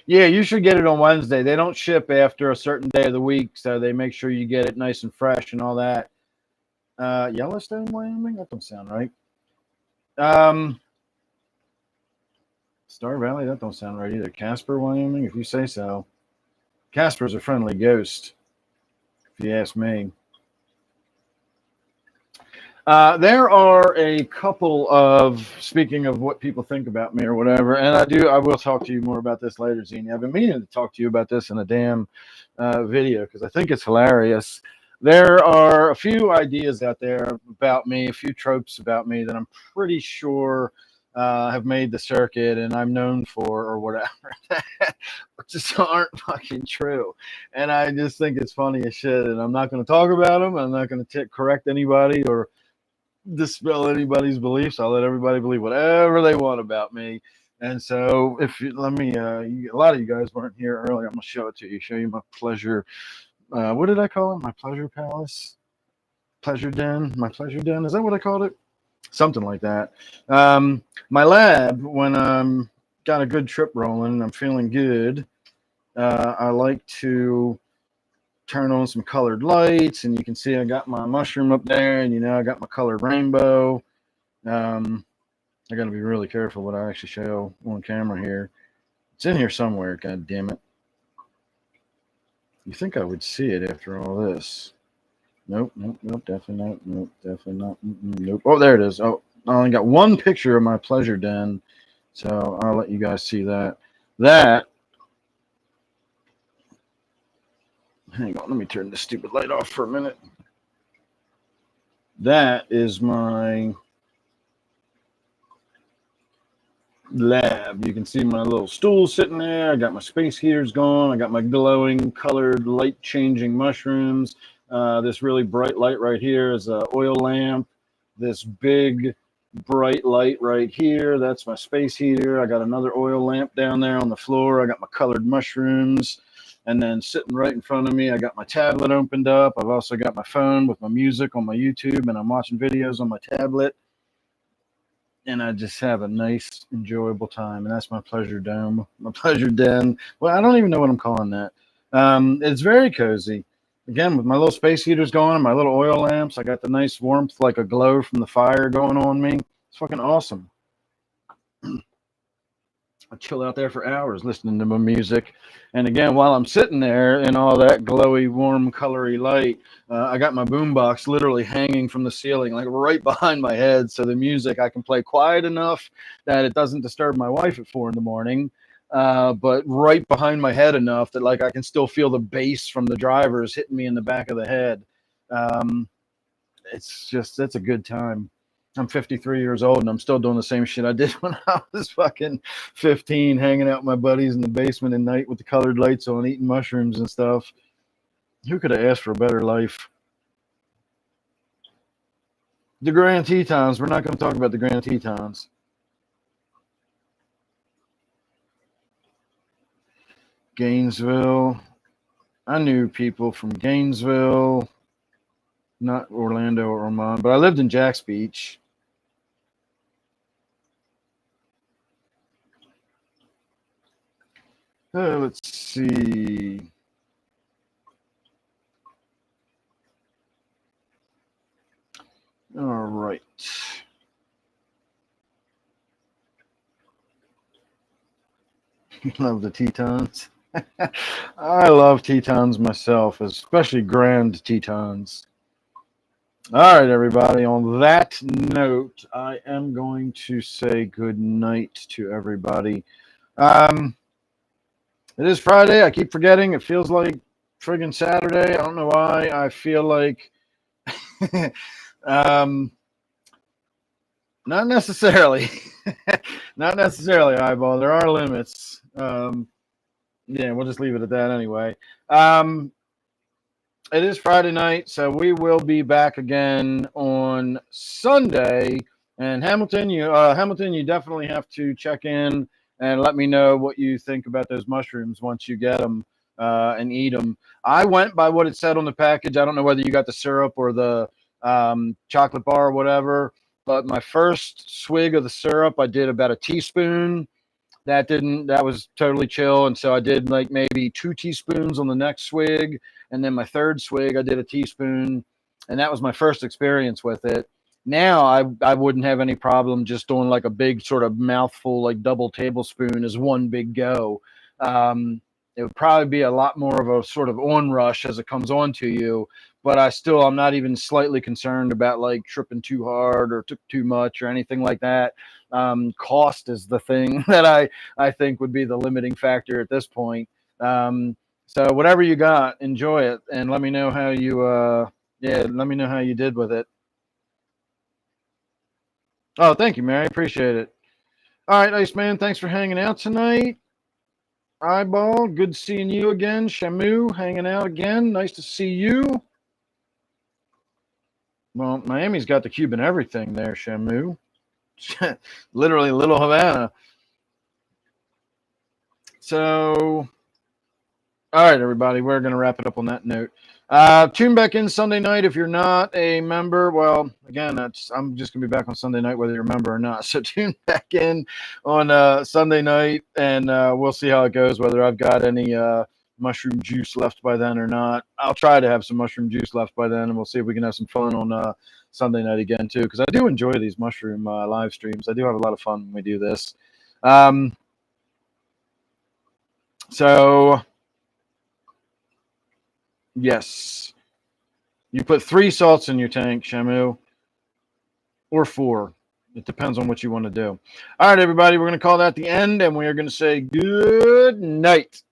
Yeah, you should get it on Wednesday. They don't ship after a certain day of the week, so they make sure you get it nice and fresh and all that. Yellowstone, Wyoming? That don't sound right. Star Valley? That don't sound right either. Casper, Wyoming? If you say so. Casper's a friendly ghost, if you ask me. There are a couple of, speaking of what people think about me or whatever, and I will talk to you more about this later, Zini. I've been meaning to talk to you about this in a damn video because I think it's hilarious. There are a few ideas out there about me, a few tropes about me that I'm pretty sure have made the circuit and I'm known for or whatever, just aren't fucking true. And I just think it's funny as shit. And I'm not going to talk about them. I'm not going to correct anybody or dispel anybody's beliefs. I'll let everybody believe whatever they want about me. And so, if you let me, a lot of you guys weren't here earlier. I'm gonna show it to you. Show you my pleasure. What did I call it? My pleasure palace, pleasure den. My pleasure den. Is that what I called it? Something like that. My lab, when I'm got a good trip rolling, and I'm feeling good. I like to turn on some colored lights, and you can see I got my mushroom up there, and I got my colored rainbow. I got to be really careful what I actually show on camera here. It's in here somewhere. God damn it! You think I would see it after all this? Nope, definitely not. Nope, definitely not. Nope. Oh, there it is. Oh, I only got one picture of my pleasure den, so I'll let you guys see that. Hang on, let me turn this stupid light off for a minute. That is my lab. You can see my little stool sitting there. I got my space heaters going. I got my glowing colored light changing mushrooms. This really bright light right here is an oil lamp. This big bright light right here, that's my space heater. I got another oil lamp down there on the floor. I got my colored mushrooms. And then sitting right in front of me, I got my tablet opened up. I've also got my phone with my music on my YouTube, and I'm watching videos on my tablet. And I just have a nice, enjoyable time. And that's my pleasure dome, my pleasure den. Well, I don't even know what I'm calling that. It's very cozy. Again, with my little space heaters going, my little oil lamps, I got the nice warmth, like a glow from the fire going on me. It's fucking awesome. I chill out there for hours listening to my music. And again, while I'm sitting there in all that glowy, warm, colory light, I got my boombox literally hanging from the ceiling, like right behind my head. So the music I can play quiet enough that it doesn't disturb my wife at 4 a.m, but right behind my head enough that like I can still feel the bass from the drivers hitting me in the back of the head. It's a good time. I'm 53 years old and I'm still doing the same shit I did when I was fucking 15, hanging out with my buddies in the basement at night with the colored lights on, eating mushrooms and stuff. Who could have asked for a better life? The Grand Tetons. We're not going to talk about the Grand Tetons. Gainesville. I knew people from Gainesville, not Orlando or Ormond, but I lived in Jax Beach. Let's see. All right. Love the Tetons. I love Tetons myself, especially Grand Tetons. All right, everybody. On that note, I am going to say good night to everybody. Um, it is Friday. I keep forgetting. It feels like friggin' Saturday. I don't know why. I feel like, um, not necessarily, not necessarily. Eyeball. There are limits. Yeah, we'll just leave it at that anyway. Um, it is Friday night, so we will be back again on Sunday. And Hamilton, you definitely have to check in and let me know what you think about those mushrooms once you get them and eat them. I went by what it said on the package. I don't know whether you got the syrup or the chocolate bar or whatever, but my first swig of the syrup, I did about a teaspoon. That was totally chill. And so I did like maybe 2 teaspoons on the next swig. And then my third swig, I did a teaspoon. And that was my first experience with it. Now I wouldn't have any problem just doing like a big sort of mouthful, like double tablespoon as one big go. It would probably be a lot more of a sort of onrush as it comes on to you. But I'm not even slightly concerned about like tripping too hard or took too much or anything like that. Cost is the thing that I think would be the limiting factor at this point. So whatever you got, enjoy it, and let me know how let me know how you did with it. Oh, thank you, Mary. Appreciate it. All right, Iceman, thanks for hanging out tonight. Eyeball, good seeing you again. Shamu, hanging out again. Nice to see you. Well, Miami's got the Cuban everything there, Shamu. Literally Little Havana. So, all right, everybody, we're going to wrap it up on that note. Tune back in Sunday night if you're not a member. Well, again, I'm just going to be back on Sunday night whether you're a member or not. So tune back in on Sunday night, and we'll see how it goes, whether I've got any mushroom juice left by then or not. I'll try to have some mushroom juice left by then, and we'll see if we can have some fun on Sunday night again, too, because I do enjoy these mushroom live streams. I do have a lot of fun when we do this. So... Yes. You put 3 salts in your tank, Shamu, or 4. It depends on what you want to do. All right, everybody, we're going to call that the end, and we are going to say good night.